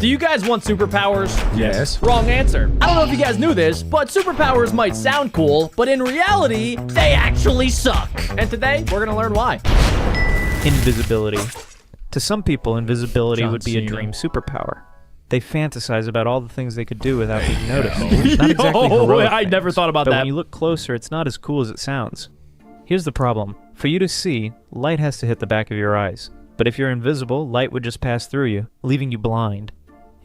Do you guys want superpowers? Yes. Wrong answer. I don't know if you guys knew this, but superpowers might sound cool, but in reality, they actually suck. And today, we're gonna learn why. Invisibility. To some people, invisibility John would be a Cena. dream superpower. They fantasize about all the things they could do without being noticed. Not exactly Yo, heroic I never things, thought about but that. when you look closer, it's not as cool as it sounds. Here's the problem. For you to see, light has to hit the back of your eyes. But if you're invisible, light would just pass through you, leaving you blind.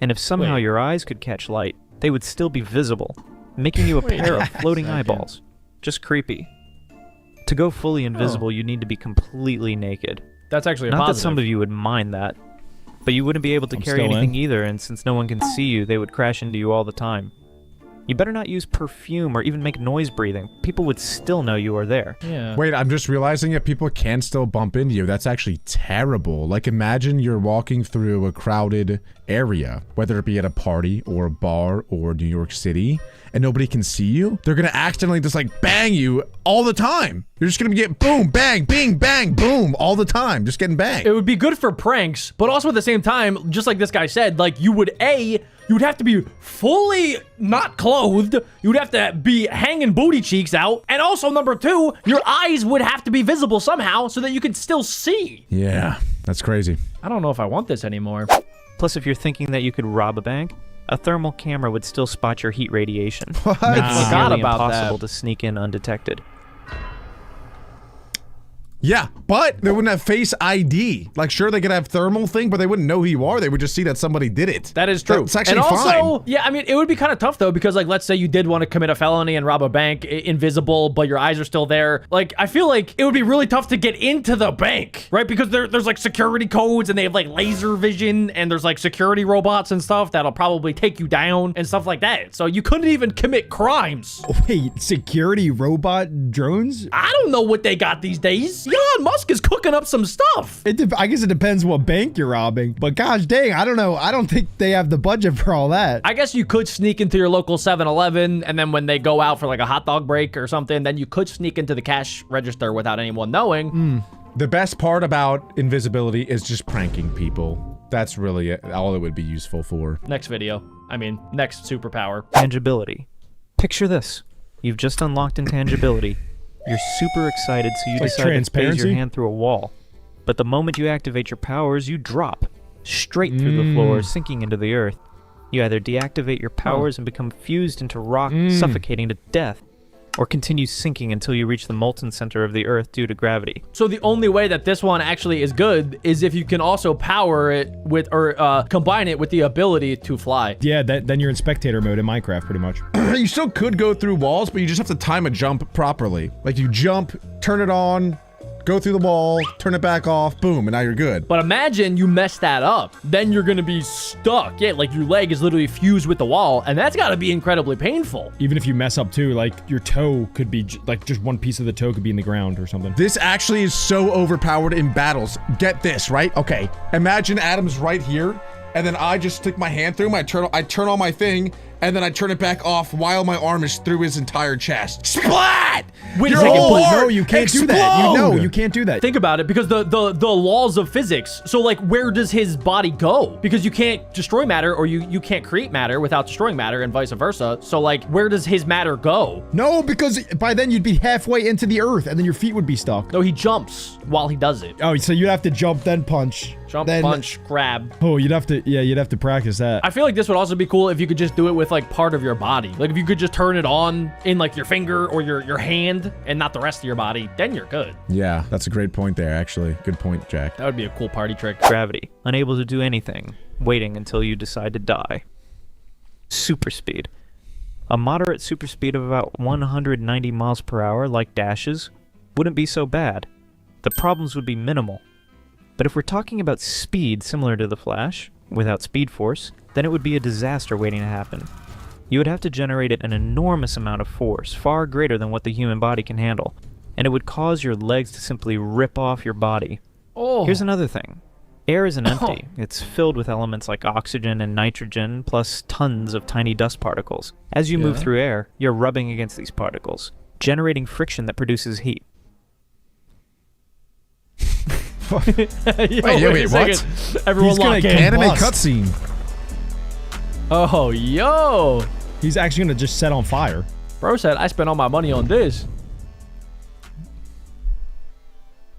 And if somehow Wait. your eyes could catch light, they would still be visible, making you a pair of floating eyeballs. Just creepy. To go fully invisible, you need to be completely naked. That's actually a Not that positive. some of you would mind that, but you wouldn't be able to I'm carry still anything in. either, and since no one can see you, they would crash into you all the time. You better not use perfume or even make noise breathing. People would still know you are there. Yeah. Wait, I'm just realizing that people can still bump into you. That's actually terrible. Like, imagine you're walking through a crowded area, whether it be at a party or a bar or New York City, and nobody can see you. They're gonna accidentally just like bang you all the time. You're just gonna get boom, bang, bing, bang, boom all the time, just getting banged. It would be good for pranks, but also at the same time, just like this guy said, like you would have to be fully not clothed. You would have to be hanging booty cheeks out. And also number two, your eyes would have to be visible somehow so that you could still see. Yeah, that's crazy. I don't know if I want this anymore. Plus, if you're thinking that you could rob a bank, a thermal camera would still spot your heat radiation. What? Making it Forgot nearly about impossible that. to sneak in undetected. Yeah, but they wouldn't have face ID. Like, sure, they could have thermal thing, but they wouldn't know who you are. They would just see that somebody did it. That is true. That's actually and also, fine. yeah, I mean, it would be kind of tough though, because like, let's say you did want to commit a felony and rob a bank, invisible, but your eyes are still there. Like, I feel like it would be really tough to get into the bank, right? Because there's like security codes and they have like laser vision and there's like security robots and stuff that'll probably take you down and stuff like that. So you couldn't even commit crimes. Wait, security robot drones? I don't know what they got these days. Elon Musk is cooking up some stuff. I guess it depends what bank you're robbing. But gosh dang, I don't know. I don't think they have the budget for all that. I guess you could sneak into your local 7-Eleven, and then when they go out for like a hot dog break or something, then you could sneak into the cash register without anyone knowing. The best part about invisibility is just pranking people. That's really all it would be useful for. Next video. I mean, next superpower. Tangibility. Picture this. You've just unlocked intangibility. You're super excited, so you Like decide to phase transparency? your hand through a wall. But the moment you activate your powers, you drop straight through the floor, sinking into the earth. You either deactivate your powers and become fused into rock, suffocating to death, or continue sinking until you reach the molten center of the earth due to gravity. So the only way that this one actually is good is if you can also power it with, or combine it with the ability to fly. Yeah, then you're in spectator mode in Minecraft, pretty much. You still could go through walls, but you just have to time a jump properly. Like, you jump, turn it on, go through the wall, turn it back off, boom, and now you're good. But imagine you mess that up. Then you're gonna be stuck. Yeah, like your leg is literally fused with the wall, and that's gotta be incredibly painful. Even if you mess up too, like your toe could be like just one piece of the toe could be in the ground or something. This actually is so overpowered in battles. Get this, right? Okay, imagine Adam's right here, and then I just stick my hand through him, I turn on my thing, and then I turn it back off while my arm is through his entire chest. Splat! Wait a Your second, whole but heart No, you can't do that. explode! You can't do that. Think about it, because the laws of physics. So like, where does his body go? Because you can't destroy matter, or you can't create matter without destroying matter, and vice versa. So like, where does his matter go? No, because by then you'd be halfway into the earth and then your feet would be stuck. No, he jumps while he does it. Oh, so you'd have to jump, then punch. Jump, then, punch, grab. Oh, you'd have to practice that. I feel like this would also be cool if you could just do it with like part of your body. Like if you could just turn it on in like your finger or your hand and not the rest of your body, then you're good. Yeah, that's a great point there, actually. Good point, Jack. That would be a cool party trick. Gravity. Unable to do anything, waiting until you decide to die. Super speed. A moderate super speed of about 190 miles per hour, like Dash's, wouldn't be so bad. The problems would be minimal. But if we're talking about speed similar to the Flash, without Speed Force, then it would be a disaster waiting to happen. You would have to generate an enormous amount of force, far greater than what the human body can handle, and it would cause your legs to simply rip off your body. Oh, Here's another thing. Air isn't empty. It's filled with elements like oxygen and nitrogen, plus tons of tiny dust particles. As you move through air, you're rubbing against these particles, generating friction that produces heat. Yo, Wait, a what? second. Everyone He's gonna lock get in. Anime Bust. cutscene. Oh, yo. He's actually gonna just set on fire. Bro said, I spent all my money on this.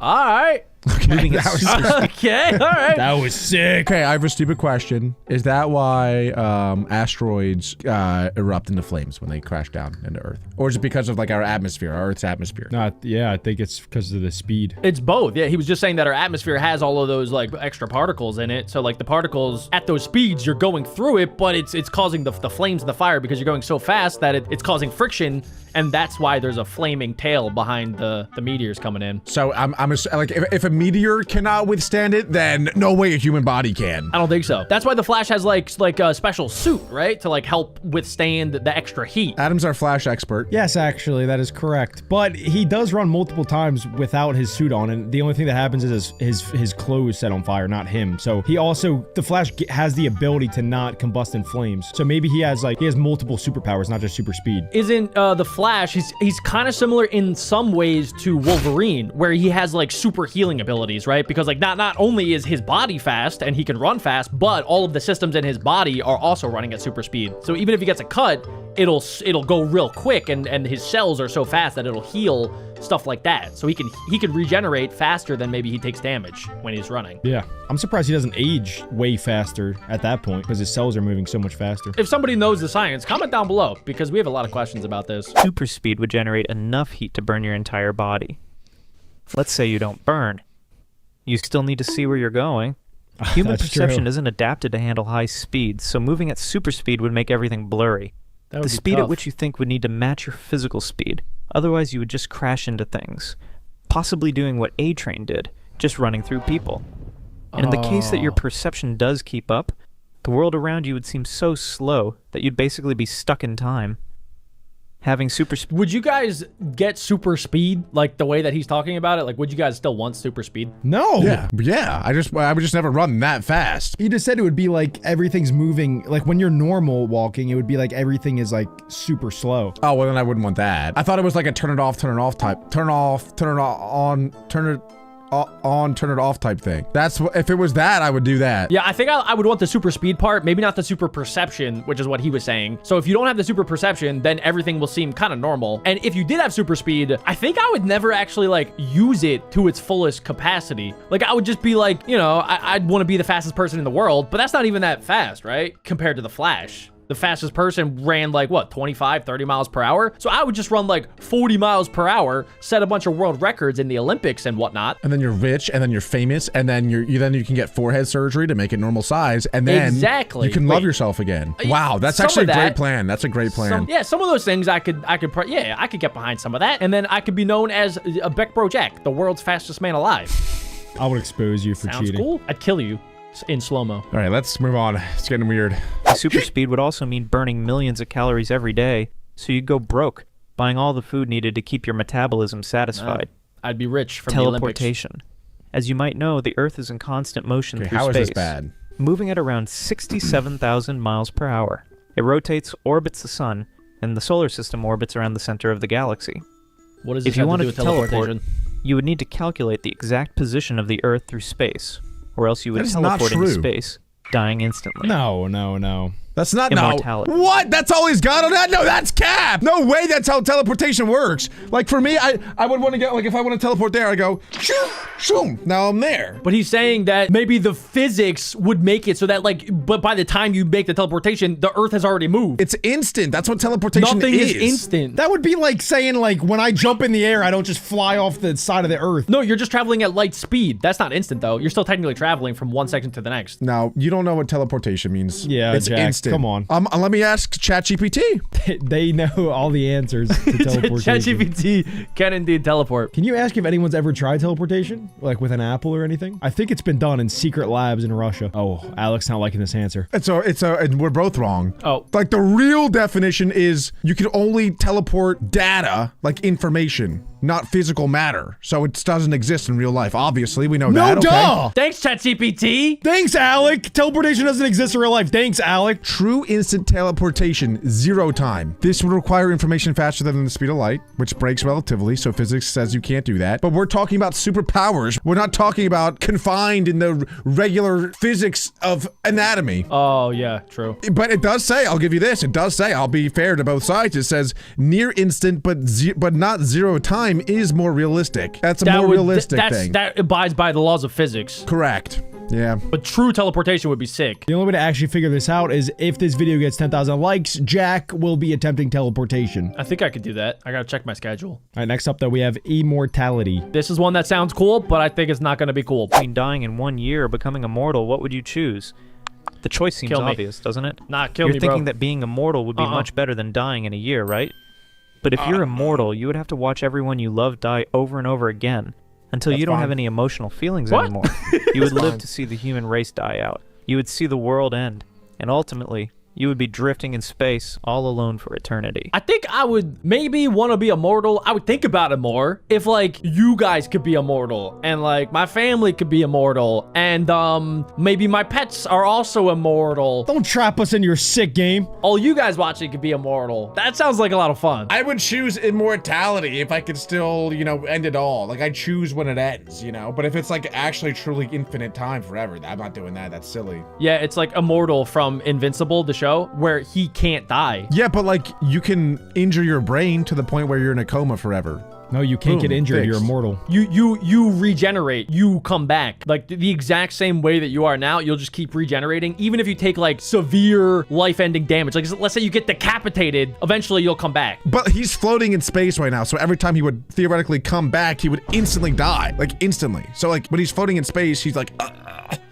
All right. Moving at super speed. Okay, all right. That was sick. Okay, I have a stupid question. Is that why asteroids erupt into flames when they crash down into Earth? Or is it because of like our atmosphere, our Earth's atmosphere? Yeah, I think it's because of the speed. It's both. Yeah, he was just saying that our atmosphere has all of those like extra particles in it. So like the particles at those speeds, you're going through it, but it's causing the flames and the fire because you're going so fast that it's causing friction, and that's why there's a flaming tail behind the meteors coming in. So I'm like, if a meteor cannot withstand it, then no way a human body can. I don't think so. That's why the Flash has like a special suit, right, to like help withstand the extra heat. Adam's our Flash expert. Yes, actually, that is correct. But he does run multiple times without his suit on, and the only thing that happens is his clothes set on fire, not him. So the Flash has the ability to not combust in flames. So maybe he has multiple superpowers, not just super speed. Isn't the Flash, he's kind of similar in some ways to Wolverine, where he has like super healing abilities, right? Because like not only is his body fast and he can run fast, but all of the systems in his body are also running at super speed. So even if he gets a cut, it'll go real quick, and his cells are so fast that it'll heal stuff like that. So he can regenerate faster than maybe he takes damage when he's running. Yeah, I'm surprised he doesn't age way faster at that point because his cells are moving so much faster. If somebody knows the science, comment down below because we have a lot of questions about this. Super speed would generate enough heat to burn your entire body. Let's say you don't burn. You still need to see where you're going. Human That's perception true. isn't adapted to handle high speeds, so moving at super speed would make everything blurry. That would The be speed tough. at which you think would need to match your physical speed. Otherwise, you would just crash into things. Possibly doing what A-Train did, just running through people. And in the case that your perception does keep up, the world around you would seem so slow that you'd basically be stuck in time. Having super speed... Would you guys get super speed like the way that he's talking about it? Like, would you guys still want super speed? No. Yeah. I would just never run that fast. He just said it would be like everything's moving. Like when you're normal walking, it would be like everything is like super slow. Oh, well then I wouldn't want that. I thought it was like a turn it off type. Turn it off, turn it on, turn it on, turn it off type thing. That's what, if it was that, I would do that. Yeah, I think I would want the super speed part, maybe not the super perception, which is what he was saying. So if you don't have the super perception, then everything will seem kind of normal. And if you did have super speed, I think I would never actually like use it to its fullest capacity. Like I would just be like, you know, I'd want to be the fastest person in the world, but that's not even that fast, right? Compared to the Flash. The fastest person ran like what, 25, 30 miles per hour? So I would just run like 40 miles per hour, set a bunch of world records in the Olympics and whatnot. And then you're rich, and then you're famous, and then you can get forehead surgery to make it normal size, and then Exactly. you can love Wait. yourself again. Wow, that's Some actually a of great that- plan. That's a great plan. Some of those things I could get behind some of that. And then I could be known as a Beck Bro Jack, the world's fastest man alive. I would expose you for Sounds cheating. cool. I'd kill you in slow-mo. All right, let's move on. It's getting weird. Super speed would also mean burning millions of calories every day, so you'd go broke, buying all the food needed to keep your metabolism satisfied. I'd be rich from the Olympics. Teleportation. As you might know, the Earth is in constant motion Okay, through how is space, this bad? moving at around 67,000 miles per hour. It rotates, orbits the sun, and the solar system orbits around the center of the galaxy. What does this If you have to wanted do with to teleport, teleportation? you would need to calculate the exact position of the Earth through space, or else you would That is not teleport into true. space, dying instantly. No. That's not Immortality. No. What? That's all he's got on that? No, that's cap. No way. That's how teleportation works. Like for me, I would want to get like if I want to teleport there, I go shoom, shoom. Now I'm there. But he's saying that maybe the physics would make it so that but by the time you make the teleportation, the Earth has already moved. It's instant. That's what teleportation Nothing is. is instant. That would be like saying like when I jump in the air, I don't just fly off the side of the earth. No, you're just traveling at light speed. That's not instant though. You're still technically traveling from one second to the next. Now you don't know what teleportation means. Yeah, it's Jack, instant. come on. Let me ask ChatGPT. They know all the answers to teleportation. ChatGPT can indeed teleport. Can you ask if anyone's ever tried teleportation? Like with an apple or anything? I think it's been done in secret labs in Russia. Oh, Alex not liking this answer. And we're both wrong. Oh. Like the real definition is you can only teleport data, like information. not physical matter. So it doesn't exist in real life. Obviously, we know No, that. Okay? duh! Thanks, ChatGPT. Thanks, Alec! Teleportation doesn't exist in real life. Thanks, Alec. True instant teleportation, 0 time. This would require information faster than the speed of light, which breaks relatively, so physics says you can't do that. But we're talking about superpowers. We're not talking about confined in the regular physics of anatomy. Oh, yeah, true. But it does say, I'll give you this, it does say, I'll be fair to both sides, it says near instant but not 0 time is more realistic. That's a more realistic thing. That abides by the laws of physics. Correct. Yeah. But true teleportation would be sick. The only way to actually figure this out is if this video gets 10,000 likes, Jack will be attempting teleportation. I think I could do that. I gotta check my schedule. All right, next up, though, we have immortality. This is one that sounds cool, but I think it's not gonna be cool. Between dying in 1 year or becoming immortal, what would you choose? The choice seems Kill me. obvious, doesn't it? Nah, kill You're me, bro. thinking that being immortal would be much better than dying in a year, right? But if you're immortal, you would have to watch everyone you love die over and over again until you don't have any emotional feelings What? anymore. You would live to see the human race die out. You would see the world end. And ultimately, you would be drifting in space all alone for eternity. I think I would maybe want to be immortal. I would think about it more if like you guys could be immortal and like my family could be immortal and maybe my pets are also immortal. Don't trap us in your sick game. All you guys watching could be immortal. That sounds like a lot of fun. I would choose immortality if I could still, end it all. Like, I choose when it ends, But if it's, like, actually truly infinite time forever, I'm not doing that. That's silly. Yeah, it's like Immortal from Invincible, the show, where he can't die. Yeah, but, like, you can injure your brain to the point where you're in a coma forever. No, you can't get injured. You're fixed. immortal. You regenerate. You come back. Like the exact same way that you are now, you'll just keep regenerating. Even if you take like severe life-ending damage. Like let's say you get decapitated, eventually you'll come back. But he's floating in space right now, so every time he would theoretically come back, he would instantly die. Like, instantly. So, like, when he's floating in space, he's like,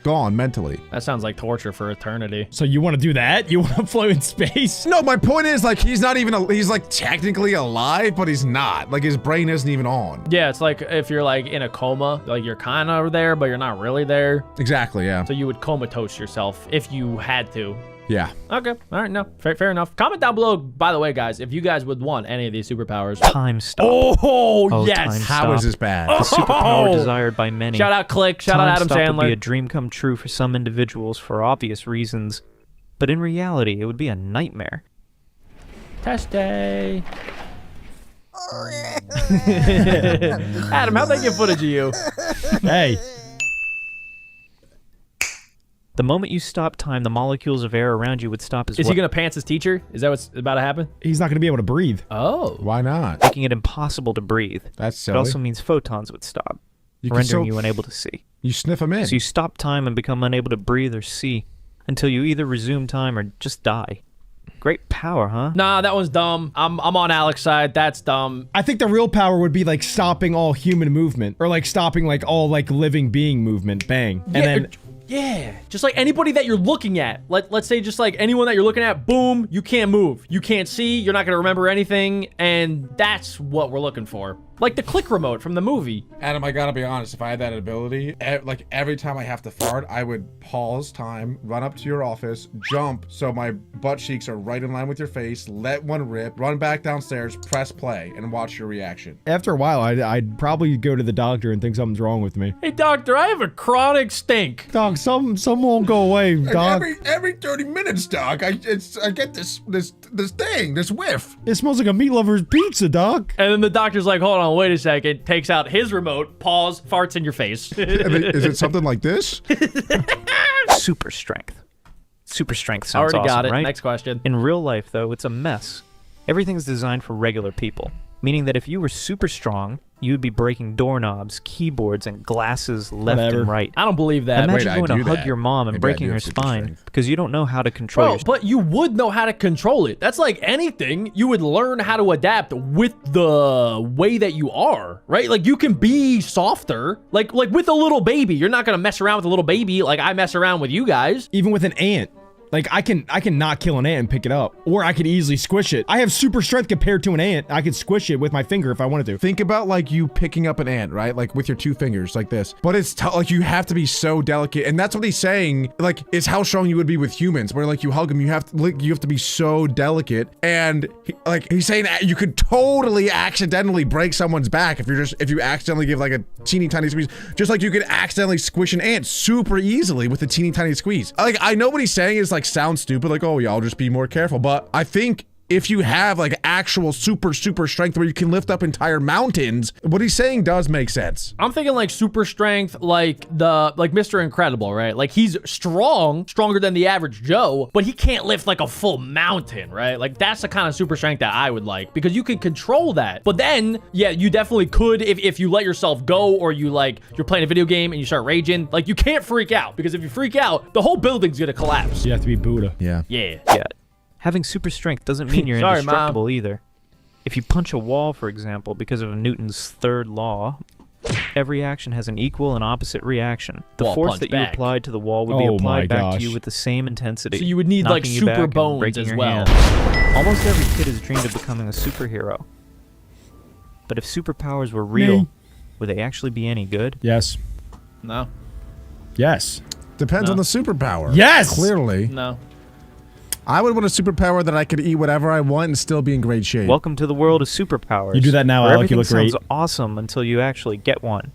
gone mentally. That sounds like torture for eternity. So you want to do that? You want to float in space? No, my point is, like, he's not even, he's, like, technically alive, but he's not. Like, his brain isn't even on. Yeah, it's like if you're like in a coma, like you're kind of there, but you're not really there. Exactly, yeah. So you would comatose yourself if you had to. Yeah. Okay, all right, no, fair enough. Comment down below, by the way, guys, if you guys would want any of these superpowers. Time stop. Oh, time yes. How is stop. this bad? The superpower Oh. desired by many. Shout out Click, shout out Time Adam stop would be a Sandler. dream come true for some individuals for obvious reasons, but in reality, it would be a nightmare. Test day. Adam, how'd they get footage of you? Hey. The moment you stop time, the molecules of air around you would stop as Is well, he gonna pants his teacher? Is that what's about to happen? He's not going to be able to breathe. Oh. Why not? making it impossible to breathe. That's It silly. also means photons would stop, You can rendering still- you unable to see. You sniff him in. So you stop time and become unable to breathe or see until you either resume time or just die. Great power, huh? Nah, that one's dumb. I'm on Alex's side. That's dumb. I think the real power would be like stopping all human movement or like stopping like all like living being movement. Bang. And then Yeah, just like anybody that you're looking at. Let's say just like anyone that you're looking at, boom, you can't move. You can't see, you're not going to remember anything, and that's what we're looking for. Like the click remote from the movie. Adam, I gotta be honest, if I had that ability, like every time I have to fart, I would pause time, run up to your office, jump so my butt cheeks are right in line with your face, let one rip, run back downstairs, press play, and watch your reaction. after a while, I'd probably go to the doctor and think something's wrong with me. Hey, doctor, I have a chronic stink. Doc, some won't go away, Doc. Every 30 minutes, Doc, I get this thing, this whiff. It smells like a meat lover's pizza, Doc. And then the doctor's like, hold on, wait a second. Takes out his remote, pause, farts in your face. Is it something like this? Super strength. Super strength sounds Already got awesome, it. right? Next question. In real life, though, it's a mess. Everything's designed for regular people, meaning that if you were super strong, you would be breaking doorknobs, keyboards, and glasses left Whatever. and right. I don't believe that. Imagine Wait, I going to do hug that. your mom and Maybe I breaking do her have super spine strength. because you don't know how to control Bro, yourself. but you would know how to control it. That's like anything. You would learn how to adapt with the way that you are, right? Like you can be softer. Like with a little baby. You're not gonna mess around with a little baby like I mess around with you guys. Even with an ant. Like I can not kill an ant and pick it up, or I could easily squish it. I have super strength compared to an ant. I could squish it with my finger if I wanted to. Think about like you picking up an ant, right? Like with your 2 fingers like this. But it's like you have to be so delicate. And that's what he's saying, like, is how strong you would be with humans, where like you hug them, you have to be so delicate. And he's saying that you could totally accidentally break someone's back if you accidentally give like a teeny tiny squeeze, just like you could accidentally squish an ant super easily with a teeny tiny squeeze. Like, I know what he's saying is like sounds stupid, like, oh yeah, I'll just be more careful. But I think if you have like actual super strength where you can lift up entire mountains, what he's saying does make sense. I'm thinking like super strength, like Mr. Incredible, right? Like he's stronger than the average Joe, but he can't lift like a full mountain, right? Like that's the kind of super strength that I would like, because you can control that. But then, yeah, you definitely could if you let yourself go, or you're playing a video game and you start raging, like you can't freak out, because if you freak out, the whole building's gonna collapse. You have to be Buddha. Yeah. Yeah. Having super strength doesn't mean you're Sorry, indestructible either. If you punch a wall, for example, because of Newton's third law, every action has an equal and opposite reaction. The Wall force punch that back. you applied to the wall would be Oh my applied back to gosh. you with the same intensity. So you would need like knocking you back super and bones breaking as your well. hand. Almost every kid has dreamed of becoming a superhero. But if superpowers were real, Me. would they actually be any good? Yes. No. Yes. Depends No. on the superpower. Yes! Clearly. No. I would want a superpower that I could eat whatever I want and still be in great shape. Welcome to the world of superpowers. You do that now, where Alec, you everything look great. sounds awesome until you actually get one.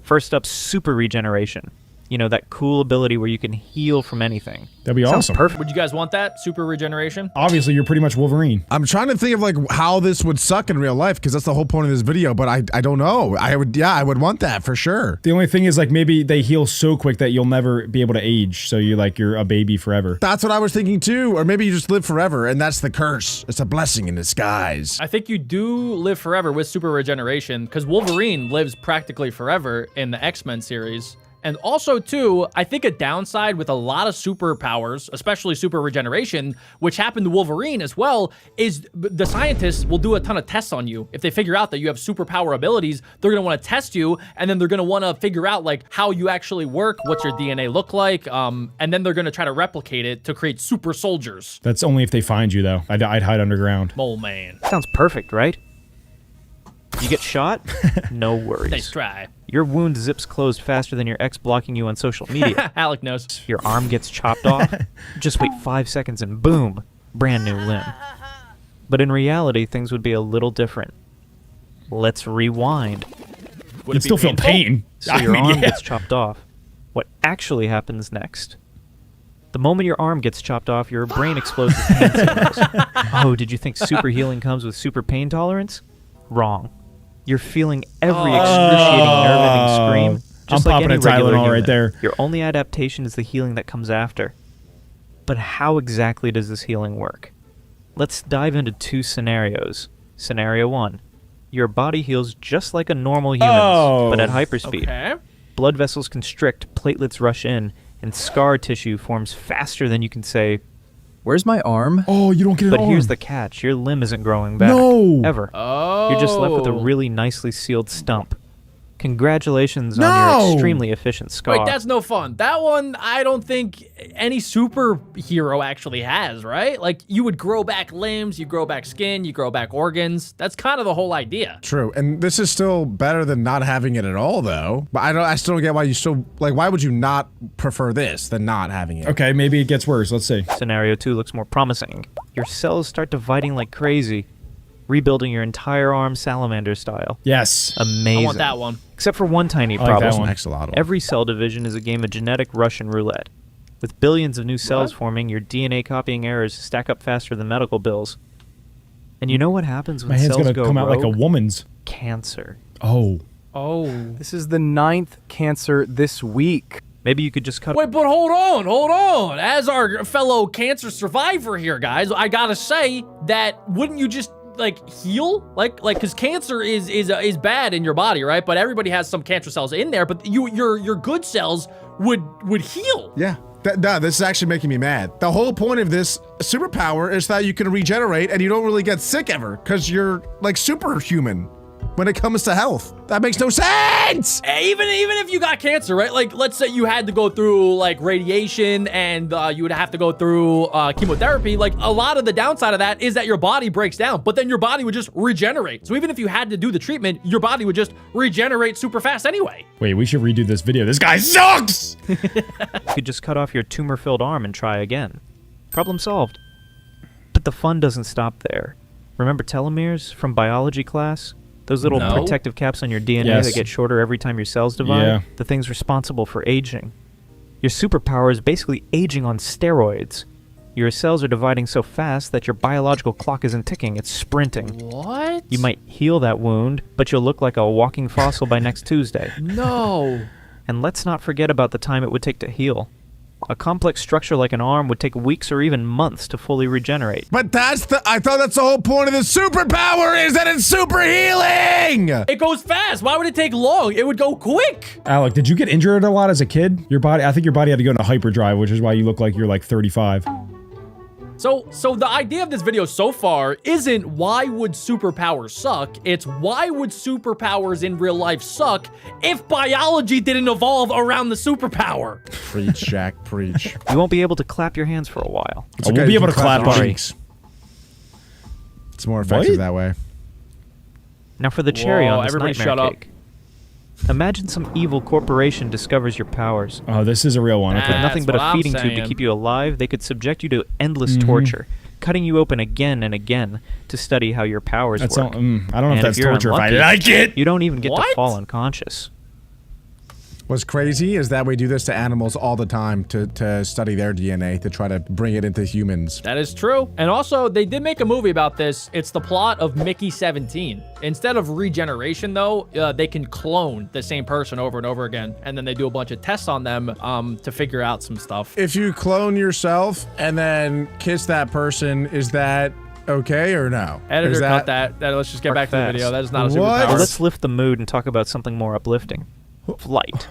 First up, super regeneration. You know, that cool ability where you can heal from anything. That'd be Sounds awesome. perfect. Would you guys want that? Super regeneration? Obviously, you're pretty much Wolverine. I'm trying to think of like how this would suck in real life, because that's the whole point of this video, but I don't know. I would want that for sure. The only thing is, like, maybe they heal so quick that you'll never be able to age, so you're a baby forever. That's what I was thinking too. Or maybe you just live forever and that's the curse. It's a blessing in disguise. I think you do live forever with super regeneration, because Wolverine lives practically forever in the X-Men series. And also, too, I think a downside with a lot of superpowers, especially super regeneration, which happened to Wolverine as well, is the scientists will do a ton of tests on you. If they figure out that you have superpower abilities, they're going to want to test you, and then they're going to want to figure out, like, how you actually work, what's your DNA look like, and then they're going to try to replicate it to create super soldiers. That's only if they find you, though. I'd hide underground. Oh, man. Sounds perfect, right? You get shot? No worries. Nice try. Your wound zips closed faster than your ex blocking you on social media. Alec knows. Your arm gets chopped off. Just wait 5 seconds and boom, brand new limb. But in reality, things would be a little different. Let's rewind. Would You'd it be still feel painful? pain. So I your mean, arm yeah. gets chopped off. What actually happens next? The moment your arm gets chopped off, your brain explodes with pain signals. Oh, did you think super healing comes with super pain tolerance? Wrong. You're feeling every excruciating nerve-ending scream, just I'm like popping any a regular Tylenol human. right there. Your only adaptation is the healing that comes after. But how exactly does this healing work? Let's dive into 2 scenarios. Scenario 1. Your body heals just like a normal human's, but at hyperspeed. Okay. Blood vessels constrict, platelets rush in, and scar tissue forms faster than you can say. Where's my arm? Oh, you don't get it But on. here's the catch. Your limb isn't growing back. No. Ever. Oh. You're just left with a really nicely sealed stump. Congratulations on your No. extremely efficient scar. Wait, that's no fun. That one, I don't think any superhero actually has, right? Like, you would grow back limbs, you grow back skin, you grow back organs. That's kind of the whole idea. True, and this is still better than not having it at all, though. But I still don't get why you still why would you not prefer this than not having it? Okay, maybe it gets worse. Let's see. Scenario 2 looks more promising. Your cells start dividing like crazy, rebuilding your entire arm salamander style. Yes. Amazing. I want that one. Except for one tiny I like that problem. one. Axolotl. Every cell division is a game of genetic Russian roulette. With billions of new cells forming, your DNA copying errors stack up faster than medical bills. And you know what happens when My hand's cells gonna go come out like a rogue? woman's. Cancer. Oh. Oh. This is the 9th cancer this week. Maybe you could just cut. Wait, but hold on. As our fellow cancer survivor here, guys, I gotta say that wouldn't you just like heal? Like, because cancer is bad in your body, right? But everybody has some cancer cells in there, but your good cells would heal. Yeah. This is actually making me mad. The whole point of this superpower is that you can regenerate and you don't really get sick ever because you're like superhuman. when it comes to health. That makes no sense. Even if you got cancer, right? Like, let's say you had to go through like radiation and you would have to go through chemotherapy. Like, a lot of the downside of that is that your body breaks down, but then your body would just regenerate. So even if you had to do the treatment, your body would just regenerate super fast anyway. Wait, we should redo this video. This guy sucks! You could just cut off your tumor-filled arm and try again. Problem solved. But the fun doesn't stop there. Remember telomeres from biology class? Those little No. protective caps on your DNA Yes. that get shorter every time your cells divide? Yeah. The things responsible for aging. Your superpower is basically aging on steroids. Your cells are dividing so fast that your biological clock isn't ticking, it's sprinting. What? You might heal that wound, but you'll look like a walking fossil by next Tuesday. No. And let's not forget about the time it would take to heal. A complex structure like an arm would take weeks or even months to fully regenerate. But I thought that's the whole point of the superpower is that it's super healing. It goes fast. Why would it take long? It would go quick. Alec, did you get injured a lot as a kid? I think your body had to go into hyperdrive, which is why you look like you're like 35. So the idea of this video so far isn't why would superpowers suck, it's why would superpowers in real life suck if biology didn't evolve around the superpower? Preach, Jack, preach. You won't be able to clap your hands for a while. It's we'll okay, be you able can to clap your our- cheeks. It's more effective What? that way. Now for the cherry Whoa, on this everybody nightmare shut up. cake. Imagine some evil corporation discovers your powers. Oh, this is a real one. Okay. That's Nothing but what a I'm feeding tube to saying. keep you alive, they could subject you to endless torture, cutting you open again and again to study how your powers That's work. all, I don't know if And that's if you're torture. If I unlucky, like it. You don't even get to What? fall unconscious. What's crazy is that we do this to animals all the time to study their DNA to try to bring it into humans. That is true. And also, they did make a movie about this. It's the plot of Mickey 17. Instead of regeneration, though, they can clone the same person over and over again. And then they do a bunch of tests on them to figure out some stuff. If you clone yourself and then kiss that person, is that okay or no? Editor, Is cut that. Let's just get back to the fast. video. That is not a What? superpower. Well, let's lift the mood and talk about something more uplifting. Flight.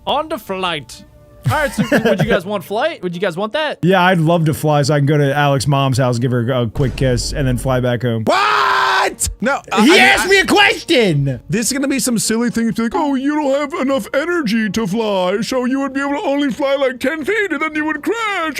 On to flight. All right, so would you guys want flight? Would you guys want that? Yeah, I'd love to fly so I can go to Alec's mom's house, give her a quick kiss, and then fly back home. What? No. Me a question! This is gonna be some silly thing. It's like, oh, you don't have enough energy to fly, so you would be able to only fly like 10 feet, and then you would crash.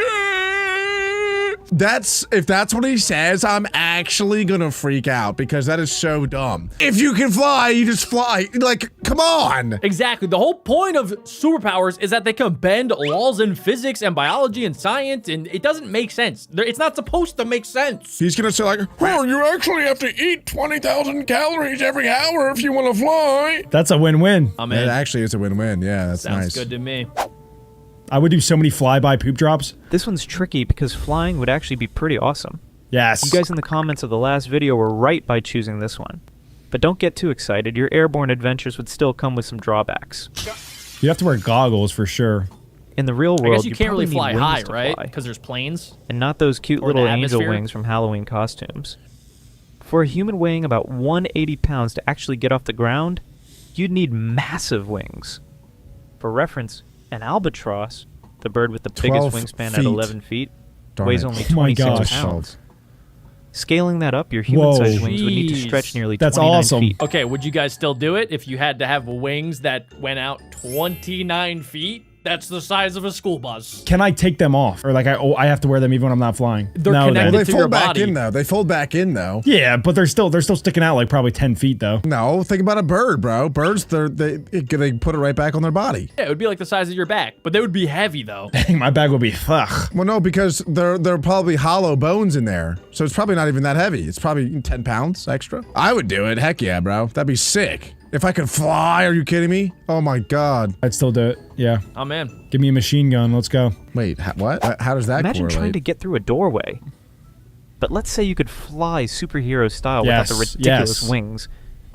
If that's what he says, I'm actually gonna freak out because that is so dumb. If you can fly, you just fly. Like, come on. Exactly. The whole point of superpowers is that they can bend laws in physics and biology and science, and it doesn't make sense. It's not supposed to make sense. He's gonna say like, well, you actually have to eat 20,000 calories every hour if you want to fly. That's a win-win. I'm It in. actually is a win-win. Yeah, that's Sounds nice. good to me. I would do so many flyby poop drops. This one's tricky because flying would actually be pretty awesome. Yes. You guys in the comments of the last video were right by choosing this one. But don't get too excited, your airborne adventures would still come with some drawbacks. You have to wear goggles for sure. In the real I world, guess you can't probably really need fly wings high, to right? fly, Because there's planes. and not those cute Or little the angel atmosphere. wings from Halloween costumes. For a human weighing about 180 pounds to actually get off the ground, you'd need massive wings. For reference, an albatross, the bird with the 12 biggest wingspan feet. at 11 feet, Darn weighs it. only Oh my 26 gosh. pounds. Scaling that up, your human-sized Whoa. wings would need to Jeez. stretch nearly That's 29 awesome. feet. Okay, would you guys still do it if you had to have wings that went out 29 feet? That's the size of a school bus. Can I take them off? Or like I have to wear them even when I'm not flying? They're no, connected Well, they to your fold back body. in though. They fold back in though. Yeah, but they're still sticking out like probably 10 feet though. No, think about a bird, bro. Birds, they put it right back on their body. Yeah, it would be like the size of your back, but they would be heavy though. My bag will be ugh. Well, no, because there are probably hollow bones in there, so it's probably not even that heavy. It's probably 10 pounds extra. I would do it. Heck yeah, bro. That'd be sick. If I could fly, are you kidding me? Oh my god. I'd still do it. Yeah. I'm in. Give me a machine gun. Let's go. Wait, what? How does that Imagine correlate? trying to get through a doorway. But let's say you could fly superhero style Yes, without the ridiculous yes. wings.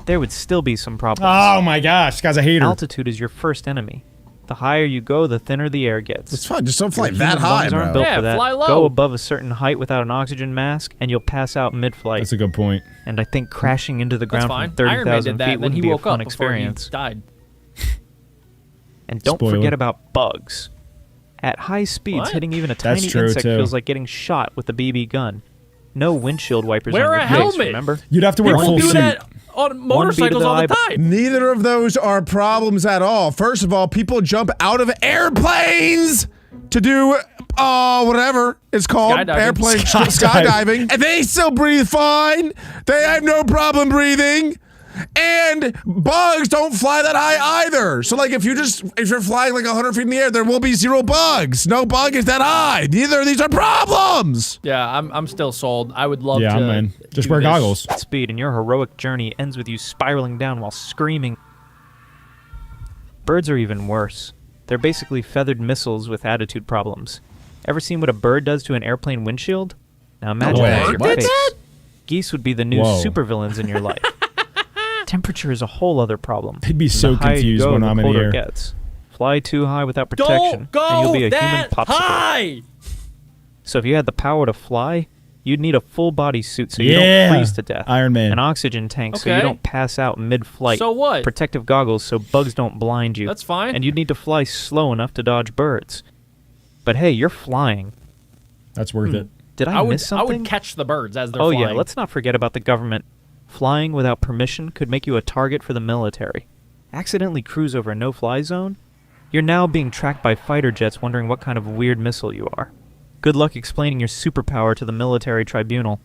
There would still be some problems. Oh my gosh, this guy's a hater. Altitude is your first enemy. The higher you go, the thinner the air gets. It's fine. Just don't fly Your that human high, lungs aren't bro. built Yeah, for that. fly low. Go above a certain height without an oxygen mask, and you'll pass out mid-flight. That's a good point. And I think crashing into the That's ground fine. from Iron Man 30,000 did that, feet and then wouldn't he be a woke fun up before he experience. died. And don't Spoiler. forget about bugs. At high speeds, What? hitting even a That's tiny true, insect too. feels like getting shot with a BB gun. No windshield wipers Wear on a your face, helmet. remember? You'd have to wear a People full do suit. that on motorcycles the all the eye. time. Neither of those are problems at all. First of all, people jump out of airplanes to do whatever it's called, Skydiving. airplane skydiving, and they still breathe fine. They have no problem breathing. And bugs don't fly that high either. So like if you're flying like 100 feet in the air, there will be 0 bugs. No bug is that high. Neither of these are problems. Yeah, I'm still sold. I would love Yeah, to. I'm in. Just do wear this. goggles. Speed, and your heroic journey ends with you spiraling down while screaming. Birds are even worse. They're basically feathered missiles with attitude problems. Ever seen what a bird does to an airplane windshield? Now imagine way. that with your What? face. Geese would be the new Whoa. supervillains in your life. Temperature is a whole other problem. I'd be And so the higher you confused go, when the I'm in the colder air. it gets. Fly too high without protection, Don't and you'll go be a human that popsicle. high. So if you had the power to fly, you'd need a full body suit so you Yeah. don't freeze to death. Iron Man. An oxygen tank so you Okay. don't pass out mid-flight. So what? Protective goggles so bugs don't blind you. That's fine. And you'd need to fly slow enough to dodge birds. But hey, you're flying. That's worth it. Did I, I would miss something? catch the birds as they're Oh flying. yeah, let's not forget about the government. Flying without permission could make you a target for the military. Accidentally cruise over a no-fly zone? You're now being tracked by fighter jets wondering what kind of weird missile you are. Good luck explaining your superpower to the military tribunal.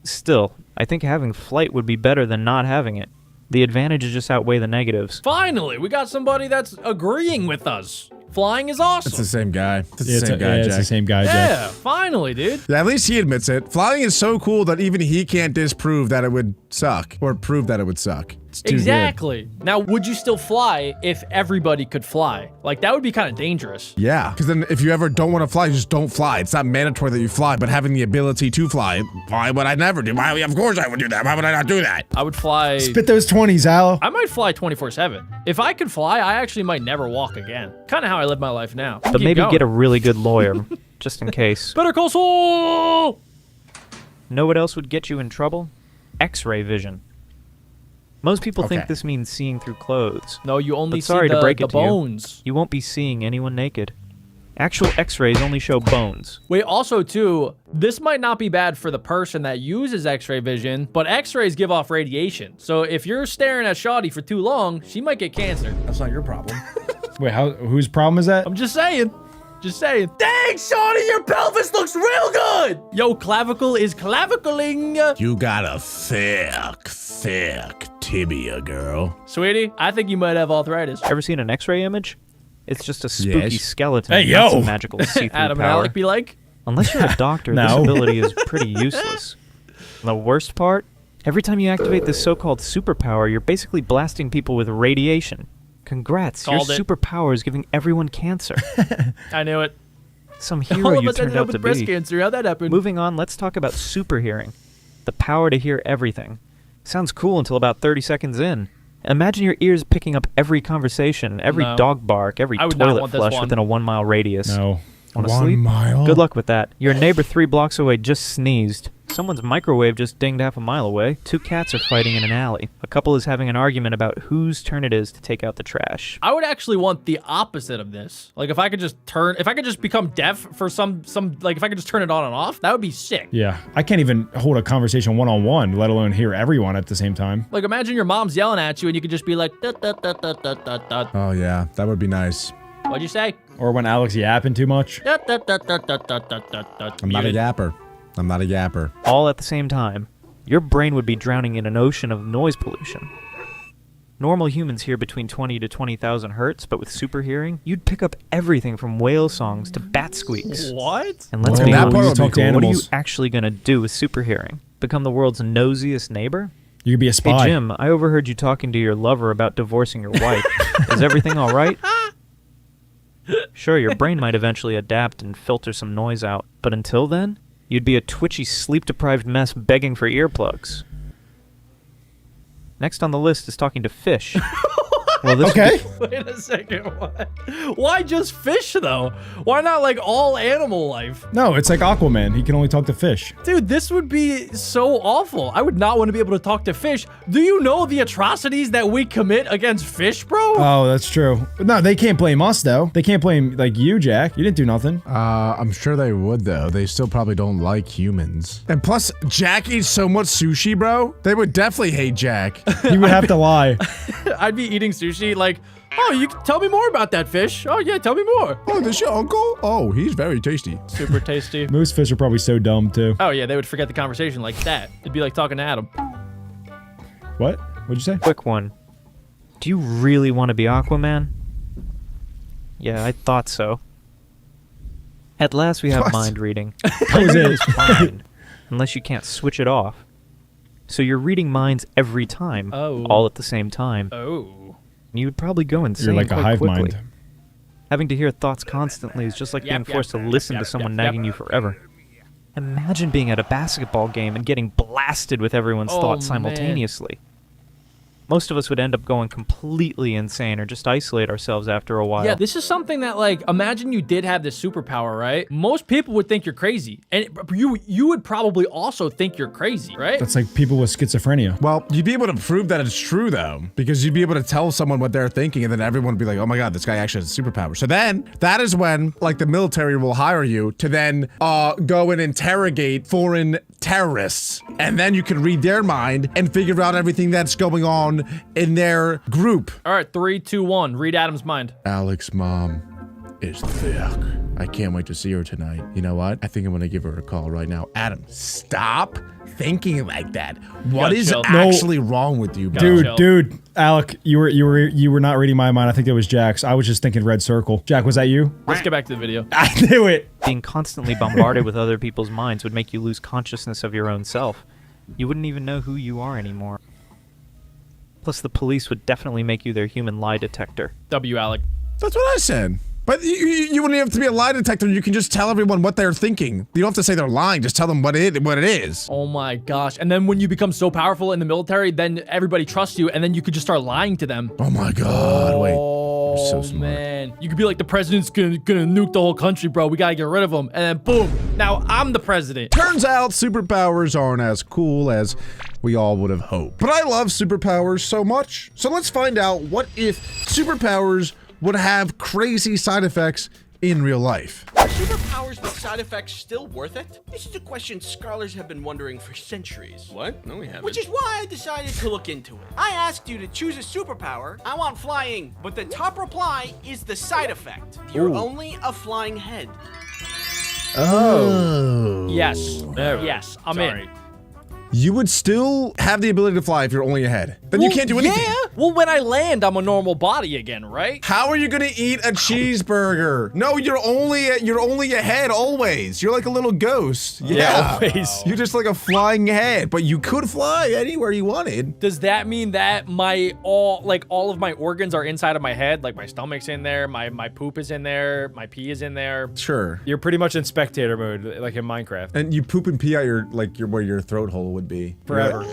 Still, I think having flight would be better than not having it. The advantages just outweigh the negatives. Finally, we got somebody that's agreeing with us. Flying is awesome. It's the same guy. It's the Yeah, it's, same guy, it's Jack. the same guy, Jack. Yeah, finally, dude. Yeah, at least he admits it. Flying is so cool that even he can't disprove that it would suck or prove that it would suck. It's too Exactly. Now, would you still fly if everybody could fly? Like, that would be kind of dangerous. good. Yeah, because then if you ever don't want to fly, you just don't fly. It's not mandatory that you fly, but having the ability to fly, why would I never do? Why? Of course I would do that. Why would I not do that? I would fly. Spit those 20s, Al. I might fly 24/7. If I could fly, I actually might never walk again. Kind of how I live my life now. But maybe get a really good lawyer, just in case. Better Call Saul! Know what else would get you in trouble? X-ray vision. Most people think Okay. this means seeing through clothes. No, you only But sorry see to break the it to you. bones. You won't be seeing anyone naked. Actual X-rays only show bones. Wait, also, too, this might not be bad for the person that uses X-ray vision, but X-rays give off radiation. So if you're staring at Shawty for too long, she might get cancer. That's not your problem. Wait, whose problem is that? I'm just saying. Just saying. Dang, Shawty, your pelvis looks real good! Yo, clavicle is clavicling. You got a thick tibia, girl. Sweetie, I think you might have arthritis. Ever seen an X-ray image? It's just a spooky Yes. skeleton. Hey, not yo! some magical see-through Adam and power. Alec be like, Unless you're a doctor, this No. ability is pretty useless. And the worst part? Every time you activate this so-called superpower, you're basically blasting people with radiation. Congrats, Called your it. superpower is giving everyone cancer. I knew it. Some hero All of you us turned ended up out to with breast be. cancer. How'd that happen? Moving on, let's talk about super hearing. The power to hear everything. Sounds cool until about 30 seconds in. Imagine your ears picking up every conversation, every No. dog bark, every I would not toilet want this flush one. within a 1 mile radius. No. Wanna 1 sleep? mile? Good luck with that. Your neighbor 3 blocks away just sneezed. Someone's microwave just dinged half a mile away. 2 cats are fighting in an alley. A couple is having an argument about whose turn it is to take out the trash. I would actually want the opposite of this. Like if I could just become deaf for some like if I could just turn it on and off, that would be sick. Yeah. I can't even hold a conversation one-on-one, let alone hear everyone at the same time. Like imagine your mom's yelling at you and you could just be like, "Dut, dut, dut, dut, dut, dut, dut." Oh yeah, that would be nice. What'd you say? Or when Alex yapping too much. Dut, dut, dut, dut, dut, dut, dut, dut, dut. I'm not a Muted. yapper. I'm not a yapper. All at the same time. Your brain would be drowning in an ocean of noise pollution. Normal humans hear between 20 to 20,000 hertz, but with super hearing, you'd pick up everything from whale songs to bat squeaks. What? And let's Well, be that part honest, would be talk to cool. what are you animals. actually going to do with super hearing? Become the world's nosiest neighbor? You could be a Hey spy. Jim, I overheard you talking to your lover about divorcing your wife. Is everything all right? Sure, your brain might eventually adapt and filter some noise out, but until then, you'd be a twitchy, sleep-deprived mess begging for earplugs. Next on the list is talking to fish. Well, this Okay. Wait a second. What? Why just fish though? Why not like all animal life? No, it's like Aquaman. He can only talk to fish. Dude, this would be so awful. I would not want to be able to talk to fish. Do you know the atrocities that we commit against fish, bro? Oh, that's true. No, they can't blame us though. They can't blame like you, Jack. You didn't do nothing. I'm sure they would though. They still probably don't like humans. And plus, Jack eats so much sushi, bro. They would definitely hate Jack. He would have to lie. I'd be eating sushi like, oh, you can tell me more about that fish. Oh yeah, tell me more. Oh, this your uncle? Oh, he's very tasty. Super tasty. Most fish are probably so dumb too. Oh yeah, they would forget the conversation like that. It'd be like talking to Adam. What? What'd you say? quick one. Do you really want to be Aquaman? Yeah, I thought so. At last we have What? mind reading. That was it. It's fine, unless you can't switch it off. So you're reading minds every time, Oh. all at the same time. Oh. You would probably go insane You're like a quite hive quickly. mind. Having to hear thoughts constantly is just like being Yep, forced to yep, listen yep, to someone yep, nagging yep. you forever. Imagine being at a basketball game and getting blasted with everyone's Oh, thoughts man. simultaneously. Most of us would end up going completely insane or just isolate ourselves after a while. Yeah, this is something that, like, imagine you did have this superpower, right? Most people would think you're crazy. And you would probably also think you're crazy, right? That's like people with schizophrenia. Well, you'd be able to prove that it's true though, because you'd be able to tell someone what they're thinking, and then everyone would be like, "Oh my god, this guy actually has a superpower." So then, that is when, like, the military will hire you to then go and interrogate foreign terrorists, and then you can read their mind and figure out everything that's going on in their group. All right, 3, 2, 1. Read Adam's mind. Alex's mom is thick. I can't wait to see her tonight. You know what? I think I'm gonna give her a call right now. Adam, stop thinking like that. What gotta is chill. actually wrong with you, bro? Dude. Dude, Alec, you were not reading my mind. I think it was Jack's. I was just thinking red circle. Jack, was that you? Let's get back to the video. I knew it. Being constantly bombarded with other people's minds would make you lose consciousness of your own self. You wouldn't even know who you are anymore. Plus, the police would definitely make you their human lie detector. W, Alec. That's what I said. But you wouldn't have to be a lie detector. You can just tell everyone what they're thinking. You don't have to say they're lying. Just tell them what it is. Oh my gosh. And then when you become so powerful in the military, then everybody trusts you, and then you could just start lying to them. Oh my god, wait. Oh, so smart. man. You could be like, the president's gonna nuke the whole country, bro. We gotta get rid of him. And then boom, now I'm the president. Turns out superpowers aren't as cool as we all would have hoped. But I love superpowers so much. So let's find out what if superpowers would have crazy side effects in real life. Are superpowers with side effects still worth it? This is a question scholars have been wondering for centuries. What? No, we haven't. Which is why I decided to look into it. I asked you to choose a superpower. I want flying, but the top reply is the side effect. You're only a flying head. Oh. Yes. Yes, I'm in. You would still have the ability to fly if you're only a head. Then you can't do anything. Yeah. Well, when I land, I'm a normal body again, right? How are you gonna eat a cheeseburger? No, you're only a head always. You're like a little ghost. Yeah, always. You're just like a flying head, but you could fly anywhere you wanted. Does that mean that all of my organs are inside of my head? Like my stomach's in there, my poop is in there, my pee is in there. Sure. You're pretty much in spectator mode, like in Minecraft. And you poop and pee out where your throat hole would be Forever.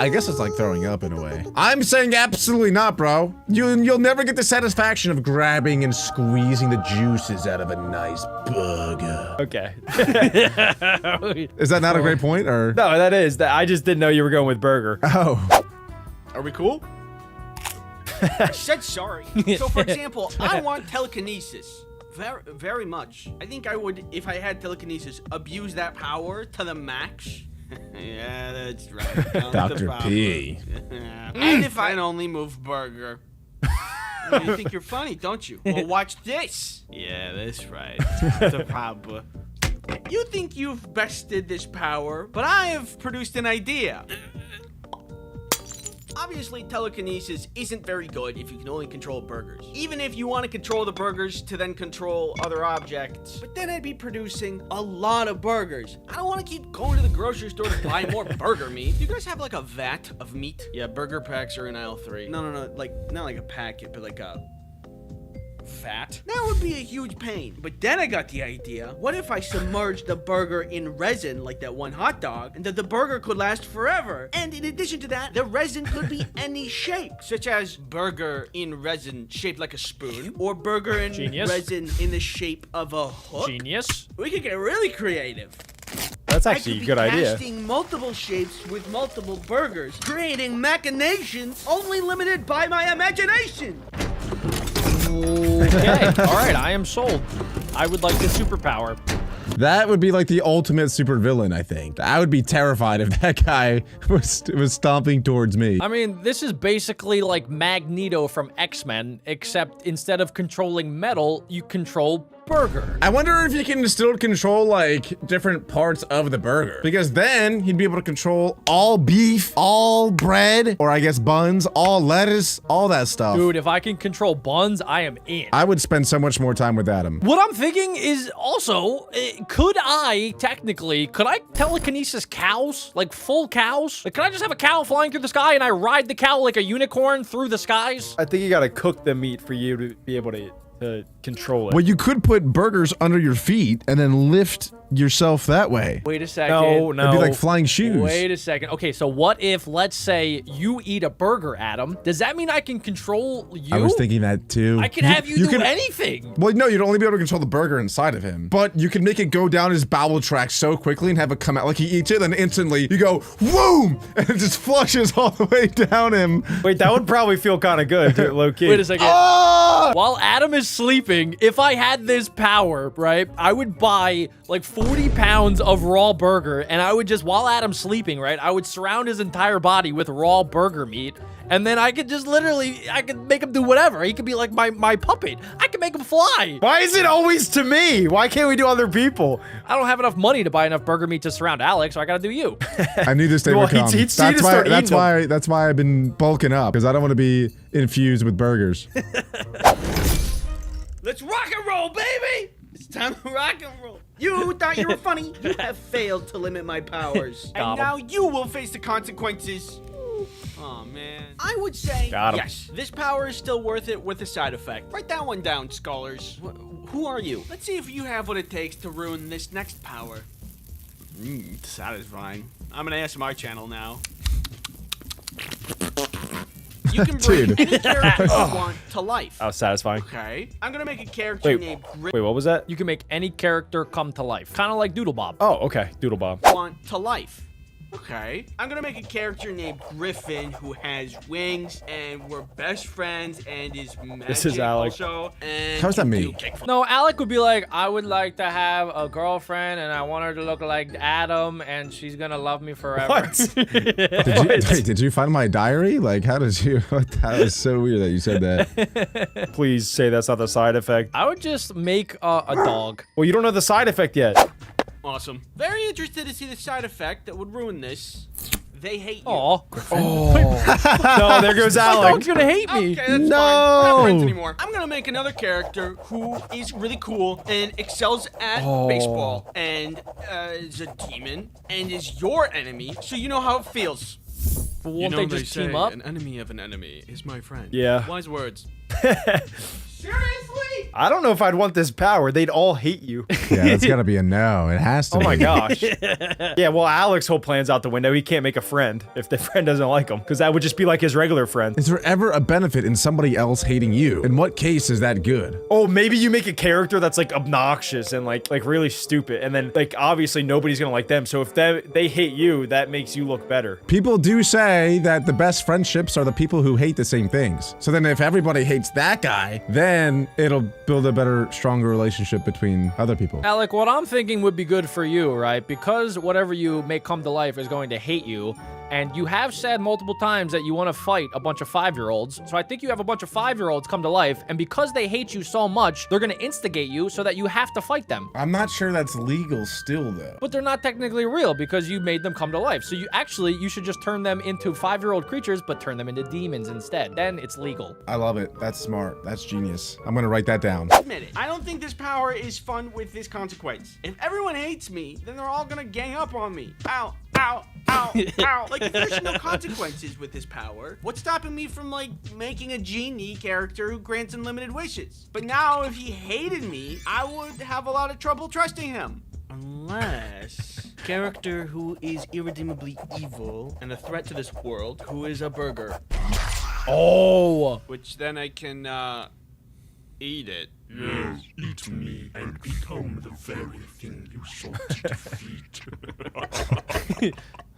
I guess it's like throwing up in a way. I'm saying absolutely not, bro. You'll never get the satisfaction of grabbing and squeezing the juices out of a nice burger. Okay. Is that not a great point, or? No, that is. I just didn't know you were going with burger. Oh. Are we cool? I said sorry. So, for example, I want telekinesis. Very, very much. I think I would, if I had telekinesis, abuse that power to the max. Yeah, that's right. Dr. P. And if I only move burger. You think you're funny, don't you? Well, watch this. Yeah, that's right. The power. You think you've bested this power, but I have produced an idea. Obviously, telekinesis isn't very good if you can only control burgers. Even if you want to control the burgers to then control other objects. But then I'd be producing a lot of burgers. I don't want to keep going to the grocery store to buy more burger meat. Do you guys have like a vat of meat? Yeah, burger packs are in aisle 3. No, like, not like a packet, but like a fat. That would be a huge pain. But then I got the idea, what if I submerged the burger in resin like that one hot dog, and that the burger could last forever? And in addition to that, the resin could be any shape, such as burger in resin shaped like a spoon, or burger in Genius. resin in the shape of a hook. Genius. We could get really creative. That's I actually could a good be idea. casting multiple shapes with multiple burgers, creating machinations only limited by my imagination. Okay. All right. I am sold. I would like this superpower. That would be like the ultimate supervillain, I think. I would be terrified if that guy was stomping towards me. I mean, this is basically like Magneto from X-Men, except instead of controlling metal, you control burger. I wonder if you can still control like different parts of the burger, because then he'd be able to control all beef, all bread, or I guess buns, all lettuce, all that stuff. Dude, if I can control buns, I am in. I would spend so much more time with Adam. What I'm thinking is also, could I telekinesis cows? Like full cows? Like, could I just have a cow flying through the sky and I ride the cow like a unicorn through the skies? I think you gotta cook the meat for you to be able to control it. Well, you could put burgers under your feet and then lift yourself that way. Wait a second. No, It'd be like flying shoes. Wait a second. Okay, so what if, let's say, you eat a burger, Adam? Does that mean I can control you? I was thinking that too. I can have you do can, anything. Well, no, you'd only be able to control the burger inside of him. But you can make it go down his bowel tract so quickly and have it come out. Like he eats it, then instantly you go, whoom! And it just flushes all the way down him. Wait, that would probably feel kind of good, low key. Wait a second. Ah! While Adam is sleeping, if I had this power, right, I would buy like 40 pounds of raw burger, and I would just, while Adam's sleeping, right, I would surround his entire body with raw burger meat, and then I could just literally, I could make him do whatever. He could be like my puppet. I could make him fly. Why is it always to me? Why can't we do other people? I don't have enough money to buy enough burger meat to surround Alex, so I gotta do you. I knew this day Well, would come. he'd see to start eating them. That's why I've been bulking up, because I don't want to be infused with burgers. Let's rock and roll, baby! It's time to rock and roll. You thought you were funny. You have failed to limit my powers. Got And now you will face the consequences. Oh, man. I would say, Got him. yes, this power is still worth it with a side effect. Write that one down, scholars. Who are you? Let's see if you have what it takes to ruin this next power. Satisfying. I'm an ASMR channel now. You can bring Dude. any character you want to life. That was satisfying. Okay. I'm gonna make a character named Grit Wait, what was that? You can make any character come to life. Kind of like Doodle Bob. Oh, okay. Doodle Bob. want to life. Okay. I'm gonna make a character named Griffin who has wings, and we're best friends, and is magic This is Alec. also. And How's that can me? do kickflip. No, Alec would be like, I would like to have a girlfriend, and I want her to look like Adam, and she's gonna love me forever. What? Did you find my diary? Like, how did you? That was so weird that you said that. Please say that's not the side effect. I would just make a dog. Well, you don't know the side effect yet. Awesome. Very interested to see the side effect that would ruin this. They hate you. Aw. No, there goes My Alec. dog's gonna hate me. Okay, that's fine. We're not friends anymore. I'm gonna make another character who is really cool and excels at baseball and is a demon and is your enemy, so you know how it feels. But won't they just team up? An enemy of an enemy is my friend. Yeah. Wise words. Seriously? I don't know if I'd want this power. They'd all hate you. Yeah, that's gotta be a no. It has to. Oh my be. gosh. Yeah, well, Alec's whole plan's out the window. He can't make a friend if the friend doesn't like him, because that would just be like his regular friend. Is there ever a benefit in somebody else hating you? In what case is that good? Oh, maybe you make a character that's like obnoxious and like really stupid, and then like obviously nobody's gonna like them. So if they hate you, that makes you look better. People do say that the best friendships are the people who hate the same things. So then if everybody hates that guy, then it'll build a better, stronger relationship between other people. Alec, what I'm thinking would be good for you, right? Because whatever you make come to life is going to hate you, and you have said multiple times that you want to fight a bunch of 5-year-olds. So I think you have a bunch of 5-year-olds come to life, and because they hate you so much, they're going to instigate you so that you have to fight them. I'm not sure that's legal still, though. But they're not technically real because you made them come to life. So you should just turn them into 5-year-old creatures, but turn them into demons instead. Then it's legal. I love it. That's smart. That's genius. I'm gonna write that down. Admit it. I don't think this power is fun with this consequence. If everyone hates me, then they're all gonna gang up on me. Ow. ow, ow, ow. Like, there's no consequences with this power. What's stopping me from, like, making a genie character who grants unlimited wishes? But now, if he hated me, I would have a lot of trouble trusting him. Unless character who is irredeemably evil and a threat to this world, who is a burger. Oh. Which then I can, eat it. Yes, eat me and become the very thing you sought to defeat.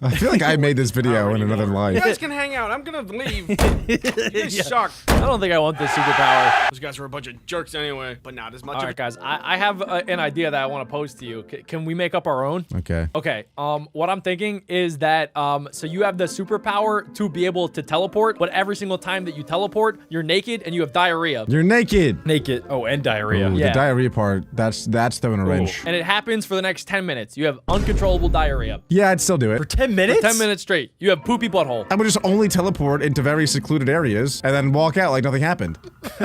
I feel like I made this video in another You life. guys can hang out. I'm gonna leave. You guys suck. I don't think I want this superpower. Those guys were a bunch of jerks anyway, but not as much. All right, guys. I have an idea that I want to pose to you. Can we make up our own? Okay. Okay. What I'm thinking is that so you have the superpower to be able to teleport, but every single time that you teleport, you're naked and you have diarrhea. You're naked. Naked. Oh, and diarrhea. Ooh, Yeah. The diarrhea part, that's throwing a wrench. And it happens for the next 10 minutes. You have uncontrollable diarrhea. Yeah, I'd still do it. For 10 minutes? 10 minutes straight. You have poopy butthole. I would just only teleport into very secluded areas and then walk out like nothing happened.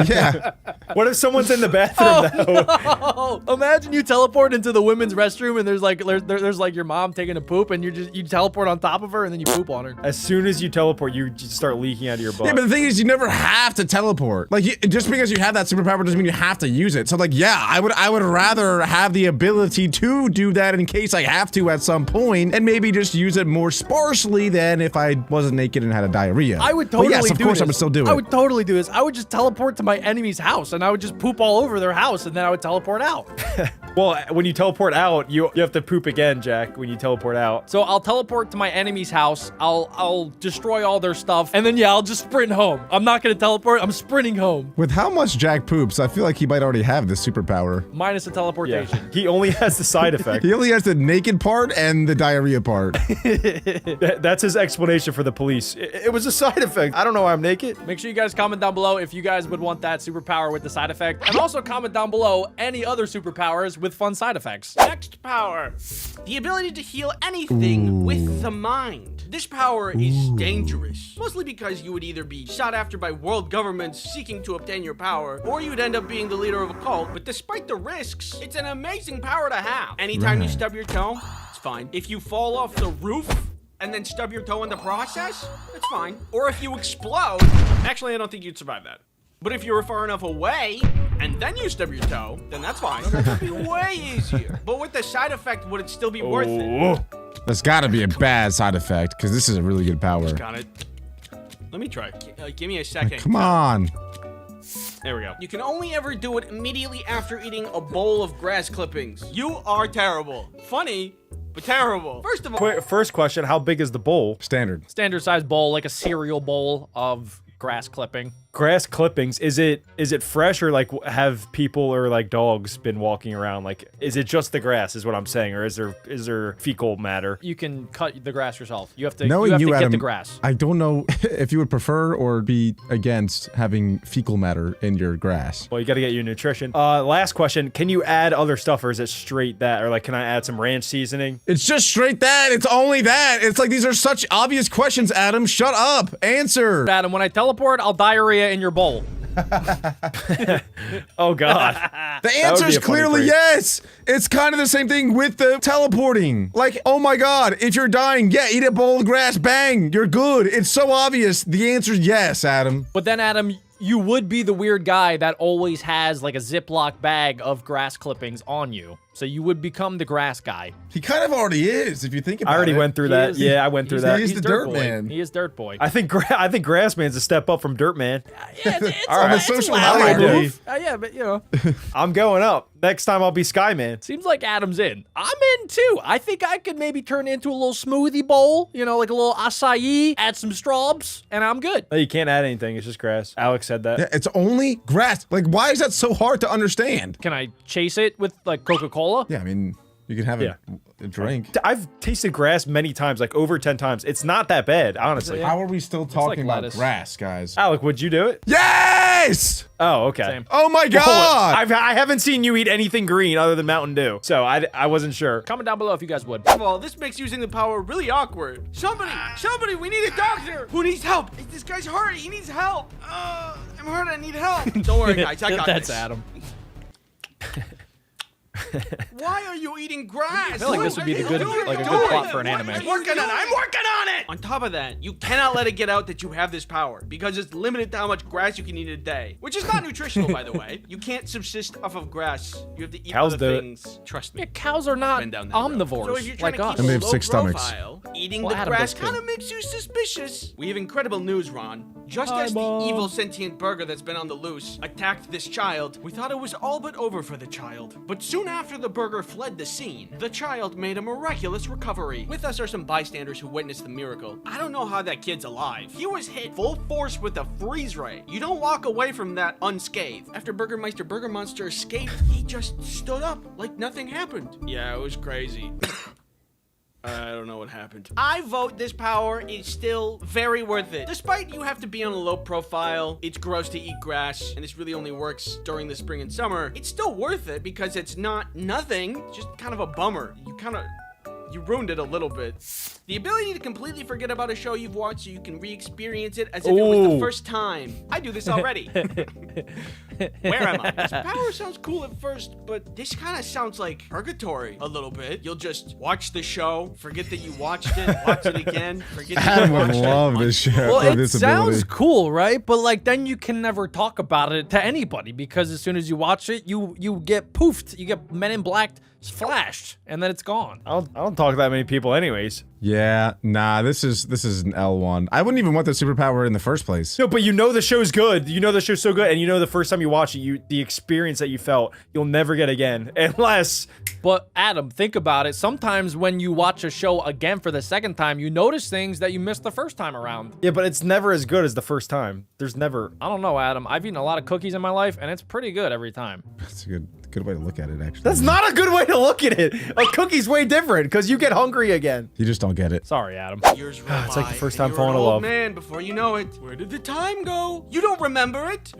Yeah. What if someone's in the bathroom, though? Oh, imagine you teleport into the women's restroom and there's like there's like your mom taking a poop and you teleport on top of her and then you poop on her. As soon as you teleport, you just start leaking out of your butt. Yeah, but the thing is, you never have to teleport. Like, just because you have that superpower doesn't mean you have to use it. So, like, yeah, I would rather have the ability to do that in case I have to at some point, and maybe just use it more sparsely than if I wasn't naked and had a diarrhea. I would But totally yes, of do course, this. I would still do it. I would totally do this. I would just teleport to my enemy's house and I would just poop all over their house and then I would teleport out. Well, when you teleport out, you have to poop again, Jack, when you teleport out. So I'll teleport to my enemy's house. I'll destroy all their stuff and then yeah, I'll just sprint home. I'm not gonna teleport. I'm sprinting home. With how much Jack poops, I feel like he might already have this superpower. Minus the Yeah. teleportation. He only has the side effect. He only has the naked part and the diarrhea part. That's his explanation for the police. It was a side effect. I don't know why I'm naked. Make sure you guys comment down below if you guys would want that superpower with the side effect. And also comment down below any other superpowers with fun side effects. Next power. The ability to heal anything with the mind. This power is dangerous. Mostly because you would either be sought after by world governments seeking to obtain your power, or you'd end up being the leader of a cult. But despite the risks, it's an amazing power to have. Anytime you stub your toe, it's fine. If you fall off the roof and then stub your toe in the process, it's fine. Or if you explode, actually I don't think you'd survive that. But if you were far enough away, and then you stub your toe, then that's fine. That'd be way easier. But with the side effect, would it still be worth it? That's gotta be a bad side effect, because this is a really good power. Got it. Let me try. Give me a second. Come on. There we go. You can only ever do it immediately after eating a bowl of grass clippings. You are terrible. Funny, but terrible. First of all, First question, how big is the bowl? Standard. Standard size bowl, like a cereal bowl of grass clipping. Grass clippings, is it fresh, or like have people or like dogs been walking around? Like, is it just the grass is what I'm saying, or is there fecal matter? You can cut the grass yourself. You have to, Knowing you have you, to get Adam, the grass. I don't know if you would prefer or be against having fecal matter in your grass. Well, you gotta get your nutrition. Last question, can you add other stuff, or is it straight that, or like can I add some ranch seasoning? It's just straight that. It's only that. It's like, these are such obvious questions, Adam. Shut up. Answer. Adam, when I teleport, I'll diarrhea in your bowl. Oh god. The would be answer is a funny clearly phrase. yes. It's kind of the same thing with the teleporting. Like, oh my god, if you're dying, yeah, eat a bowl of grass, bang, you're good. It's so obvious. The answer is yes, Adam. But then, Adam, you would be the weird guy that always has like a Ziploc bag of grass clippings on you. So you would become the grass guy. He kind of already is, if you think about it. I already went through that. is- Yeah, I went through that. He's the dirt boy. man. He is dirt boy. I think Grassman's a step up from Dirt Man. Yeah, it's All right, it's social lateral highway move. Yeah, but you know, I'm going up. Next time I'll be Skyman. seems like Adam's in. I'm in too. I think I could maybe turn it into a little smoothie bowl, you know, like a little acai, add some straws, and I'm good. No, you can't add anything. It's just grass. Alex said that. Yeah, it's only grass. Like, why is that so hard to understand? Can I chase it with like Coca-Cola? Yeah, I mean, you can have Yeah. a drink. I've tasted grass many times, like over 10 times. It's not that bad, honestly. How are we still talking about lettuce. grass, guys? Alec, would you do it? Yes! Oh, okay. Same. Oh my Well, god! I haven't seen you eat anything green other than Mountain Dew, so I wasn't sure. Comment down below if you guys would. First of all, this makes using the power really awkward. Somebody, we need a doctor. Who needs help? This guy's hurt. He needs help. I'm hurt. I need help. Don't worry, guys. I got That's this. Adam. Why are you eating grass? I feel like this would be the good, like a good plot for an anime. I'm working on it. On top of that, you cannot let it get out that you have this power because it's limited to how much grass you can eat a day, which is not nutritional, by the way. You can't subsist off of grass. You have to eat Cows other do it. things. Trust me. Yeah, cows are not Been down that road. omnivores So if you're trying like to us. keep And they a have low 6 stomachs. profile, eating Well, the Adam grass does too. kind of makes you suspicious. We have incredible news, Ron. Just as the evil sentient burger that's been on the loose attacked this child, we thought it was all but over for the child. But soon after the burger fled the scene, the child made a miraculous recovery. With us are some bystanders who witnessed the miracle. I don't know how that kid's alive. He was hit full force with a freeze ray. You don't walk away from that unscathed. After Burgermeister Burger Monster escaped, he just stood up like nothing happened. Yeah, it was crazy. I don't know what happened. I vote this power is still very worth it. Despite you have to be on a low profile, it's gross to eat grass, and this really only works during the spring and summer, it's still worth it because it's not nothing, it's just kind of a bummer. You ruined it a little bit. The ability to completely forget about a show you've watched so you can re-experience it as if it was the Ooh. first time. I do this already. Where am I? This power sounds cool at first, but this kind of sounds like purgatory a little bit. You'll just watch the show, forget that you watched it, watch it again, forget that Adam you would watched love it. this show. Well, or it this sounds ability. cool, right? But like, then you can never talk about it to anybody because as soon as you watch it, you get poofed. You get Men in Black flashed, and then it's gone. I don't talk to that many people anyways. Yeah, nah, this is an L1. I wouldn't even want the superpower in the first place. No, but you know the show's good. You know the show's so good, and you know the first time you watch it, the experience that you felt, you'll never get again, unless. But Adam, think about it. Sometimes when you watch a show again for the second time, you notice things that you missed the first time around. Yeah, but it's never as good as the first time. There's never. I don't know, Adam. I've eaten a lot of cookies in my life, and it's pretty good every time. That's a good way to look at it, actually. That's not a good way to look at it. A cookie's way different because you get hungry again. You just don't get it. Sorry, Adam. Years roll It's like the by, first and time you're falling an in old love. man before you know it. Where did the time go? You don't remember it?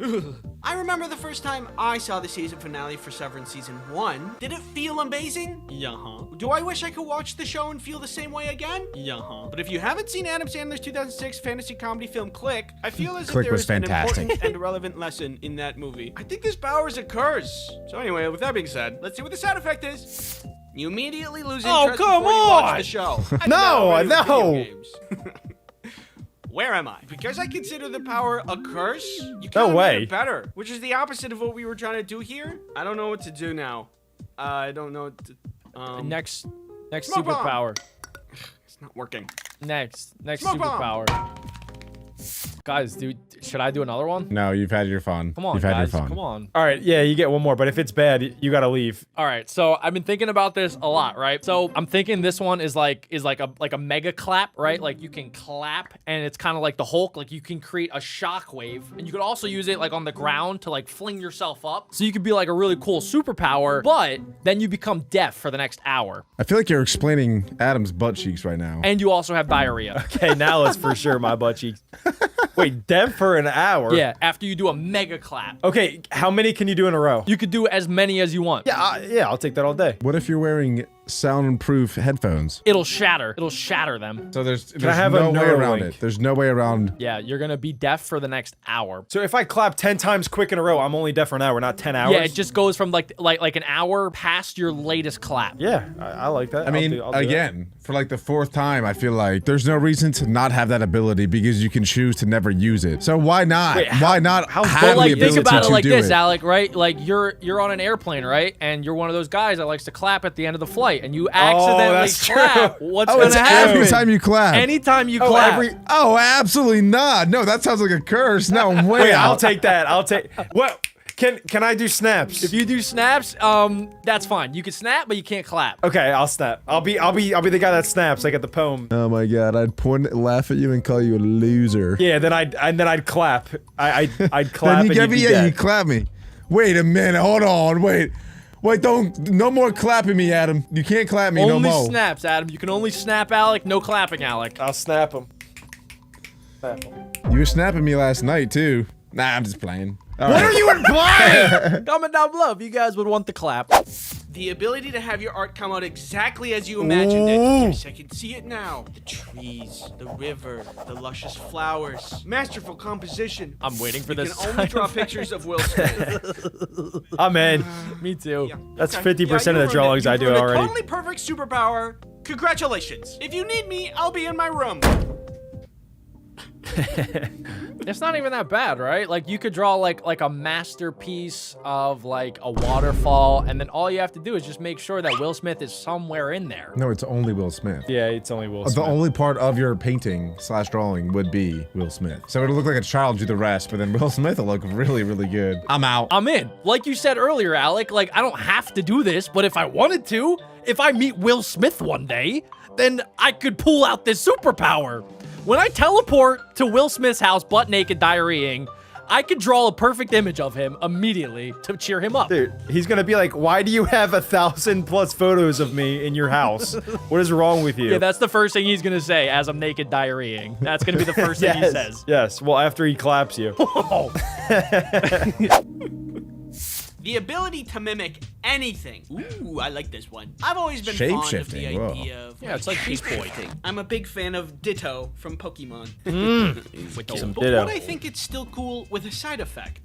I remember the first time I saw the season finale for Severance Season 1. Did it feel amazing? Yeah-huh. Do I wish I could watch the show and feel the same way again? Yeah-huh. But if you haven't seen Adam Sandler's 2006 fantasy comedy film Click, I feel as if Click there was is an fantastic. important and relevant lesson in that movie. I think this power is a curse. So anyway, with that being said, let's see what the side effect is. You immediately lose interest come before you watch on! the show. I did No, that already with no. video games. Where am I? Because I consider the power a curse, you No kind of way. made it better, which is the opposite of what we were trying to do here. I don't know what to do now. I don't know what to, Next Smoke bomb! superpower. it's not working. Next Smoke bomb! superpower. Guys, dude, should I do another one? No, you've had your fun. Come on, you've had guys. your fun. Come on. All right, yeah, you get one more, but if it's bad, you gotta leave. All right, so I've been thinking about this a lot, right? So I'm thinking this one is like a mega clap, right? Like you can clap, and it's kind of like the Hulk. Like you can create a shock wave, and you could also use it like on the ground to like fling yourself up. So you could be like a really cool superpower, but then you become deaf for the next hour, I feel like you're explaining Adam's butt cheeks right now. and you also have diarrhea. Okay, now it's for sure my butt cheeks. Wait, deaf for an hour? Yeah, after you do a mega clap, Okay, how many can you do in a row? you could do as many as you want. Yeah, I'll take that all day. What if you're wearing soundproof headphones? It'll shatter. It'll shatter them. So there's I have a no way around Neuralink? it. There's no way around. Yeah, you're gonna be deaf for the next hour. So if I clap 10 times quick in a row, I'm only deaf for an hour, not 10 hours? Yeah, it just goes from like an hour past your latest clap. Yeah, I like that. I mean, I'll do that. again, for like the 4th time, I feel like there's no reason to not have that ability because you can choose to never use it. So why not? Wait, why not how- have But the like, ability think about to it like do this, it? Alec, right? Like you're on an airplane, right? And you're one of those guys that likes to clap at the end of the flight, and you accidentally that's clap. true. What's Oh, gonna it's happen? every time you clap. Anytime you Oh, clap. Oh, absolutely not. No, that sounds like a curse. No way. Wait, I'll take that. I'll take. What? Can I do snaps? If you do snaps, that's fine. You can snap, but you can't clap. Okay, I'll snap. I'll be the guy that snaps like at the poem. Oh my god, I'd point, laugh at you, and call you a loser. Yeah, then I'd clap. I'd clap. Then you and get you'd me, be you dead. clap me. Wait a minute, hold on, wait, don't, no more clapping me, Adam. You can't clap me Only no more. snaps, Adam. You can only snap, Alec. No clapping, Alec. I'll snap him. Snap him. You were snapping me last night too. Nah, I'm just playing. All What right. are you implying? Comment down below if you guys would want the clap. The ability to have your art come out exactly as you imagined it. Yes, I can see it now. The trees, the river, the luscious flowers. Masterful composition. I'm waiting for You this. can only draw pictures of Will Smith. I'm in. Me too. Yeah, That's okay. 50% of the you earned it. drawings I You've do earned a already. Totally perfect superpower. Congratulations. If you need me, I'll be in my room. It's not even that bad, right? Like you could draw like a masterpiece of like a waterfall, and then all you have to do is just make sure that Will Smith is somewhere in there. No, it's only Will Smith. Yeah, it's only Will The Smith. only part of your painting / drawing would be Will Smith. So it'll look like a child do the rest, but then Will Smith will look really, really good. I'm out. I'm in. Like you said earlier, Alec, like I don't have to do this, but if I wanted to, if I meet Will Smith one day, then I could pull out this superpower. When I teleport to Will Smith's house butt naked diarrheaing, I could draw a perfect image of him immediately to cheer him up. Dude, he's gonna be like, why do you have 1,000+ photos of me in your house? What is wrong with you? Yeah, that's the first thing he's gonna say as I'm naked diarrheaing. That's gonna be the first thing he says. Yes, well, after he claps you. Oh. The ability to mimic anything. Ooh, I like this one. I've always been fond of the Shape-shifting, whoa. idea of Yeah, it's like Beast Boy. shape-shifting. I'm a big fan of Ditto from Pokemon. Some But Ditto. what I think it's still cool with a side effect.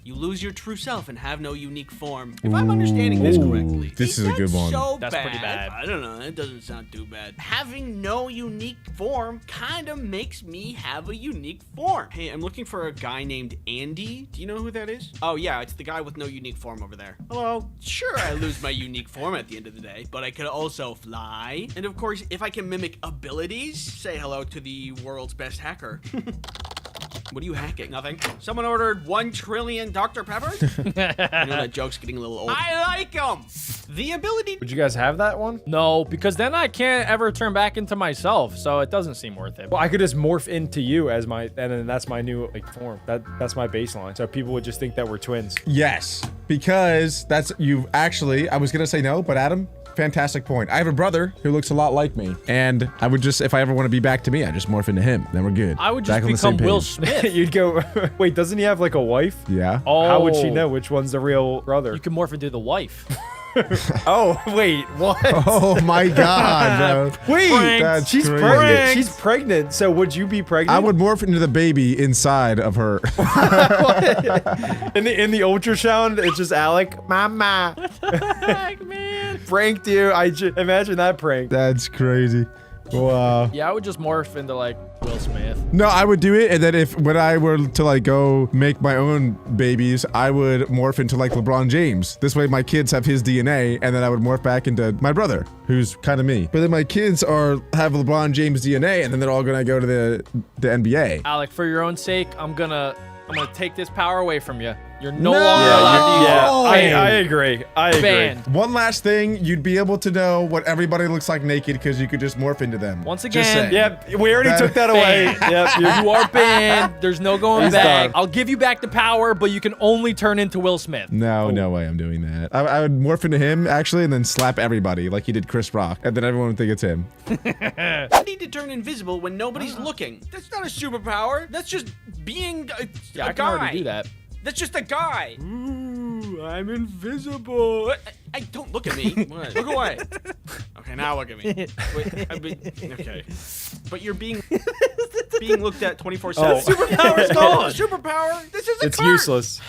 You lose your true self and have no unique form. If I'm understanding this correctly. this is a good one. So That's pretty bad. I don't know. It doesn't sound too bad. Having no unique form kind of makes me have a unique form. Hey, I'm looking for a guy named Andy. Do you know who that is? Oh, yeah. It's the guy with no unique form over there. Hello. Sure, I lose my unique form at the end of the day, but I could also fly. And of course, if I can mimic abilities, say hello to the world's best hacker. What are you hacking? Nothing. Someone ordered 1 trillion Dr. Peppers? You know that joke's getting a little old. I like them. The ability. Would you guys have that one? No, because then I can't ever turn back into myself, so it doesn't seem worth it. Well, I could just morph into you as my, and then that's my new like form. That's my baseline. So people would just think that we're twins. Yes, because that's you actually. I was gonna say no, but Adam, fantastic point. I have a brother who looks a lot like me, and I would just, if I ever want to be back to me, I just morph into him. Then we're good. I would just Back on the same become Will page. Smith. You'd go. Wait, doesn't he have like a wife? Yeah. Oh, How would she know which one's the real brother? You can morph into the wife. Oh, wait, what? Oh my God, bro. Wait, That's she's crazy. pregnant. She's pregnant. So would you be pregnant? I would morph into the baby inside of her. In the ultrasound, it's just Alec. Mama. Man. Pranked you. Imagine that prank. That's crazy. Wow. Yeah, I would just morph into like Will Smith. No, I would do it, and then when I were to like go make my own babies, I would morph into like LeBron James. This way my kids have his DNA, and then I would morph back into my brother, who's kind of me. But then my kids have LeBron James DNA, and then they're all gonna go to the NBA. Alec, for your own sake, I'm gonna take this power away from you. You're no No! longer allowed to use it. Yeah, I agree. I agree. Banned. One last thing, you'd be able to know what everybody looks like naked because you could just morph into them. Once Just again, saying. Yep, we already took that away. Yep, You are banned. There's no going He's back. done. I'll give you back the power, but you can only turn into Will Smith. No, no way I'm doing that. I would morph into him, actually, and then slap everybody like he did Chris Rock. And then everyone would think it's him. I need to turn invisible when nobody's looking. That's not a superpower. That's just being a Yeah, a I can guy. already do that. That's just a guy. Ooh, I'm invisible. Hey, don't look at me. What? Look away. Okay, now look at me. Wait, okay. But you're being looked at 24/7. Oh. Superpower's gone. Superpower. This is a It's card. useless.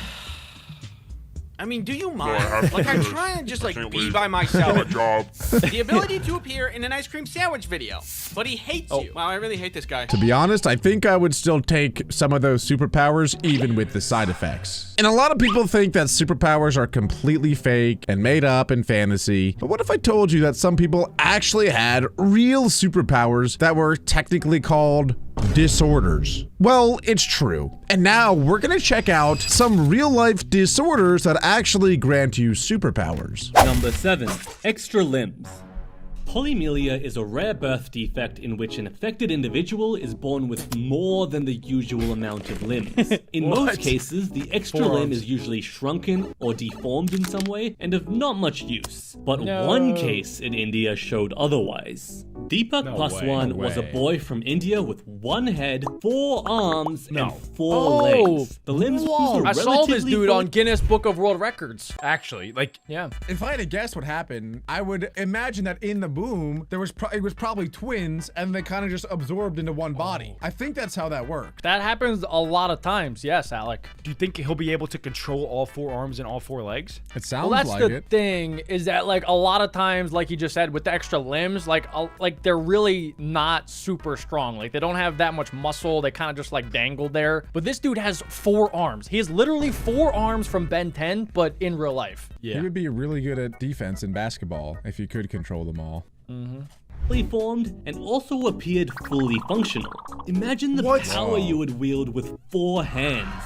I mean, do you I mind? have Like, I'm to. trying to just like Can't be leave. by My myself. job. The ability to appear in an ice cream sandwich video, but he hates you. Wow, I really hate this guy. To be honest, I think I would still take some of those superpowers even with the side effects. And a lot of people think that superpowers are completely fake and made up in fantasy. But what if I told you that some people actually had real superpowers that were technically called disorders? Well, it's true. And now we're gonna check out some real life disorders that actually grant you superpowers. Number 7. Extra limbs. Polymylia is a rare birth defect in which an affected individual is born with more than the usual amount of limbs. In most cases, the extra limb is usually shrunken or deformed in some way and of not much use. But one case in India showed otherwise. Deepak Paswan was a boy from India with 1 head, 4 arms, and 4 legs. The limbs were I saw this relatively dude full- on Guinness Book of World Records. Actually, like, Yeah. if I had to guess what happened, I would imagine that in the boom, there was it was probably twins, and they kind of just absorbed into one body. I think that's how that worked. That happens a lot of times. Yes, Alec. Do you think he'll be able to control all 4 arms and all 4 legs? It sounds Well, that's like the it. thing, is that like a lot of times, like you just said, with the extra limbs, like they're really not super strong. Like they don't have that much muscle. They kind of just like dangle there. But this dude has 4 arms. He has literally 4 arms from Ben 10, but in real life. He would be really good at defense in basketball if you could control them all. fully formed and also appeared fully functional. Imagine the power you would wield with 4 hands.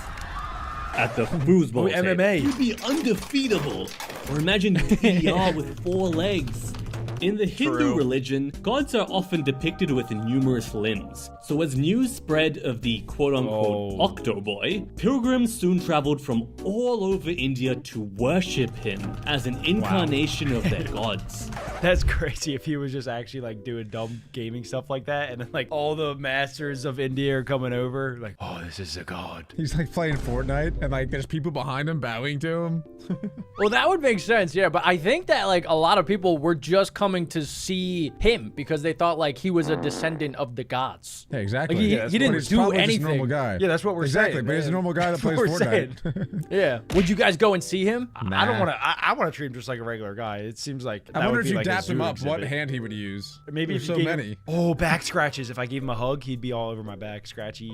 At the foosball table, MMA. you'd be undefeatable. Or imagine DDR with 4 legs. In the Hindu religion, gods are often depicted with numerous limbs. So as news spread of the quote-unquote Octoboy, pilgrims soon traveled from all over India to worship him as an incarnation of their gods. That's crazy if he was just actually like doing dumb gaming stuff like that, and then like all the masters of India are coming over, like, oh, this is a god. He's like playing Fortnite, and like there's people behind him bowing to him. Well, that would make sense, yeah. But I think that like a lot of people were just coming to see him because they thought like he was a descendant of the gods. Yeah, exactly. Like, he Yeah, didn't he's do probably just a anything. normal guy. Yeah, that's what we're exactly, saying. but he's a man. normal guy that That's plays what we're saying. Fortnite. Yeah. Would you guys go and see him? I don't want to. I want to treat him just like a regular guy. It seems like I that wonder would if be you like a dapped him zoo up, what exhibit. hand he would use. Maybe There's if so you gave many. Him, oh, back scratches. If I gave him a hug, he'd be all over my back, scratchy.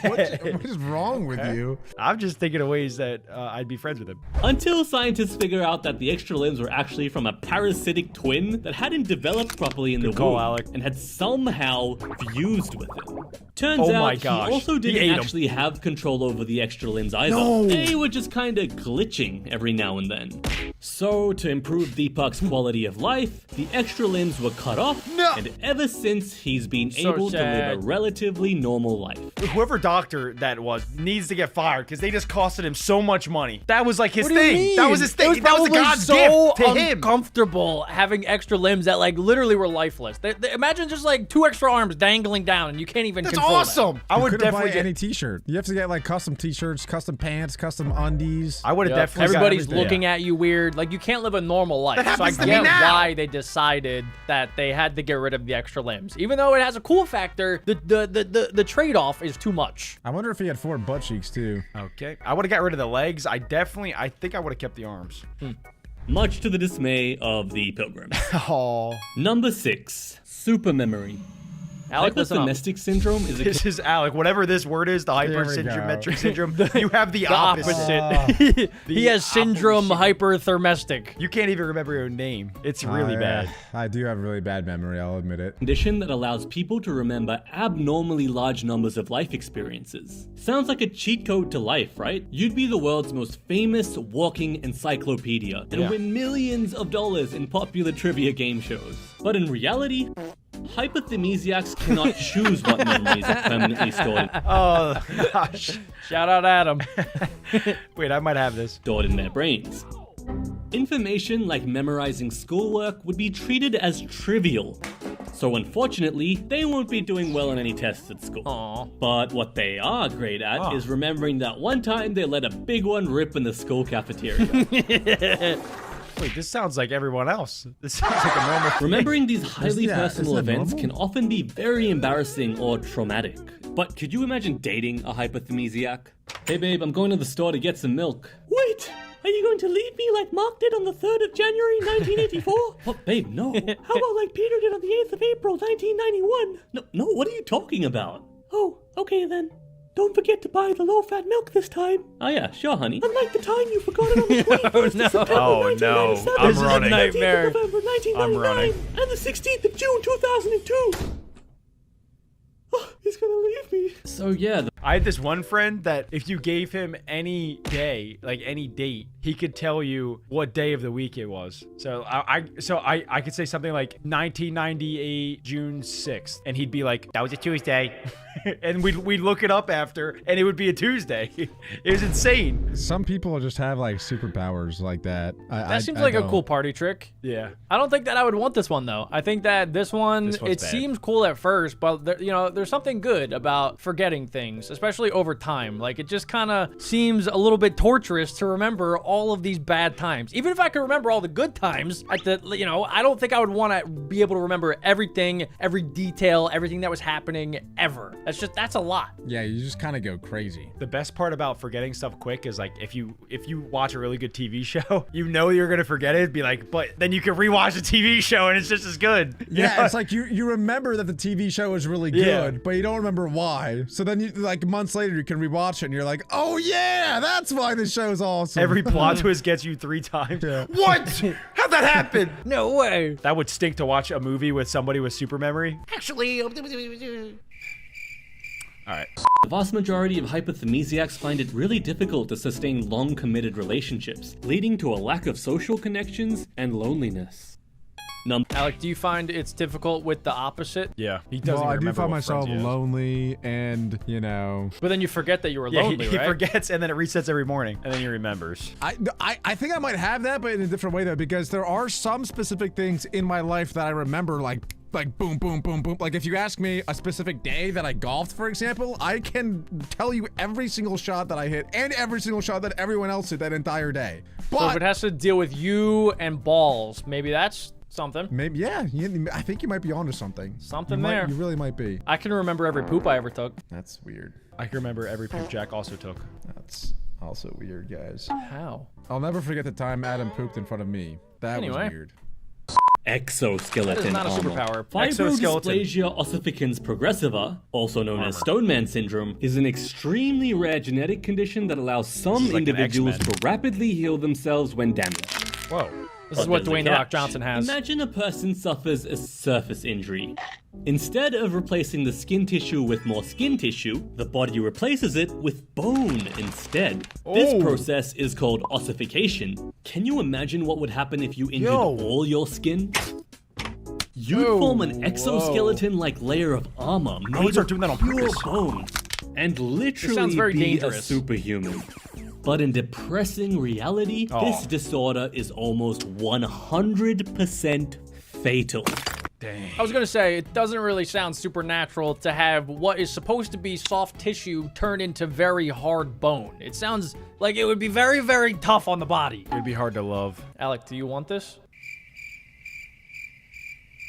What is wrong with you? I'm just thinking of ways that I'd be friends with him. Until scientists figure out that the extra limbs were actually from a parasitic twin that hadn't developed properly in the call, womb Alec. and had somehow fused with him. Turns Oh out my gosh. he also He didn't ate 'em. actually have control over the extra limbs either. No. They were just kind of glitching every now and then. So, to improve Deepak's quality of life, the extra limbs were cut off, and ever since he's been So able to live sad. a relatively normal life. Whoever doctor that was needs to get fired because they just costed him so much money. That was like his What do you thing. mean? That was his thing. It was That was the probably God's so gift to him. uncomfortable having extra limbs that like literally were lifeless. Imagine just like 2 extra arms dangling down and you can't even That's control awesome. I You would couldn't definitely buy any t-shirt. You have to get like custom t-shirts, custom pants, custom undies. I would have Yep. definitely. got Everybody's everything. looking at you weird. Like you can't live a normal life. That So I happens to me get now. why they decided that they had to get rid of the extra limbs. Even though it has a cool factor, the trade-off is too much. I wonder if he had 4 butt cheeks too. Okay. I would have got rid of the legs. I think I would have kept the arms. Much to the dismay of the pilgrims. Oh. Number 6. Super memory. Alec, listen up. Hypothymastic syndrome is a This is Alec. Whatever this word is, the There we go. hypersyndrometric syndrome, you have the opposite. Opposite. He The has syndrome opposite. hyperthermestic. You can't even remember your own name. It's really bad. I do have really bad memory, I'll admit it. condition that allows people to remember abnormally large numbers of life experiences. Sounds like a cheat code to life, right? You'd be the world's most famous walking encyclopedia and win millions of dollars in popular trivia game shows. But in reality, hypothysiacs cannot choose what memories are permanently stored Oh, gosh. Shout out Adam. Wait, I might have this. in their brains. Information like memorizing schoolwork would be treated as trivial. So unfortunately, they won't be doing well on any tests at school. Aw. But what they are great at is remembering that one time they let a big one rip in the school cafeteria. Wait, this sounds like everyone else. This sounds like a normal. Remembering these highly Yeah, personal isn't that events normal? can often be very embarrassing or traumatic. But could you imagine dating a hypothysiac? Hey babe, I'm going to the store to get some milk. Wait! Are you going to leave me like Mark did on the 3rd of January 1984? Oh, babe, no. How about like Peter did on the 8th of April 1991? No, what are you talking about? Oh, okay then. Don't forget to buy the low-fat milk this time. Oh yeah, sure, honey. Unlike the time you forgot it on the 21st of September Oh, no. 1997, I'm this is a running. 19th of Nightmare. November 1999, I'm running. and the 16th of June 2002. Oh, he's gonna leave me. So yeah, I had this one friend that if you gave him any day, like any date, he could tell you what day of the week it was. So I could say something like 1998 June 6th, and he'd be like, that was a Tuesday. And we'd look it up after, and it would be a Tuesday. It was insane. Some people just have like superpowers like that. That seems like a cool party trick. Yeah. I don't think that I would want this one though. I think that this one, it seems cool at first, but there, you know, there's something good about forgetting things, especially over time. Like it just kind of seems a little bit torturous to remember all of these bad times. Even if I could remember all the good times, I don't think I would want to be able to remember everything, every detail, everything that was happening ever. That's a lot. Yeah, you just kind of go crazy. The best part about forgetting stuff quick is like if you watch a really good TV show, you know you're gonna forget it. Be like, but then you can rewatch the TV show and it's just as good. Yeah, it's like you remember that the TV show was really good, but you don't remember why. So then you like months later you can rewatch it and you're like, oh yeah, that's why this show's awesome. Every plot twist gets you 3 times. Yeah. What? How'd that happen? No way. That would stink to watch a movie with somebody with super memory. Actually, All right. The vast majority of hypothamesiacs find it really difficult to sustain long committed relationships, leading to a lack of social connections and loneliness. Alec, do you find it's difficult with the opposite? Yeah, he doesn't Well, I do remember find what myself friends he has. lonely and, you know... But then you forget that you were Yeah, lonely, he right? forgets and then it resets every morning and then he remembers. I think I might have that, but in a different way, though, because there are some specific things in my life that I remember, like boom, boom, boom, boom. Like, if you ask me a specific day that I golfed, for example, I can tell you every single shot that I hit and every single shot that everyone else hit that entire day. But So if it has to deal with you and balls, maybe that's something. maybe, yeah, I think you might be onto something. Something You might- there. You really might be. I can remember every poop I ever took. That's weird. I can remember every poop Jack also took. That's also weird, guys. How? I'll never forget the time Adam pooped in front of me. That Anyway. was weird. Exoskeleton That is not a armor. superpower. Fibrodysplasia ossificans progressiva, also known as Stoneman syndrome, is an extremely rare genetic condition that allows some like an individuals X-Men. to rapidly heal themselves when damaged. Whoa. This is But what there's a Dwayne The Rock catch. Johnson has. Imagine a person suffers a surface injury. Instead of replacing the skin tissue with more skin tissue, the body replaces it with bone instead. This process is called ossification. Can you imagine what would happen if you injured all your skin? You'd form an exoskeleton-like layer of armor made start of doing that on pure purpose. bone, and literally sounds very be dangerous. a superhuman. But in depressing reality, this disorder is almost 100% fatal. I was gonna say, it doesn't really sound supernatural to have what is supposed to be soft tissue turn into very hard bone. It sounds like it would be very, very tough on the body. It'd be hard to love. Alec, do you want this?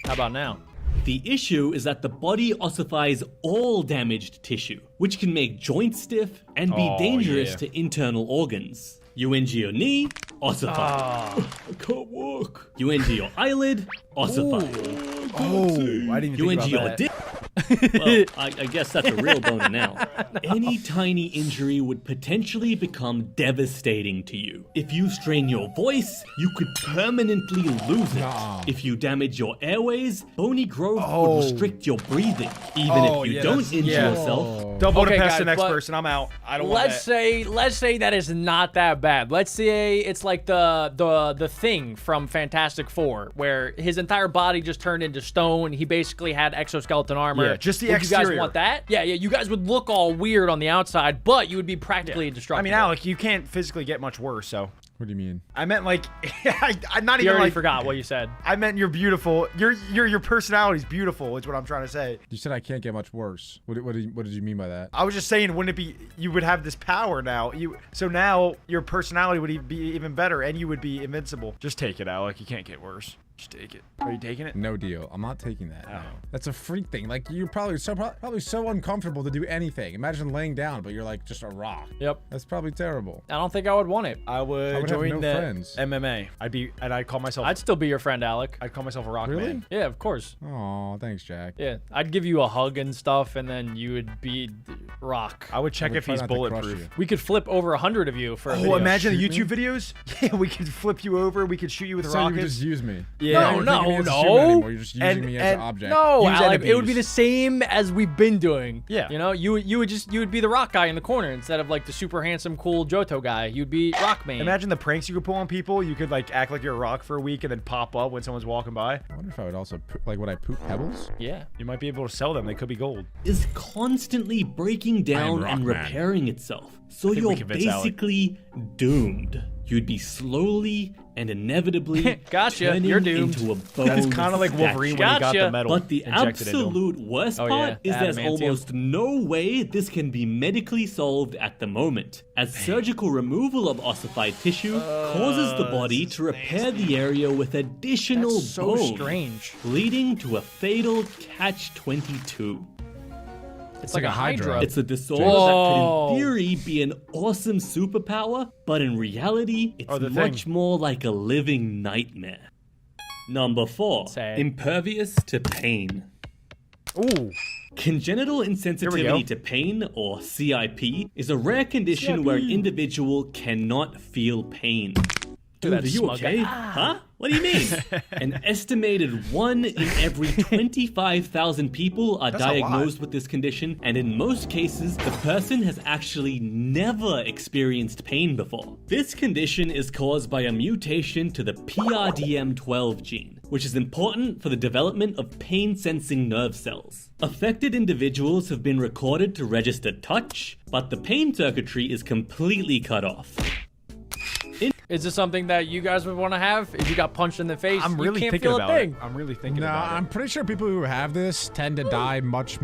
How about now? The issue is that the body ossifies all damaged tissue, which can make joints stiff and be dangerous to internal organs. You injure your knee, ossify. I can't walk. You injure your eyelid, ossify. Oh, I didn't even You think injure your about that. dick. Well, I guess that's a real boner now. Any tiny injury would potentially become devastating to you. If you strain your voice, you could permanently lose it. If you damage your airways, bony growth would restrict your breathing. Even if you don't injure yourself, Don't vote Okay, to pass guys, the next but person. I'm out. I don't want Let's that. say that is not that bad. Let's say it's like the thing from Fantastic Four, where his entire body just turned into stone. He basically had exoskeleton armor. Yeah, just the Would you guys exterior. want that? Yeah. You guys would look all weird on the outside, but you would be practically I indestructible. mean, Alec, you can't physically get much worse, so. What do you mean? I meant like, I'm not You even already like. forgot what you said. I meant you're beautiful. Your personality's beautiful. Is what I'm trying to say. You said I can't get much worse. What did you mean by that? I was just saying, wouldn't it be you would have this power now? So now your personality would be even better, and you would be invincible. Just take it, Alec. You can't get worse. Just take it. Are you taking it? No deal. I'm not taking that. No. Oh. That's a freak thing. Like, you're probably so uncomfortable to do anything. Imagine laying down, but you're like just a rock. Yep. That's probably terrible. I don't think I would want it. I would have join no the friends. MMA. I'd call myself. I'd still be your friend, Alec. I'd call myself a rock Really? man. Yeah, of course. Oh, thanks, Jack. Yeah, I'd give you a hug and stuff, and then you would be rock. I would check would if try he's not to crush bulletproof. you. We could flip over 100 of you for a Oh, video. imagine the Shoot YouTube videos. Yeah, we could flip you over. We could shoot you with So you would rockets. just use me. Yeah. You're No, taking me as a no. human anymore. You're just using And- me as an and- object. No, Use Alec, it would be enemies. the same as we've been doing. Yeah. You know, you would be the rock guy in the corner instead of like the super handsome, cool Johto guy. You'd be Rockman. Imagine the pranks you could pull on people. You could like act like you're a rock for a week and then pop up when someone's walking by. I wonder if I would also would I poop pebbles? Yeah. You might be able to sell them. They could be gold. Is constantly breaking down and Rockman. repairing itself. So think we you're convinced Alec. basically doomed. You'd be slowly and inevitably Gotcha, turning you're doomed. into a bone That's kind of like Wolverine when he got Gotcha. the metal But the injected into him. absolute worst Oh, part yeah, is there's adamantium. almost no way this can be medically solved at the moment, as surgical removal of ossified tissue causes the body to repair the area with additional That's so bone, strange. leading to a fatal catch-22. It's like a Hydra. It's a disorder Whoa. that could in theory be an awesome superpower, but in reality, it's Oh, the much thing. more like a living nightmare. Number 4. Sad. Impervious to pain. Ooh. Congenital insensitivity go. to pain, or CIP, is a rare condition where an individual cannot feel pain. Dude, that are you smug okay? guy. Huh? What do you mean? An estimated 1 in every 25,000 people are That's a lot. diagnosed with this condition, and in most cases, the person has actually never experienced pain before. This condition is caused by a mutation to the PRDM12 gene, which is important for the development of pain-sensing nerve cells. Affected individuals have been recorded to register touch, but the pain circuitry is completely cut off. Is this something that you guys would want to have if you got punched in the face? I'm you really can't thinking feel about a it. thing. I'm really thinking No, about I'm it. pretty sure people who have this tend to die much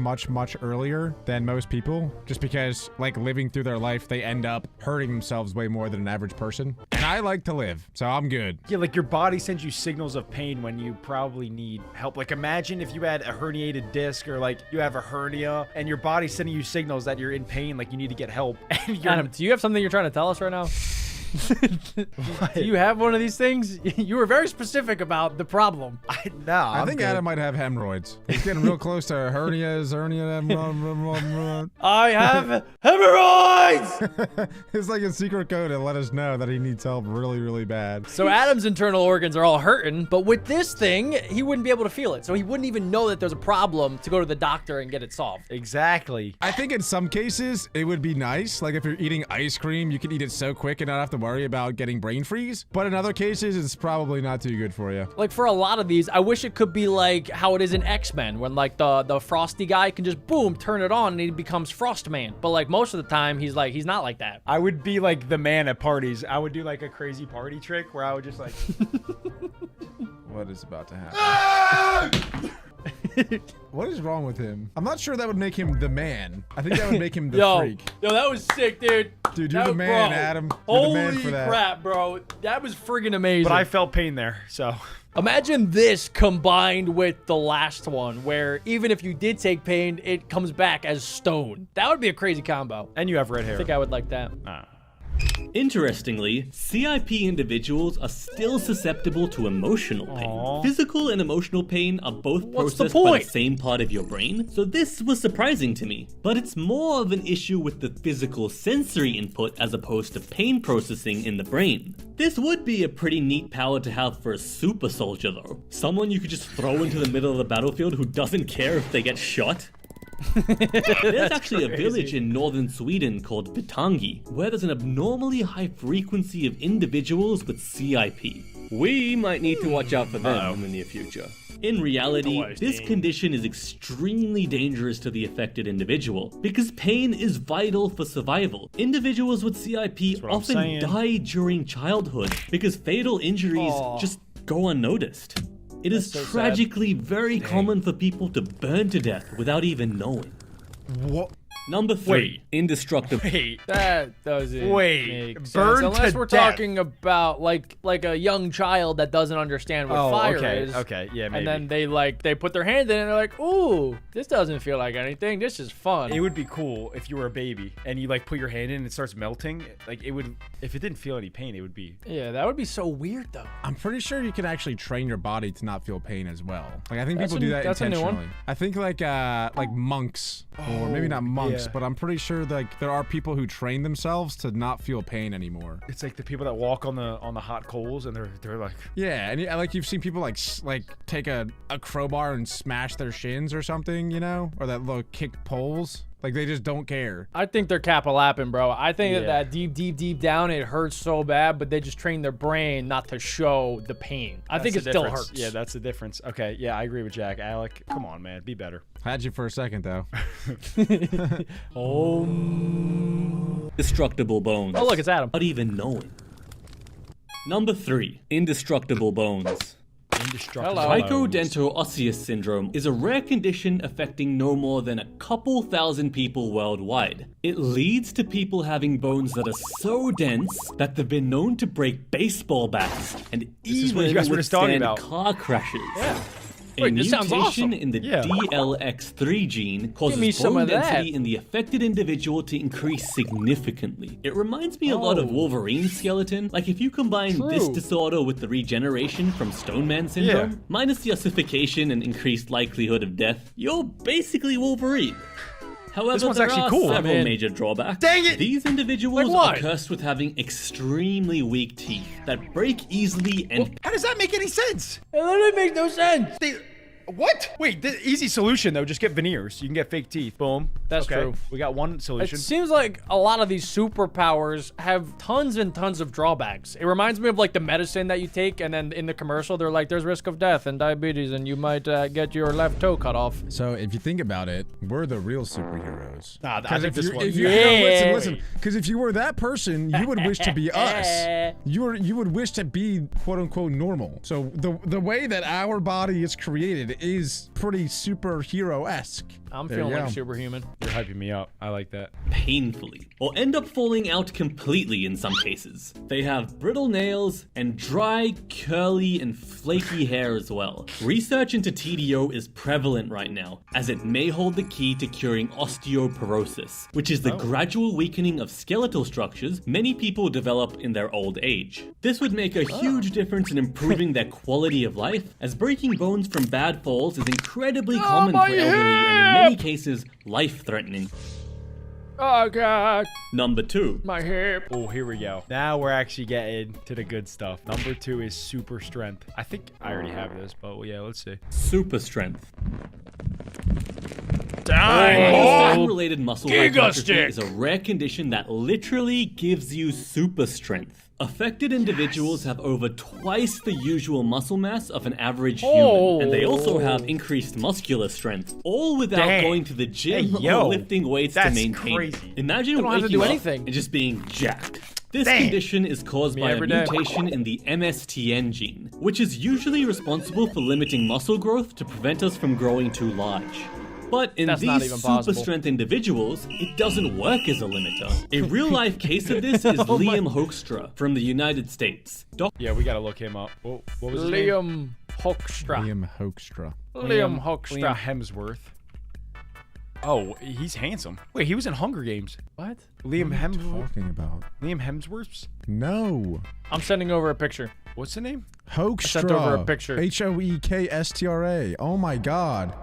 earlier than most people. Just because, like, living through their life, they end up hurting themselves way more than an average person. And I like to live, so I'm good. Yeah, like your body sends you signals of pain when you probably need help. Like imagine if you had a herniated disc or like you have a hernia and your body's sending you signals that you're in pain, like you need to get help. And you're Adam, do you have something you're trying to tell us right now? Do you have one of these things? You were very specific about the problem. I think Adam might have hemorrhoids. He's getting real close to hernia. I have hemorrhoids! It's like a secret code to let us know that he needs help really, really bad. So Adam's internal organs are all hurting, but with this thing, he wouldn't be able to feel it. So he wouldn't even know that there's a problem to go to the doctor and get it solved. Exactly. I think in some cases, it would be nice. Like if you're eating ice cream, you can eat it so quick and not have to worry about getting brain freeze. But in other cases, it's probably not too good for you. Like for a lot of these, I wish it could be like how it is in X-Men when like the frosty guy can just boom, turn it on and he becomes Frostman. But like most of the time, he's not like that. I would be like the man at parties. I would do like a crazy party trick where I would just like What is about to happen? What is wrong with him? I'm not sure that would make him the man. I think that would make him the freak. Yo, that was sick, dude. Dude, you're That- the man, bro, Adam. You're the man Holy for that. crap, bro. That was friggin' amazing. but I felt pain there. So Imagine this combined with the last one, where even if you did take pain, it comes back as stone. That would be a crazy combo. and you have red hair. I think I would like that. Interestingly, CIP individuals are still susceptible to emotional pain. Physical and emotional pain are both What's the processed by point? the same part of your brain, so this was surprising to me. But it's more of an issue with the physical sensory input as opposed to pain processing in the brain. This would be a pretty neat power to have for a super soldier though. Someone you could just throw into the middle of the battlefield who doesn't care if they get shot. There's actually a village in northern Sweden called Vitangi, where there's an abnormally high frequency of individuals with CIP. We might need to watch out for them in the near future. In reality, this condition is extremely dangerous to the affected individual because pain is vital for survival. Individuals with CIP what I'm often saying. die during childhood because fatal injuries just go unnoticed. It is so sad. tragically very common for people to burn to death without even knowing. What? Number 3, Wait. indestructible. Wait. That doesn't Wait, make sense. burn Unless to we're death. talking about like a young child that doesn't understand what Oh, fire okay, is. okay, yeah, maybe. And then they put their hand in it and they're like, ooh, this doesn't feel like anything. This is fun. It would be cool if you were a baby and you like put your hand in and it starts melting. Like it would, if it didn't feel any pain, it would be. Yeah, that would be so weird though. I'm pretty sure you can actually train your body to not feel pain as well. Like I think That's people do that that's a new one. intentionally. I think like monks, or maybe not monks, monks, Yeah. but I'm pretty sure like there are people who train themselves to not feel pain anymore. It's like the people that walk on the hot coals and they're like, Yeah, and like you've seen people like take a crowbar and smash their shins or something, you know, or that little kick poles. Like they just don't care. I think they're kappa-lapping, bro. I think Yeah. that deep down, it hurts so bad, but they just train their brain not to show the pain. I think it that's the still difference. hurts. Yeah, that's the difference. Okay, yeah, I agree with Jack. Alec, come on, man, be better. Had you for a second though. Indestructible bones. Oh, look, it's Adam. Not even knowing. Number 3. Indestructible bones. Indestructible. Hello. Trichodento-osseous syndrome is a rare condition affecting no more than a couple thousand people worldwide. It leads to people having bones that are so dense that they've been known to break baseball bats and is what you even guys were just talking withstand about. car crashes. Yeah. A Wait, this sounds mutation awesome. in the Yeah. DLX3 gene causes me some bone of that. density in the affected individual to increase significantly. It reminds me a lot of Wolverine's skeleton. Like if you combine this True. disorder with the regeneration from Stoneman syndrome, Yeah. minus the ossification and increased likelihood of death, you're basically Wolverine. However, This one's there actually are cool. several I'm in. major drawbacks. Dang it! These individuals Like are what? cursed with having extremely weak teeth that break easily and How does that make any sense? It literally makes no sense. What? Wait, the easy solution though, just get veneers. You can get fake teeth. Boom. That's Okay, true. We got one It solution. seems like a lot of these superpowers have tons and tons of drawbacks. It reminds me of like the medicine that you take, and then in the commercial, they're like, there's risk of death and diabetes, and you might get your left toe cut off. So if you think about it, we're the real superheroes. Nah, I 'Cause think if this you, one- if you Yeah. no, listen, because if you were that person, you would wish to be us. You would wish to be quote unquote normal. So the way that our body is created is pretty superhero-esque. I'm There feeling you like go. superhuman. You're hyping me up. I like that. painfully, or end up falling out completely in some cases. They have brittle nails and dry, curly, and flaky hair as well. Research into TDO is prevalent right now, as it may hold the key to curing osteoporosis, which is the gradual weakening of skeletal structures many people develop in their old age. This would make a huge difference in improving their quality of life, as breaking bones from bad falls is incredibly common for my elderly and in many cases life-threatening. Oh god, Number 2. my hip. Oh, here we go. Now we're actually getting to the good stuff. Number 2 is super strength. I think I already have this, but yeah, let's see. Super strength. Dang. Related muscle Giga hypertrophy stick. is a rare condition that literally gives you super strength. Affected individuals have over twice the usual muscle mass of an average human, and they also have increased muscular strength, all without Dang. going to the gym Hey, yo, or lifting weights to that's maintain crazy. it. Imagine don't have to waking do up anything. and just being jacked. This Dang. condition is caused by a every day. mutation in the MSTN gene, which is usually responsible for limiting muscle growth to prevent us from growing too large. But in That's not these even super possible. strength individuals, it doesn't work as a limiter. A real life case of this is Liam Hoekstra from the United States. Yeah, we gotta look him up. What was his name? Liam Hoekstra. Liam Hoekstra. Liam Liam Hoekstra. Hemsworth. Oh, he's handsome. Wait, he was in Hunger Games. What? Liam Hemsworth. Talking about Liam Hemsworth's. no. I'm sending over a picture. What's the name? Hoekstra. sent over a picture. Hoekstra. Oh my god.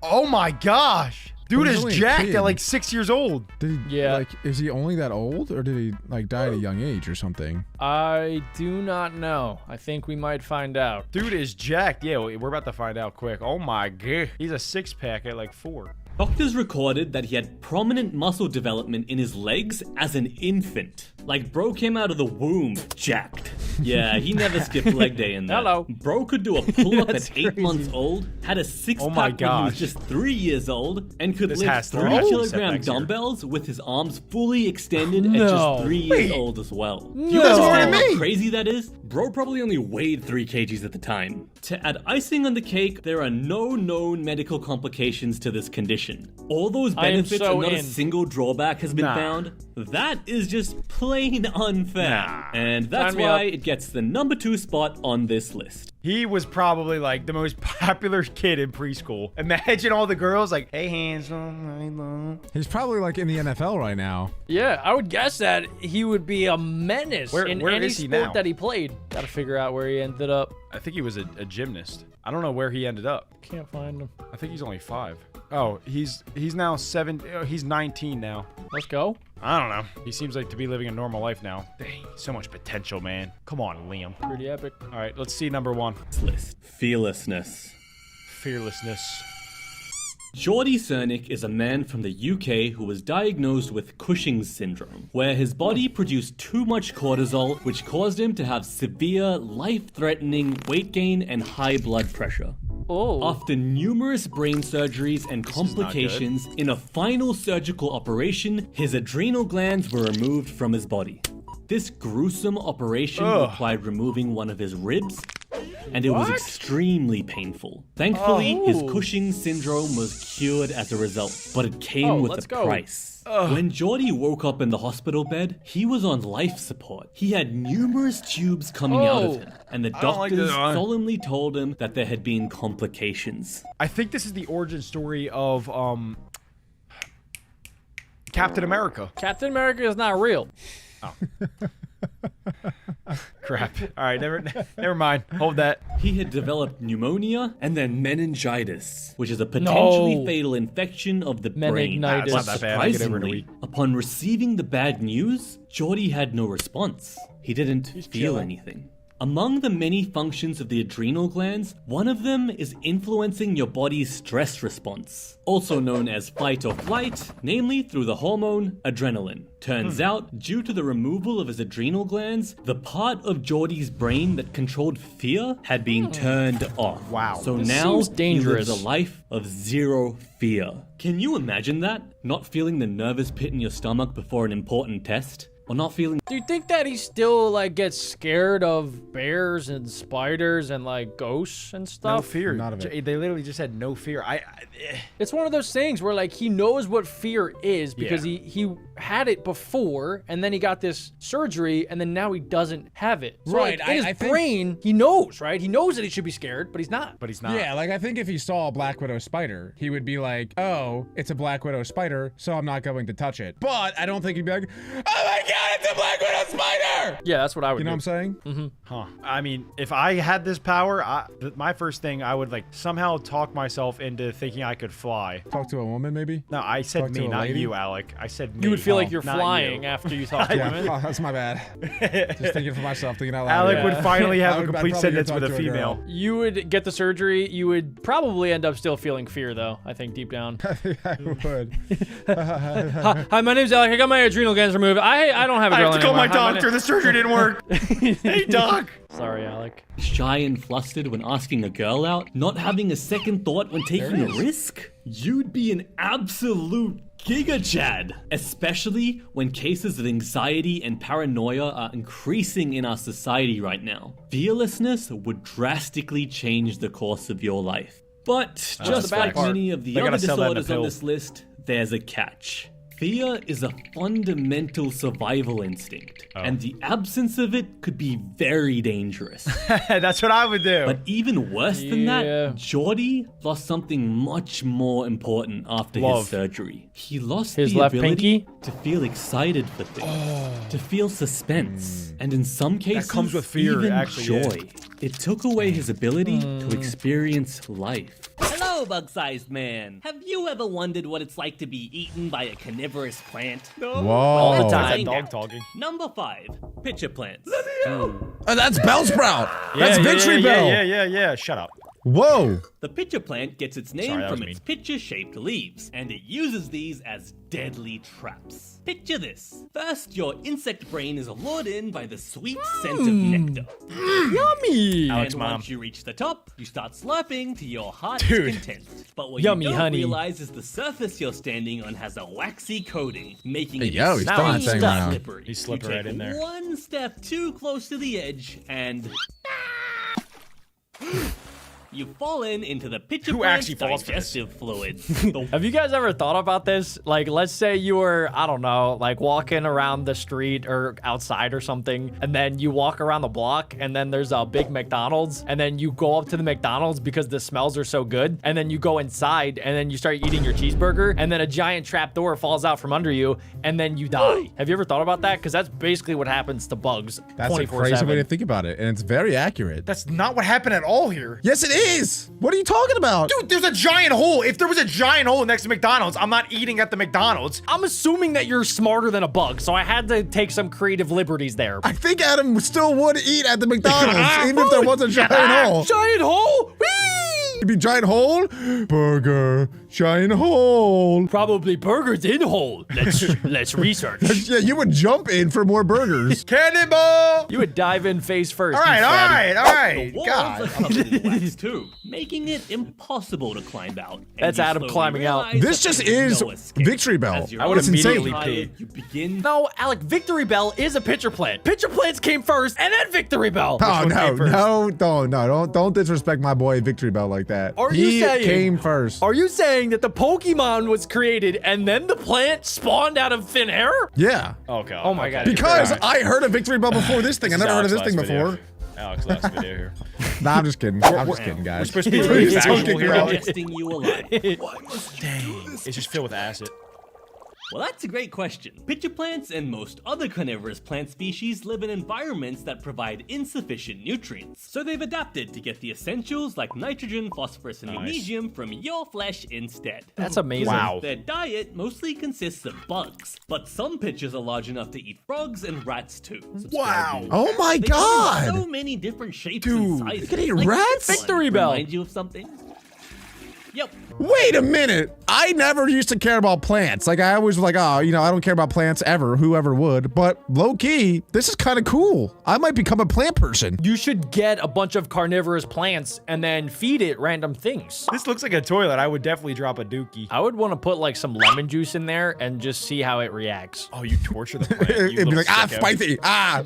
Oh my gosh, dude But he's is only a jacked kid. at like 6 years old. Did he, Yeah. like, is he only that old, or did he like die at a young age or something? I do not know. I think we might find out. Dude is jacked. Yeah, we're about to find out quick. Oh my god, he's a 6-pack at like 4. Doctors recorded that he had prominent muscle development in his legs as an infant. Like, bro came out of the womb jacked. Yeah, he never skipped leg day in that. Hello. Bro could do a pull-up That's at 8 months old, had a six-pack Oh my when he was gosh. just 3 years old, and could This lift has to 3 be kilogram setbacks here. dumbbells with his arms fully extended at No. just 3 years old as well. Do you No. guys More understand than how me. crazy that is? Bro probably only weighed 3 kgs at the time. To add icing on the cake, there are no known medical complications to this condition. All those I am benefits so and not a in. single drawback has been Nah. found. That is just plain unfair. Nah. And that's Sign me why up. it gets the number 2 spot on this list. He was probably like the most popular kid in preschool. Imagine all the girls like, hey, handsome, hey, love. He's probably like in the NFL right now. Yeah, I would guess that he would be a menace Where in is any he sport now? that he played. Gotta figure out where he ended up. I think he was a gymnast. I don't know where he ended up. Can't find him. I think he's only 5. Oh, he's now he's 19 now. Let's go. I don't know. He seems like to be living a normal life now. Dang, so much potential, man. Come on, Liam. Pretty epic. All right, let's see number 1. List. Fearlessness. Fearlessness. Geordie Cernick is a man from the UK who was diagnosed with Cushing's syndrome, where his body produced too much cortisol, which caused him to have severe, life-threatening weight gain and high blood pressure. Oh. After numerous brain surgeries and complications, in a final surgical operation, his adrenal glands were removed from his body. This gruesome operation required removing one of his ribs, and it was extremely painful. Thankfully, his Cushing's syndrome was cured as a result, but it came with let's a go. price. When Geordie woke up in the hospital bed, he was on life support. He had numerous tubes coming out of him, and the don't like doctors this. solemnly told him that there had been complications. I think this is the origin story of Captain America. Captain America is not real. Crap. All right, never mind. Hold that. He had developed pneumonia and then meningitis, which is a potentially fatal infection of the brain. Meningitis. It's not that bad. I get over it in a Surprisingly, week. upon receiving the bad news, Geordie had no response. He didn't feel anything. Among the many functions of the adrenal glands, one of them is influencing your body's stress response, also known as fight or flight, namely through the hormone adrenaline. Turns out, due to the removal of his adrenal glands, the part of Geordie's brain that controlled fear had been turned off. Wow. So This now seems dangerous. he lives a life of zero fear. Can you imagine that? Not feeling the nervous pit in your stomach before an important test? Or not feeling Do you think that he still like gets scared of bears and spiders and like ghosts and No stuff? fear. None of it. They literally just said no fear. It's one of those things where like he knows what fear is because he had it before and then he got this surgery and then now he doesn't have it. So Right, like, in his I think- brain, he knows, right? He knows that he should be scared, but he's not. But he's not. Yeah, like I think if he saw a Black Widow spider, he would be like, oh, it's a Black Widow spider, so I'm not going to touch it. But I don't think he'd be like, oh my god, it's a Black Widow spider! Yeah, that's what I would You know do. what I'm saying? Huh. I mean, if I had this power, my first thing, I would like somehow talk myself into thinking I could fly. Talk to a woman, maybe? No, I said Talk to me, a not lady? you, Alec. I said me. You would feel like you're not flying you. after you talk to Yeah, women. oh, that's my bad. Just thinking for myself, thinking out loud. Alec Yeah. would finally have I a would- I'd complete probably go sentence with talk a to a girl. female. You would get the surgery. You would probably end up still feeling fear, though. I think deep down. I would. Hi, my name's Alec. I got my adrenal glands removed. I don't have a I girl have to call anymore. my Hi, doctor. The surgery didn't work. Hey, doc. Sorry, Alec. shy and flustered when asking a girl out, not having a second thought when taking a risk? You'd be an absolute Giga Chad, especially when cases of anxiety and paranoia are increasing in our society right now. Fearlessness would drastically change the course of your life. But just the bad like part. many of the They other gotta sell that in a disorders on pill. this list, there's a catch. Fear is a fundamental survival instinct, and the absence of it could be very dangerous. That's what I would do. But even worse than Yeah. that, Geordie lost something much more important after Love. his surgery. He lost His the left ability pinky? to feel excited for things, to feel suspense, and in some cases, comes with fear, even actually, yeah. joy. It took away his ability to experience life. Hello, bug-sized man. Have you ever wondered what it's like to be eaten by a carnivorous plant? No. Whoa. All the time. Find Dog out. talking. Number 5, pitcher plants. Oh, that's Bellsprout. That's Victory Bell. Yeah. Shut up. Whoa. The pitcher plant gets its name Sorry, that from was its mean. pitcher-shaped leaves, and it uses these as deadly traps. Picture this. First, your insect brain is lured in by the sweet scent of nectar. Yummy. Alex, And mom. once you reach the top, you start slurping to your heart's Dude. content. But what Yummy you don't honey. realize is the surface you're standing on has a waxy coating, making Hey, it yo, he's throwing that extremely thing around. slippery. He's slipping You right take in there. one step too close to the edge, and you've fallen into the pitcher Who plant's actually falls for this? digestive fluids. The Have you guys ever thought about this? Like, let's say you were, I don't know, like walking around the street or outside or something, and then you walk around the block, and then there's a big McDonald's, and then you go up to the McDonald's because the smells are so good, and then you go inside, and then you start eating your cheeseburger, and then a giant trap door falls out from under you, and then you die. Have you ever thought about that? Because that's basically what happens to bugs That's a 24/7. crazy way to think about it, and it's very accurate. That's not what happened at all here. Yes, it is. What are you talking about? Dude, there's a giant hole. If there was a giant hole next to McDonald's, I'm not eating at the McDonald's. I'm assuming that you're smarter than a bug, so I had to take some creative liberties there. I think Adam still would eat at the McDonald's, even if there was a giant hole. Giant hole? Whee! It'd be giant hole, burger, giant hole. Probably burgers in hole. Let's research. Yeah, you would jump in for more burgers. Cannonball! You would dive in face first. All right, you all fatty. right, all right. The walls God. are covered in wax too, making it impossible to climb out. And That's you Adam slowly climbing out. realize This that just there is no escape. Victory Bell. As your I would It's arms insane. immediately get pee. tired, you begin. No, Alec, Victory Bell is a pitcher plant. Pitcher plants came first, and then Victory Bell. Oh one no, came first? don't disrespect my boy Victory Bell like that. Are you he saying- came first. Are you saying that the Pokemon was created and then the plant spawned out of thin air? Yeah, Oh, God. Oh my God. because Alright. I heard of Victory Bell before this thing. I never heard of this thing before. Alex, last video here. Nah, I'm just kidding. I'm just kidding, We're guys. supposed to be really He's factual talking here. about- Alex. Digesting you alive. It's just filled with acid. Well, that's a great question. Pitcher plants and most other carnivorous plant species live in environments that provide insufficient nutrients. So they've adapted to get the essentials like nitrogen, phosphorus, and magnesium from your flesh instead. That's amazing. Wow. Their diet mostly consists of bugs, but some pitchers are large enough to eat frogs and rats too. Wow. Oh my They come in god! so many different shapes Dude, and sizes. you can eat Like rats? this one. Victory Bell. Remind you of something? Yep. Wait a minute! I never used to care about plants. Like I always was like, oh, you know, I don't care about plants ever. Whoever would? But low key, this is kind of cool. I might become a plant person. You should get a bunch of carnivorous plants and then feed it random things. This looks like a toilet. I would definitely drop a dookie. I would want to put like some lemon juice in there and just see how it reacts. Oh, you torture the plant. You It'd be little like, ah, sicko. spicy, ah.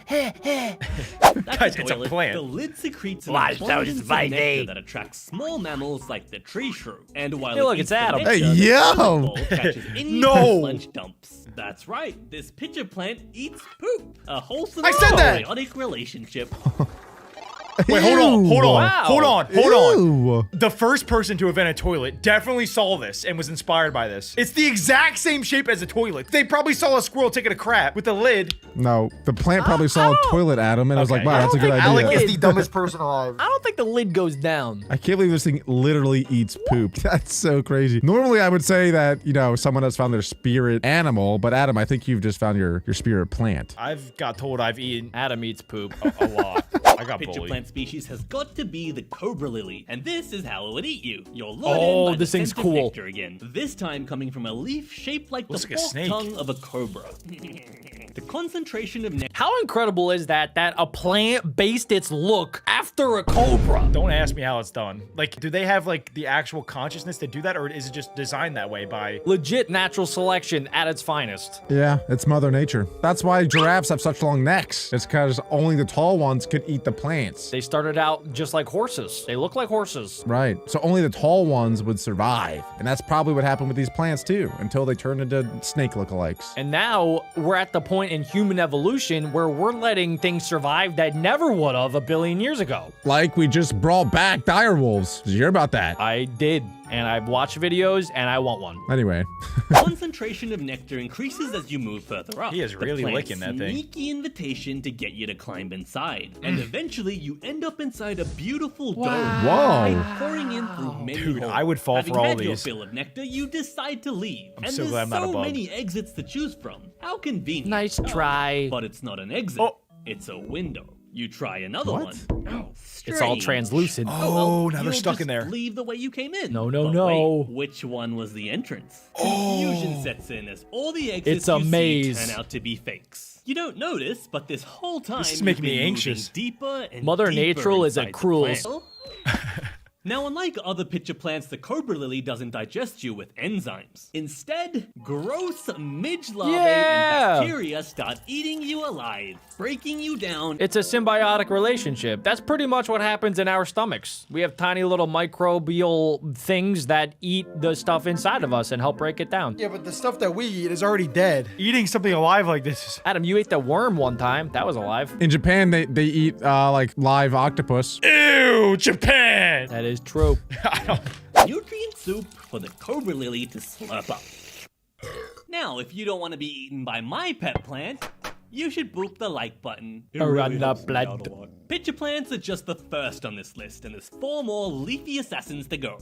That's Guys, it's a toilet. plant. The lid secretes an Why, so abundance it's of spicy. nectar that attracts small mammals like the tree shrew. And while Hey, it look, eats it's the Adam. nectar, Hey, the yo! toilet bowl catches any No! lunch dumps. That's right. This pitcher plant eats poop. A wholesome I said that! symbiotic relationship. Wait, hold on, hold on, Wow. hold on. Ew. The first person to invent a toilet definitely saw this and was inspired by this. It's the exact same shape as a toilet. They probably saw a squirrel taking a crap with a lid. No, the plant probably saw a toilet, Adam, and was like, Okay. wow, that's a good idea. Alec is the dumbest person alive. I don't think the lid goes down. I can't believe this thing literally eats poop. That's so crazy. Normally, I would say that, you know, someone has found their spirit animal, but Adam, I think you've just found your spirit plant. I've got told I've eaten Adam eats poop. a lot. I got Pitcher bullied. plant species has got to be the cobra lily, and this is how it would eat you. You're lured Oh, in by this the thing's scent of cool. nectar again. This time coming from a leaf shaped like Looks the like a forked snake. tongue of a cobra. The concentration of nectar. How incredible is that a plant based its look after a cobra? Don't ask me how it's done. Like, do they have like the actual consciousness to do that, or is it just designed that way by? Legit natural selection at its finest. Yeah, it's Mother Nature. That's why giraffes have such long necks. It's because only the tall ones could eat the plants. They started out just like horses. They look like horses. Right. So only the tall ones would survive. And that's probably what happened with these plants too, until they turned into snake lookalikes. And now we're at the point in human evolution where we're letting things survive that never would have a billion years ago. Like we just brought back dire wolves. Did you hear about that? I did, and I've watched videos, and I want one. Anyway. Concentration of nectar increases as you move further up. He is The really plant's licking that thing. Sneaky invitation to get you to climb inside, and eventually you end up inside a beautiful dome. Whoa. Pouring in through many Dude, holes. I would fall Having for all had your these. fill of nectar, you decide to leave. And so there's glad I'm not a so bug. many exits to choose from. How convenient. Nice try. But it's not an exit. Oh. It's a window. You try another What? one. Oh, It's all strange. translucent. Oh, now they're you'll stuck just in there. Leave the way you came in. No, no, But no. Wait, which one was the entrance? Confusion sets in as all the exits It's a you maze. see turn out to be fakes. You don't notice, but this whole time is you've making me been moving anxious. Deeper and Mother deeper Nature is a inside the cruel plant. Now, unlike other pitcher plants, the cobra lily doesn't digest you with enzymes. Instead, gross midge larvae Yeah. and bacteria start eating you alive, breaking you down. It's a symbiotic relationship. That's pretty much what happens in our stomachs. We have tiny little microbial things that eat the stuff inside of us and help break it down. Yeah, but the stuff that we eat is already dead. Eating something alive like this is. Adam, you ate the worm one time. That was alive. In Japan, they eat like live octopus. Ew, Japan. That is true. Nutrient soup for the cobra lily to slurp up. Now, if you don't want to be eaten by my pet plant, you should boop the like button. It Around the helps me blood. out a lot. Pitcher plants are just the first on this list, and there's 4 more leafy assassins to go.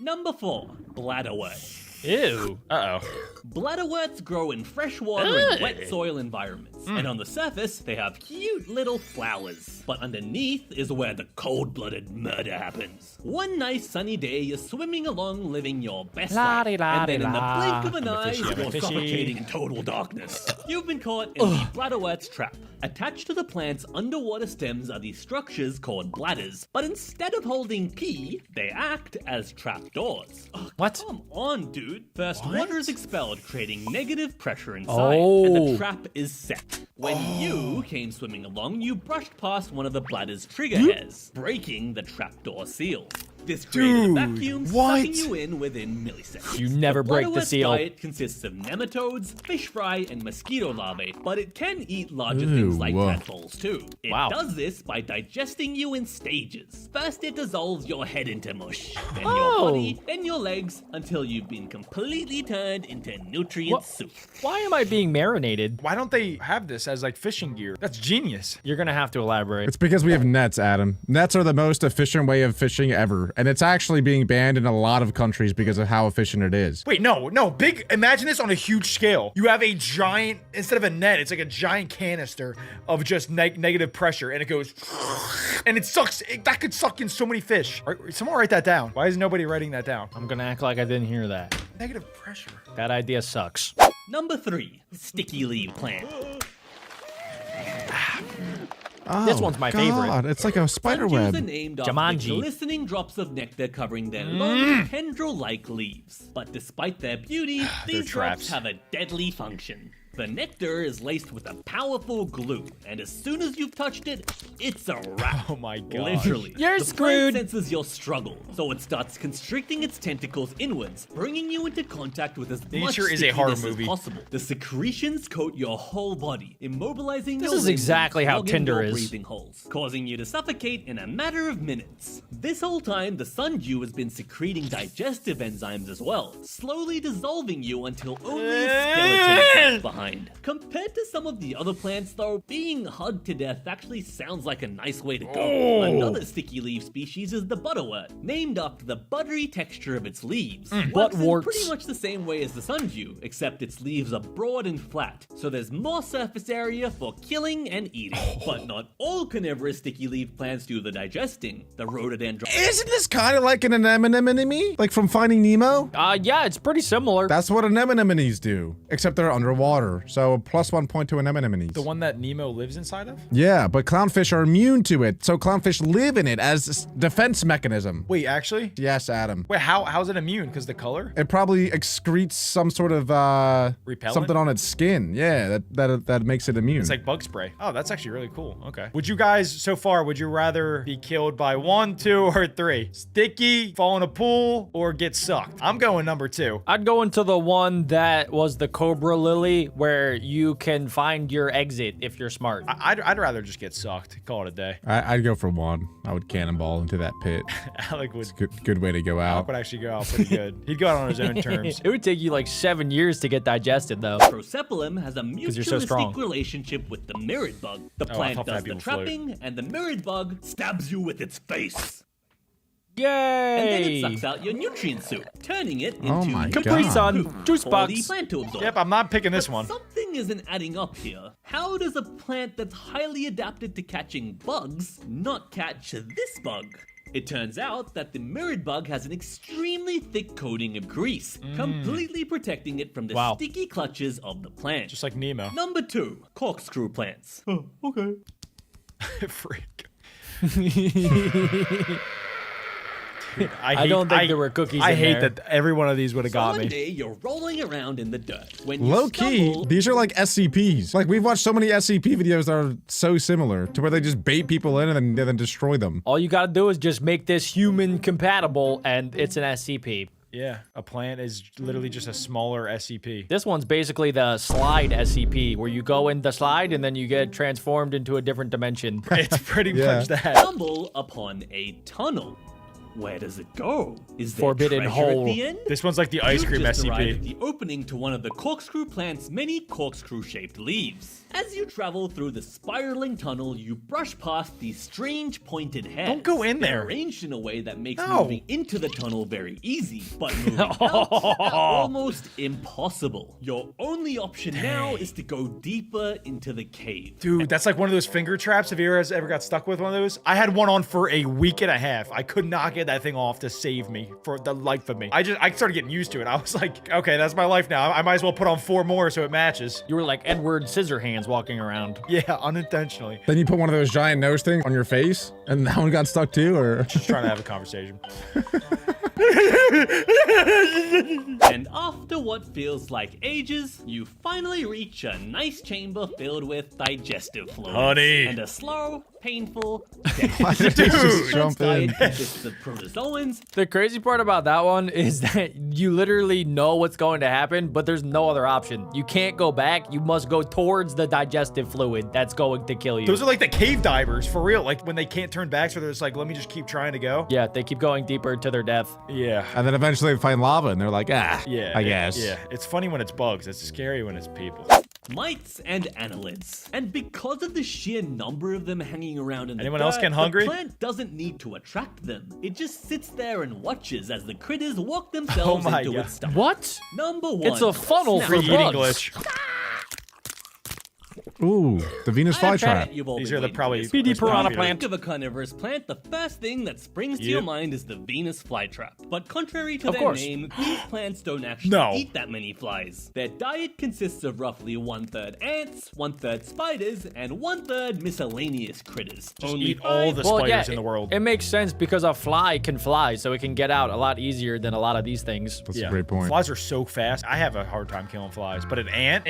Number 4, bladderwort. Ew. Uh-oh. Bladderworts grow in freshwater and wet soil environments, and on the surface, they have cute little flowers. But underneath is where the cold-blooded murder happens. One nice sunny day, you're swimming along living your best life, and then in the blink of an eye, you're suffocating in total darkness. You've been caught in the bladderwort's trap. Attached to the plant's underwater stems are these structures called bladders, but instead of holding pee, they act as trapdoors. What? Come on, dude. First, water is expelled, creating negative pressure inside, and the trap is set. When you came swimming along, you brushed past one of the bladder's trigger hairs, breaking the trapdoor seal. This created a vacuum, sucking you in within milliseconds. You never break the Bladderwort's seal. diet consists of nematodes, fish fry, and mosquito larvae, but it can eat larger things like whoa. tadpoles too. It does this by digesting you in stages. First, it dissolves your head into mush, then your body, then your legs, until you've been completely turned into nutrient soup. Why am I being marinated? Why don't they have this as like fishing gear? That's genius. You're gonna have to elaborate. It's because we have nets, Adam. Nets are the most efficient way of fishing ever, and it's actually being banned in a lot of countries because of how efficient it is. Wait, no, big. Imagine this on a huge scale. You have a giant, instead of a net, it's like a giant canister of just negative pressure, and it goes, and it sucks. That could suck in so many fish. Someone write that down. Why is nobody writing that down? I'm gonna act like I didn't hear that. Negative pressure. That idea sucks. Number 3, sticky leaf plant. This one's my favorite. God, it's like a spider Sundews web. are named after Jumanji. the glistening drops of nectar covering their long tendril-like leaves. But despite their beauty, these drops traps. have a deadly function. The nectar is laced with a powerful glue, and as soon as you've touched it, it's a wrap. Oh my god. Literally. You're the screwed. plant senses your struggle, so it starts constricting its tentacles inwards, bringing you into contact with as much Nature is a horror stickiness as movie. possible. The secretions coat your whole body, immobilizing This your is limbs exactly and how clogging Tinder your is. breathing holes, causing you to suffocate in a matter of minutes. This whole time, the sundew has been secreting digestive enzymes as well, slowly dissolving you until only a skeleton is left behind. Compared to some of the other plants, though, being hugged to death actually sounds like a nice way to go. Another sticky leaf species is the butterwort, named after the buttery texture of its leaves. Works in Buttworts. pretty much the same way as the sundew, except its leaves are broad and flat, so there's more surface area for killing and eating. But not all carnivorous sticky leaf plants do the digesting. The rhododendron. Isn't this kind of like an anemone? Like from Finding Nemo? Yeah, it's pretty similar. That's what anemones do, except they're underwater. So plus 1 point to anemones. The one that Nemo lives inside of? Yeah, but clownfish are immune to it, so clownfish live in it as a defense mechanism. Wait, actually? Yes, Adam. Wait, how's it immune? Because the color? It probably excretes some sort of Repellent? something on its skin. Yeah, that makes it immune. It's like bug spray. Oh, that's actually really cool. Okay. Would you guys, so far, would you rather be killed by 1, 2, or 3? Sticky, fall in a pool, or get sucked? I'm going number 2. I'd go into the one that was the Cobra Lily, where you can find your exit if you're smart. I'd rather just get sucked. Call it a day. I'd go for 1. I would cannonball into that pit. Alec would, Good way to go Alec out. would actually go out pretty good. He'd go out on his own terms. It would take you like 7 years to get digested, though. Procephalum has a you're so strong. mutualistic relationship with the mirrored bug. The I plant thought does fat the people float. trapping, and the mirrored bug stabs you with its face. Yay! And then it sucks out your nutrient soup, turning it into Oh my Capri God. Sun, poop juice for box. the plant to absorb. Yep, I'm not picking this But one. Something isn't adding up here. How does a plant that's highly adapted to catching bugs not catch this bug? It turns out that the mirrored bug has an extremely thick coating of grease, completely protecting it from the Wow. sticky clutches of the plant. Just like Nemo. Number 2, corkscrew plants. Oh, okay. Freak. I don't think there were cookies I in hate there. that every one of these would have got One me. day you're rolling around in the dirt. When you Low key, stumble, these are like SCPs. Like we've watched so many SCP videos that are so similar to where they just bait people in and then destroy them. All you gotta do is just make this human compatible, and it's an SCP. Yeah, a plant is literally just a smaller SCP. This one's basically the slide SCP, where you go in the slide and then you get transformed into a different dimension. It's pretty Yeah. much that. stumble upon a tunnel. Where does it go? Is there Forbidden treasure hole. at the end? This one's like the ice You've cream just arrived at SCP. the opening to one of the corkscrew plant's many corkscrew-shaped leaves. As you travel through the spiraling tunnel, you brush past these strange pointed heads. Don't go in They're there. arranged in a way that makes No. moving into the tunnel very easy, but moving out almost impossible. Your only option now is to go deeper into the cave. Dude, that's like one of those finger traps. Have you ever got stuck with one of those? I had one on for a week and a half. I could not get that thing off to save me for the life of me. I started getting used to it. I was like, okay, that's my life now. I might as well put on 4 more so it matches. You were like Edward Scissorhands walking around. Yeah, unintentionally. Then you put one of those giant nose things on your face, and that one got stuck too, or? Just trying to have a conversation. And after what feels like ages, you finally reach a nice chamber filled with digestive fluids. Honey. And a slow, painful Why did they just jump diet in? consists of protozoans, The crazy part about that one is that you literally know what's going to happen, but there's no other option. You can't go back. You must go towards the digestive fluid that's going to kill you. Those are like the cave divers, for real. Like when they can't turn back, so they're just like, let me just keep trying to go. Yeah, they keep going deeper to their death. Yeah. And then eventually they find lava, and they're like, ah, Yeah. I guess. Yeah. It's funny when it's bugs. It's scary when it's people. mites, and annelids. And because of the sheer number of them hanging around in the Anyone else dirt, getting hungry? the plant doesn't need to attract them. It just sits there and watches as the critters walk themselves Oh my into God. its stomach. What? Number 1. It's a funnel Snap. for Free eating bugs. glitch. Ooh, the Venus I bet flytrap. you've all These been are the waiting probably for this PD one. piranha When you plant. think of a carnivorous plant, the first thing that springs to your mind is the Venus flytrap. But contrary to Of their course. name, these plants don't actually No. eat that many flies. Their diet consists of roughly 1/3 ants, 1/3 spiders, and 1/3 miscellaneous critters. Only eat all the Well, spiders yeah, in the world. It makes sense because a fly can fly, so it can get out a lot easier than a lot of these things. That's a great point. Flies are so fast. I have a hard time killing flies. But an ant,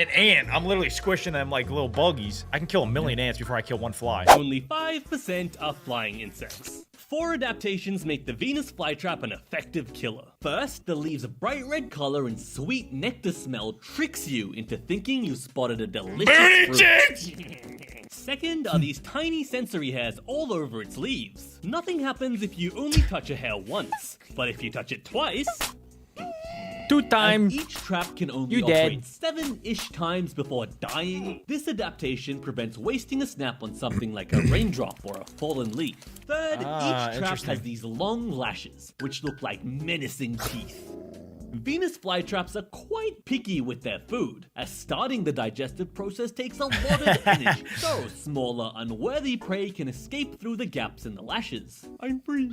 I'm literally squishing them like little buggies. I can kill a million ants before I kill one fly. Only 5% are flying insects. 4 adaptations make the Venus flytrap an effective killer. First, the leaves' bright red color and sweet nectar smell tricks you into thinking you spotted a delicious fruit. Second are these tiny sensory hairs all over its leaves. Nothing happens if you only touch a hair once, but if you touch it twice, Two time. as each trap can only You operate dead. 7-ish times before dying. This adaptation prevents wasting a snap on something like a raindrop or a fallen leaf. Third, each trap interesting. has these long lashes, which look like menacing teeth. Venus flytraps are quite picky with their food, as starting the digestive process takes a lot of energy, so smaller, unworthy prey can escape through the gaps in the lashes. I'm free.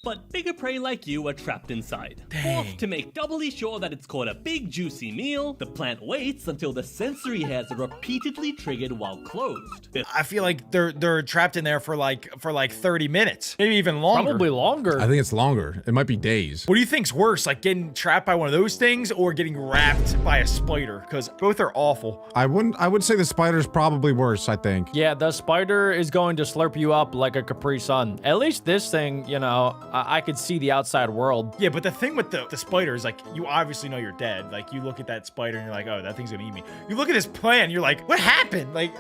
But bigger prey like you are trapped inside. Fourth, to make doubly sure that it's caught a big juicy meal, the plant waits until the sensory hairs are repeatedly triggered while closed. I feel like they're trapped in there for like 30 minutes, maybe even longer. Probably longer. I think it's longer. It might be days. What do you think's worse, like getting trapped by one of those things or getting wrapped by a spider? Because both are awful. I would say the spider's probably worse, I think. Yeah, the spider is going to slurp you up like a Capri Sun. At least this thing, you know, I could see the outside world. Yeah, but the thing with the spider is like, you obviously know you're dead. Like, you look at that spider and you're like, oh, that thing's gonna eat me. You look at this plant, you're like, what happened? Like,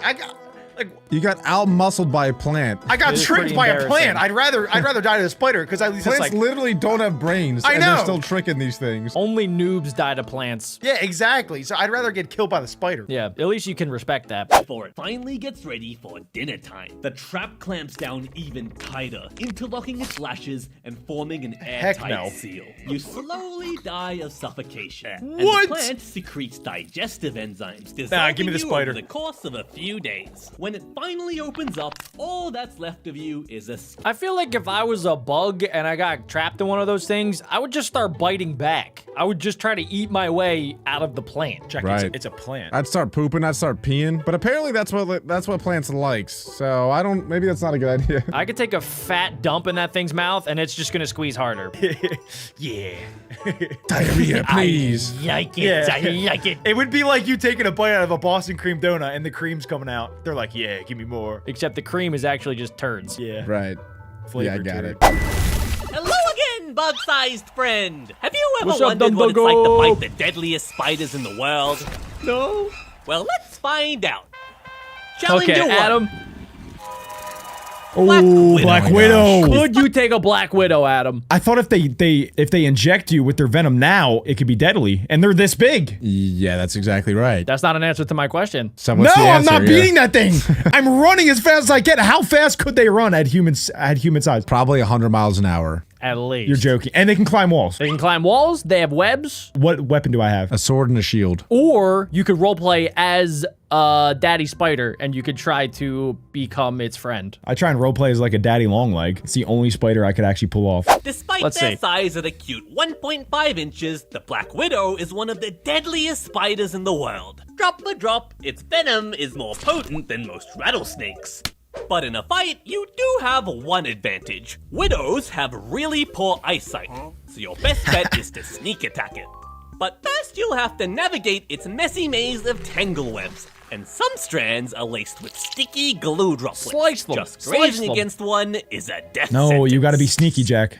You got out-muscled by a plant. I got It is tricked pretty by a embarrassing. plant. I'd rather die to the spider because at least it's Plants like, literally don't have brains, I and they're know. still tricking these things. Only noobs die to plants. yeah, exactly. So I'd rather get killed by the spider. Yeah, at least you can respect that. Before it finally gets ready for dinner time, the trap clamps down even tighter, interlocking its lashes and forming an airtight no. seal. You slowly die of suffocation. And What? the plant secretes digestive enzymes, dissolving give me the you spider. over the course of a few days. When it finally opens up, all that's left of you is a I feel like if I was a bug and I got trapped in one of those things, I would just start biting back. I would just try to eat my way out of the plant. Check, Right. it's a plant. I'd start pooping, I'd start peeing. But apparently that's what plants likes. So maybe that's not a good idea. I could take a fat dump in that thing's mouth and it's just gonna squeeze harder. yeah. Diarrhea, please. Like it, Yeah. I like it. It would be like you taking a bite out of a Boston cream donut and the cream's coming out. They're like, yeah, give me more. Except the cream is actually just turds. Yeah. Right. Yeah, I got it. Hello again, bug-sized friend! Have you ever What's up, wondered what it's like to Dumbledore? fight the deadliest spiders in the world? No? Well, let's find out. Challenger Okay, one. Adam. Oh, Black Widow. Could you take a Black Widow, Adam? I thought if they inject you with their venom now, it could be deadly, and they're this big. Yeah, that's exactly right. That's not an answer to my question. So No, what's the I'm answer? not Yeah. beating that thing. I'm running as fast as I can. How fast could they run at human size? Probably 100 miles an hour. At least. You're joking. And they can climb walls. They can climb walls. They have webs. What weapon do I have? A sword and a shield. Or you could roleplay as Daddy Spider, and you could try to become its friend. I try and roleplay as like a daddy long leg. It's the only spider I could actually pull off. Despite Let's their see. size at a cute 1.5 inches, the Black Widow is one of the deadliest spiders in the world. Drop for drop, its venom is more potent than most rattlesnakes. But in a fight, you do have one advantage. Widows have really poor eyesight, so your best bet is to sneak attack it. But first you'll have to navigate its messy maze of tangle webs, and some strands are laced with sticky glue droplets. Slice them. Just Slice grazing them. against one is a death No, sentence. you gotta be sneaky, Jack.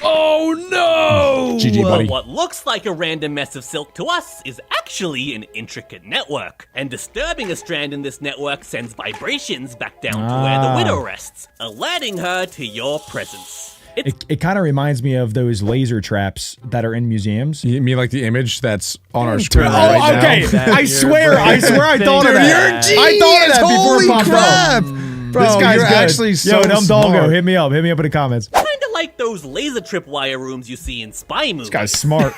Oh no! GG, buddy. What looks like a random mess of silk to us is actually an intricate network. And disturbing a strand in this network sends vibrations back down to where the widow rests, alerting her to your presence. It's It kind of reminds me of those laser traps that are in museums. You mean like the image that's on our screen Oh, right okay. now? I swear I thought of Dude, that. you're a I thought of that before Holy it popped crap! up. Bro, This guy's you're good. actually so Yo, Dumb Doggo, smart. hit me up in the comments. This kinda like those laser tripwire rooms you see in spy movies. guy's smart.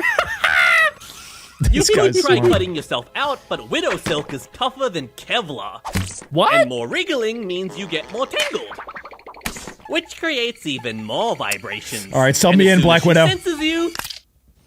You this can guy's try smart. cutting yourself out, but widow silk is tougher than Kevlar. What? And more wriggling means you get more tangled, which creates even more vibrations. All right, sub And me as in, soon Black as she Widow. senses you,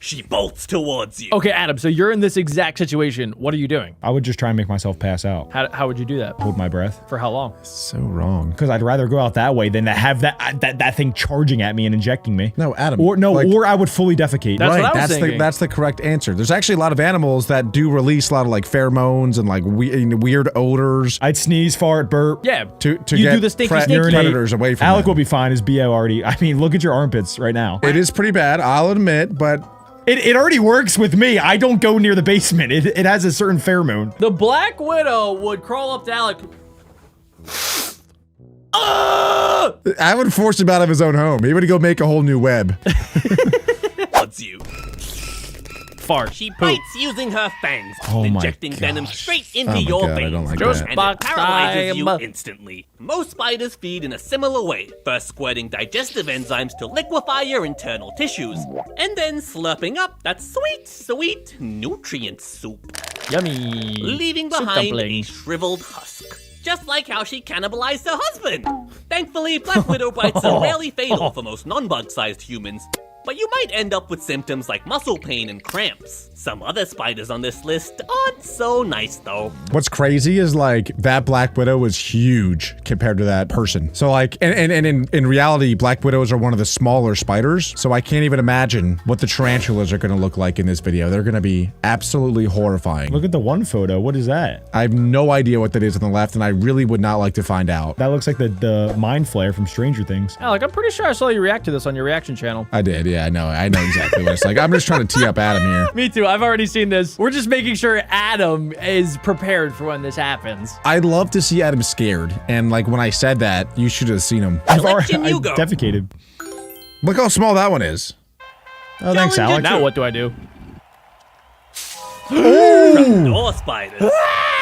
she bolts towards you. Okay, Adam, so you're in this exact situation. What are you doing? I would just try and make myself pass out. How would you do that? Hold my breath. For how long? So wrong. Because I'd rather go out that way than to have that thing charging at me and injecting me. No, Adam. Or no, like- or I would fully defecate. That's what I was that's thinking. that's the correct answer. There's actually a lot of animals that do release a lot of like pheromones and like weird odors I'd sneeze, fart, burp. Yeah. to you get do the stinky stinky. urinate. predators away from Alec them. will be fine. His BO already. I mean, look at your armpits right now. It is pretty bad, I'll admit, but It already works with me. I don't go near the basement. It has a certain pheromone. The Black Widow would crawl up to Alec. I would force him out of his own home. He would go make a whole new web. Towards you. Fart. She Poop. bites using her fangs, Oh my injecting venom gosh. straight into Oh my your God, I veins. don't like Just that. And box it paralyzes you time. instantly. Most spiders feed in a similar way, first squirting digestive enzymes to liquefy your internal tissues, and then slurping up that sweet, sweet nutrient soup, Yummy. leaving Soup behind a dumpling. shriveled husk. Just like how she cannibalized her husband. Thankfully, Black Widow bites are rarely fatal for most non-bug-sized humans, but you might end up with symptoms like muscle pain and cramps. Some other spiders on this list aren't so nice though. What's crazy is like that Black Widow was huge compared to that person. So like, and in reality, Black Widows are one of the smaller spiders. So I can't even imagine what the tarantulas are going to look like in this video. They're going to be absolutely horrifying. Look at the one photo. What is that? I have no idea what that is on the left, and I really would not like to find out. That looks like the mind flare from Stranger Things. Alec, I'm pretty sure I saw you react to this on your reaction channel. I did, yeah, I know exactly what it's like. I'm just trying to tee up Adam here. Me too. I've already seen this. We're just making sure Adam is prepared for when this happens. I'd love to see Adam scared, and like when I said that, you should have seen him. Selection you I go. defecated. Look how small that one is. Oh, thanks, Alec. Now what do I do? Trapdoor spiders.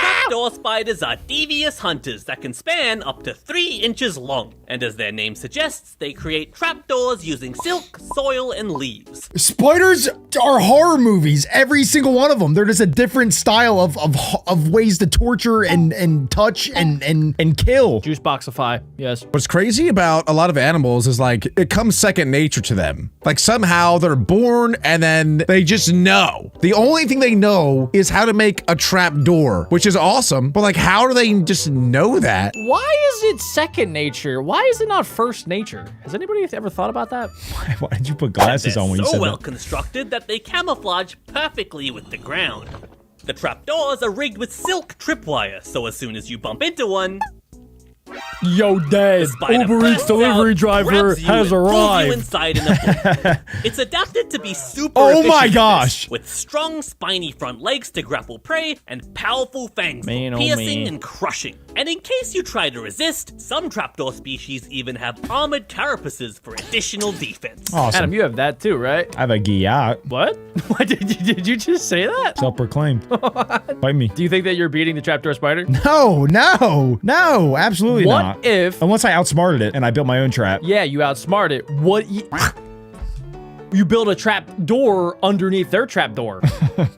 Trapdoor spiders are devious hunters that can span up to 3 inches long. And as their name suggests, they create trapdoors using silk, soil, and leaves. Spiders are horror movies. Every single one of them. They're just a different style of ways to torture and touch and kill. Juice boxify. Yes. What's crazy about a lot of animals is like it comes second nature to them. Like somehow they're born and then they just know. The only thing they know is how to make a trap door, which is awesome. But like, how do they just know that? Why is it second nature? Why is it not first nature? Has anybody ever thought about that? Why did you put glasses They're on when you so said well that? constructed that they camouflage perfectly with the ground. The trapdoors are rigged with silk tripwire, so as soon as you bump into one, Yo, Dad, The spider Uber Eats bursts delivery out, driver grabs you, has and pulls you arrived. inside in a blink. It's adapted to be super Oh efficient my at this, gosh. with strong spiny front legs to grapple prey and powerful fangs Man, for oh piercing man. and crushing. And in case you try to resist, some trapdoor species even have armored carapaces for additional defense. Awesome. Adam, you have that too, right? I have a Giat. What? What did you just say that? Self-proclaimed. Bite me. Do you think that you're beating the trapdoor spider? No, absolutely What not. if- Unless I outsmarted it and I built my own trap. Yeah, you outsmart it. What? You build a trap door underneath their trap door.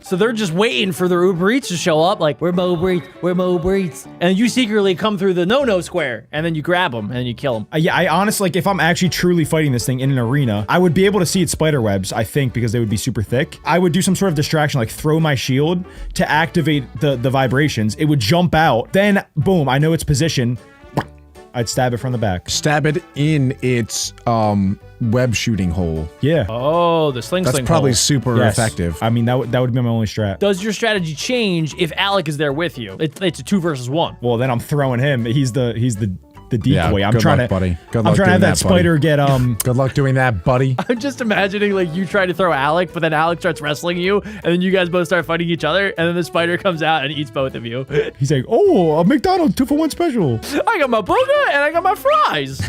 So they're just waiting for their Uber Eats to show up, like, we're Uber Eats, we're Uber Eats. And you secretly come through the no-no square, and then you grab them, and you kill them. Yeah, I honestly, like, if I'm actually truly fighting this thing in an arena, I would be able to see its spider webs, I think, because they would be super thick. I would do some sort of distraction, like throw my shield to activate the vibrations. It would jump out. Then, boom, I know its position. I'd stab it from the back. Stab it in its web shooting hole. Yeah. Oh, the sling That's sling probably hole. super Yes. effective. I mean, that would be my only strat. Does your strategy change if Alec is there with you? It's a 2 versus 1. Well, then I'm throwing him. He's the decoy. Yeah, I'm good trying luck, to, buddy. Good I'm luck trying to have doing that that, buddy. spider get Good luck doing that, buddy. I'm just imagining like you try to throw Alec, but then Alec starts wrestling you, and then you guys both start fighting each other, and then the spider comes out and eats both of you. He's like, oh, a McDonald's 2-for-1 special. I got my burger and I got my fries.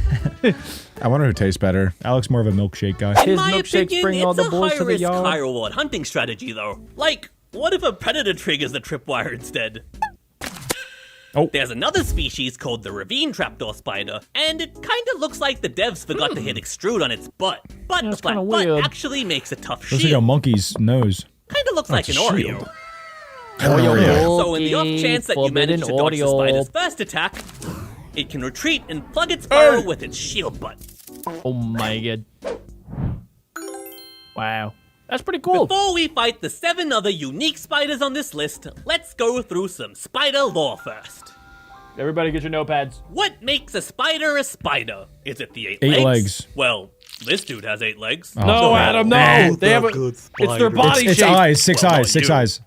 I wonder who tastes better. Alex more of a milkshake guy. In His my milkshakes opinion, bring all it's the a boys to the high-risk, yard. high-reward hunting strategy, though. Like, what if a predator triggers the tripwire instead? Oh. There's another species called the ravine trapdoor spider, and it kinda looks like the devs forgot to hit extrude on its butt. But the That's flat kinda butt weird. actually makes a tough Looks like a shield. monkey's nose. Kinda looks like an it's a Oreo. shield. So in the off chance that you manage to dodge the Oreo. spider's first attack, it can retreat and plug its burrow with its shield butt. Oh my god. Wow. That's pretty cool. Before we fight the 7 other unique spiders on this list, let's go through some spider lore first. Everybody get your notepads. What makes a spider a spider? Is it the 8 8 legs? legs. Well, this dude has 8 legs. No, Adam, no. They have it's their body It's shape. eyes, 6 Well, eyes, 6 you. eyes.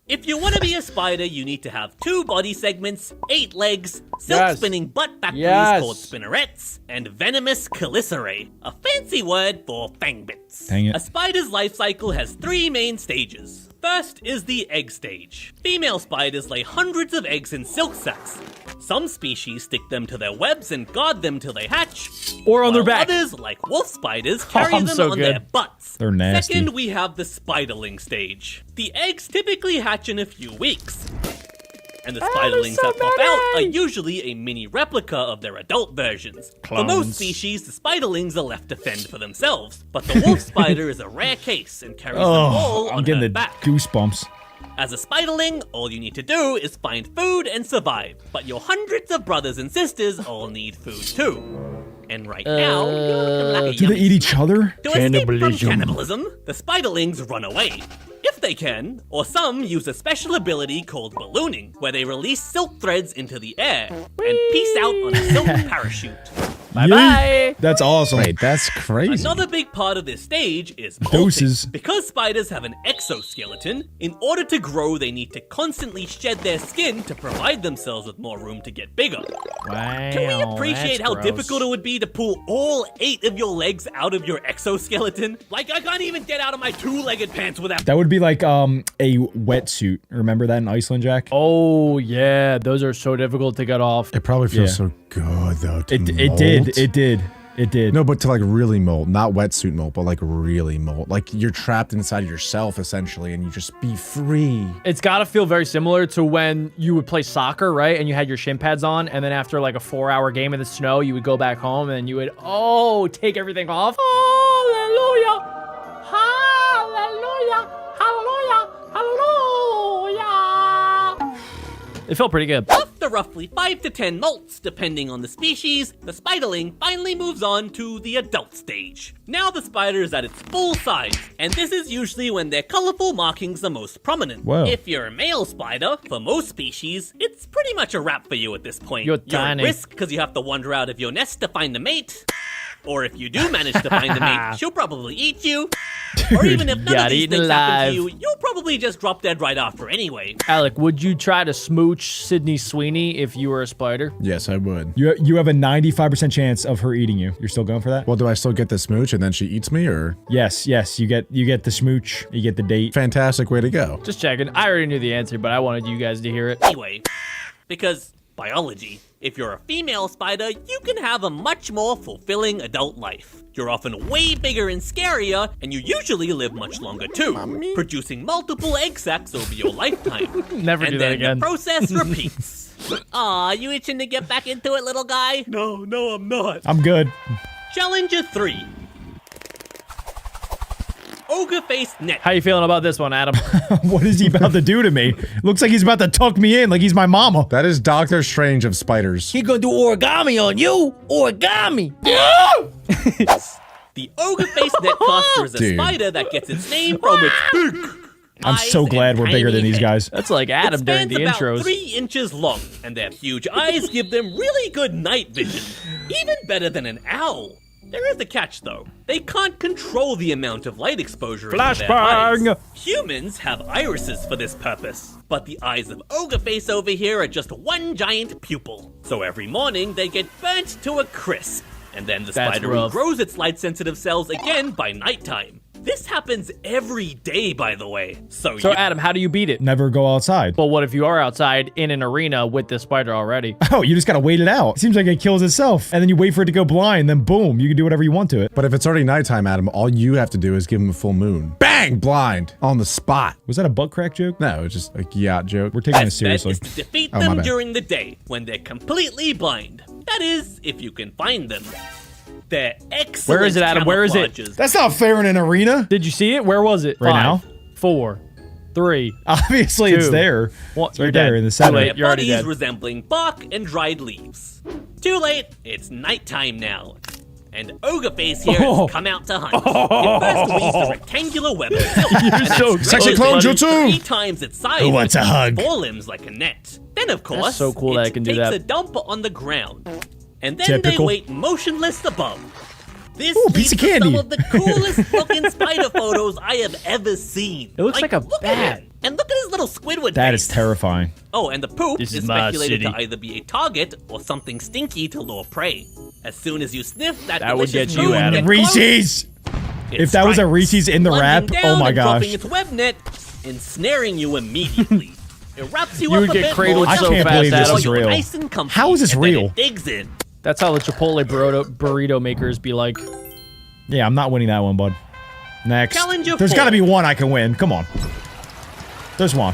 If you want to be a spider, you need to have 2 body segments, 8 legs, silk Yes. spinning butt factories Yes. called spinnerets, and venomous chelicerae, a fancy word for fang bits. Dang it. A spider's life cycle has 3 main stages. First is the egg stage. Female spiders lay hundreds of eggs in silk sacs. Some species stick them to their webs and guard them till they hatch. Or on their while back. Others, like wolf spiders, carry I'm them so on good. their butts. They're nasty. Second, we have the spiderling stage. The eggs typically hatch in a few weeks. And the spiderlings so that pop out are many. usually a mini replica of their adult versions. For most species, the spiderlings are left to fend for themselves, but the wolf spider is a rare case and carries them all Oh, on I'm getting her the back. goosebumps. As a spiderling, all you need to do is find food and survive, but your hundreds of brothers and sisters all need food too. And right now, you're looking like a Do they yummy eat each other? to escape from cannibalism, the spiderlings run away. If they can, or some use a special ability called ballooning, where they release silk threads into the air and peace out on a silk parachute. Bye-bye. That's awesome. Wait, that's crazy. Another big part of this stage is molting. Doses. Because spiders have an exoskeleton, in order to grow, they need to constantly shed their skin to provide themselves with more room to get bigger. Wow. Can we appreciate how difficult it would be to pull all 8 of your legs out of your exoskeleton? Like, I can't even get out of my 2-legged pants without. That would be like a wetsuit. Remember that in Iceland, Jack? Oh, yeah. Those are so difficult to get off. It probably feels Yeah. so good though. To It molt. did. No, but to like really molt, not wetsuit molt, but like really molt. Like you're trapped inside of yourself essentially, and you just be free. It's got to feel very similar to when you would play soccer, right? And you had your shin pads on, and then after like a 4-hour game in the snow, you would go back home and you would, take everything off. Hallelujah! Hallelujah! Hallelujah! Hallelujah! It felt pretty good. After roughly 5 to 10 molts, depending on the species, the spiderling finally moves on to the adult stage. Now the spider is at its full size, and this is usually when their colorful markings are most prominent. Wow. If you're a male spider, for most species, it's pretty much a wrap for you at this point. You're at tiny. risk because you have to wander out of your nest to find a mate. Or if you do manage to find a mate, she'll probably eat you. Or even if none of got these eaten things happen alive. to you, you'll probably just drop dead right after anyway. Alec, would you try to smooch Sydney Sweeney if you were a spider? Yes, I would. You have a 95% chance of her eating you. You're still going for that? Well, do I still get the smooch and then she eats me, or? Yes. You get the smooch. You get the date. Fantastic way to go. Just checking. I already knew the answer, but I wanted you guys to hear it. Anyway, because biology, if you're a female spider, you can have a much more fulfilling adult life. You're often way bigger and scarier, and you usually live much longer too, producing multiple egg sacs over your lifetime. Never do And that then again. the process repeats. Aw, you itching to get back into it, little guy? No, I'm not. I'm good. Challenger 3. Ogre-faced net. How you feeling about this one, Adam? What is he about to do to me? Looks like he's about to tuck me in like he's my mama. That is Doctor Strange of spiders. He gonna do origami on you? Origami! The ogre-faced net cluster is a Dude. spider that gets its name from its big I'm so eyes glad and we're bigger tiny than these head. guys. That's like Adam It during spans the about intros. 3 inches long, and their huge eyes give them really good night vision. Even better than an owl. There is a catch, though. They can't control the amount of light exposure into their eyes. Flashbang! Humans have irises for this purpose, but the eyes of Ogreface over here are just one giant pupil. So every morning, they get burnt to a crisp, and then the That's spider rough. regrows its light-sensitive cells again by nighttime. This happens every day, by the way. So So you Adam, how do you beat it? Never go outside. Well, what if you are outside in an arena with this spider already? Oh, you just gotta wait it out. It seems like it kills itself. And then you wait for it to go blind, then boom, you can do whatever you want to it. But if it's already nighttime, Adam, all you have to do is give him a full moon. Bang! Blind. On the spot. Was that a butt crack joke? No, it's just a yacht joke. We're taking Best this bet seriously. is to defeat Oh, my them bad. during the day, when they're completely blind. That is, if you can find them. They're excellent Where is it, Adam? Where is it? camouflages. That's not fair in an arena. Did you see it? Where was it? Right 5, now? 4, 3. Obviously, it's 2. there. One. It's right You're there dead. in the Too center. late. Their You're already bodies dead. resembling bark and dried leaves. Too late. It's nighttime now. And Ogreface here Oh. has come out to hunt. It first weaves a rectangular web of silk. You're so Sexy close, clone buddy. jutsu! 3 times its size. Who wants with a hug? 4 limbs like a net. Then, of course, so cool that it can do takes that. a dump on the ground. And then Typical. they wait motionless above. This Ooh, leads piece of to candy. some of the coolest looking spider photos I have ever seen. It looks like a look bat. at him. And look at his little Squidward That face. is terrifying. Oh, and the poop This is is my speculated city. to either be a target or something stinky to lure prey. As soon as you sniff that That would delicious get you, food Adam. get close, Reese's! it If that was a strikes, Reese's in the wrap, plunging oh down my and dropping gosh. its web net, ensnaring you immediately. It wraps you, You up would a get bit cradled more, I so can't fast, believe this Adam. is you're real. nice and comfy, How is this and then real? it digs in. That's how the Chipotle burrito makers be like. Yeah, I'm not winning that one, bud. Next. Challenger There's 4. gotta be one I can win. Come on. There's one.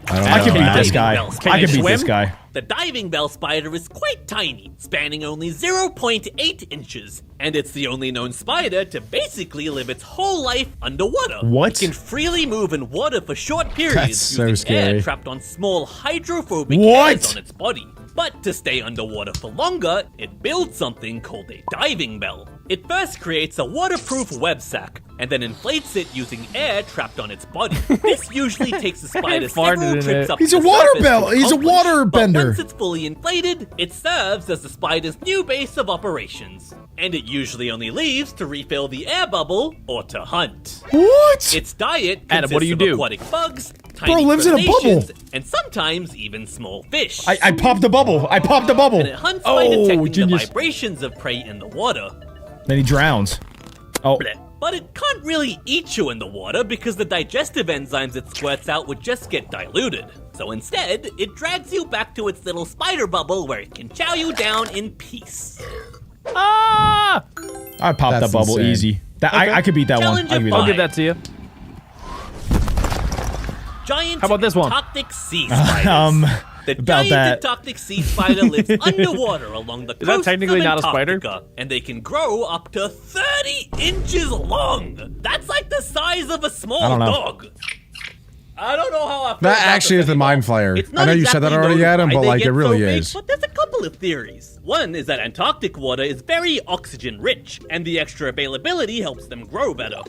I can beat this guy. Can I you can beat this swim? guy. The diving bell spider is quite tiny, spanning only 0.8 inches, and it's the only known spider to basically live its whole life underwater. What? It can freely move in water for short periods That's so using air scary. trapped on small hydrophobic What? hairs on its body. But to stay underwater for longer, it builds something called a diving bell. It first creates a waterproof web sack, and then inflates it using air trapped on its body. This usually takes the spider Farted several in trips it. up He's to a the water surface bell. to He's a accomplish. water But bender. once it's fully inflated, it serves as the spider's new base of operations. And it usually only leaves to refill the air bubble or to hunt. What? Its diet Adam, what do you consists do? of aquatic bugs, tiny lives in a bubble. crustaceans, and sometimes even small fish. I popped the bubble. I popped the bubble. And it hunts by Oh, detecting genius. the vibrations of prey in the water. Then he drowns. Oh, But it can't really eat you in the water because the digestive enzymes it squirts out would just get diluted. So instead, it drags you back to its little spider bubble where it can chow you down in peace. Ah! I popped That's that bubble insane. easy. I could beat that one. Challenger I could beat I'll that give that to you. Giant How about this one? Antarctic sea spiders. The about giant that. Antarctic sea spider lives underwater along the Is that coast technically of not a spider? Antarctica, and they can grow up to 30 inches long. That's like the size of a I small don't know. dog. I don't know how I feel That about actually this is the anymore. mind flyer. It's I not know you said that exactly already, known Adam, why but they like get it really so big, is. But there's a couple of theories. One is that Antarctic water is very oxygen rich, and the extra availability helps them grow better.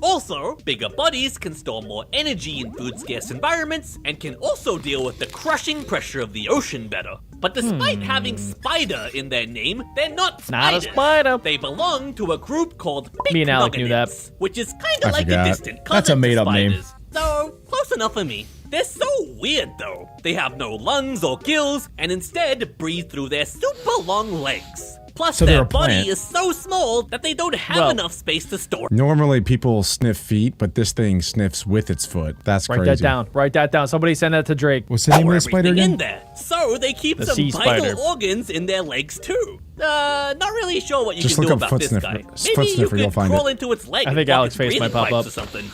Also, bigger bodies can store more energy in food-scarce environments and can also deal with the crushing pressure of the ocean better. But despite having spider in their name, they're not Not a spiders. spider. They belong to a group called Me and Alec knew that. Picnogonids, which is kind of like forgot. a distant cousin That's a made-up to name. spiders. So, close enough for me. They're so weird though. They have no lungs or gills, and instead breathe through their super long legs. Plus, So they're their a body plant. is so small that they don't have Well- enough space to store. Normally people sniff feet, but this thing sniffs with its foot. That's Write crazy. that down. Write that down. Somebody send that to Drake. What's the name Store of the spider everything in again? there. So they keep The some sea vital spider. organs in their legs too. Not really sure what you Just can look do up about foot this sniffer. guy. Foot Maybe you sniffer, you'll could find crawl it. into its leg I and think block Alex's its face might breathing pop pipes up. or something.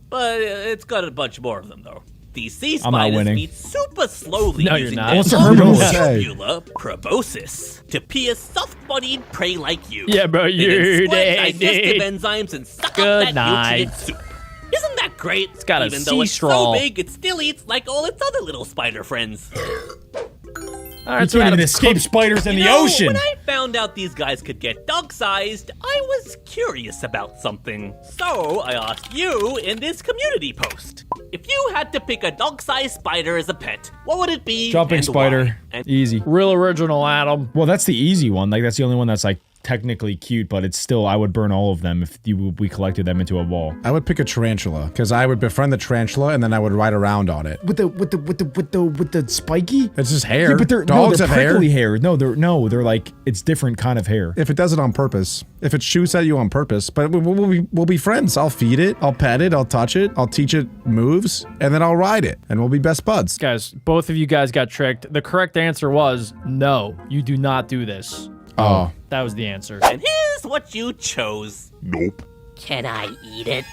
But it's got a bunch more of them though. These sea I'm not spiders winning. feed super slowly No, you're using not. their What's the long herbivore say? tubular proboscis to pierce soft-bodied prey like you. Yeah, bro, They then you're squirt dead. digestive enzymes and suck Good up that night. nutrient soup. Isn't that great? It's got a Even sea though it's straw. so big, it still eats like all its other little spider friends. All right, You so can't even Adam's escape cooked. spiders in You the know, ocean. when I found out these guys could get dog-sized, I was curious about something. So I asked you in this community post. If you had to pick a dog-sized spider as a pet, what would it be? Jumping and spider. why? And Easy. Real original, Adam. Well, that's the easy one. Like, that's the only one that's like technically cute, but it's still, I would burn all of them if we collected them into a ball. I would pick a tarantula because I would befriend the tarantula and then I would ride around on it. With the spiky? It's just hair. Yeah, but they're Dogs they're have hair. prickly hair. No, they're like it's different kind of hair. If it does it on purpose, if it shoots at you on purpose, but we'll be friends. I'll feed it, I'll pet it, I'll touch it, I'll teach it moves, and then I'll ride it, and we'll be best buds. Guys, both of you guys got tricked. The correct answer was no, you do not do this. Oh, That was the answer. And here's what you chose. Nope. Can I eat it?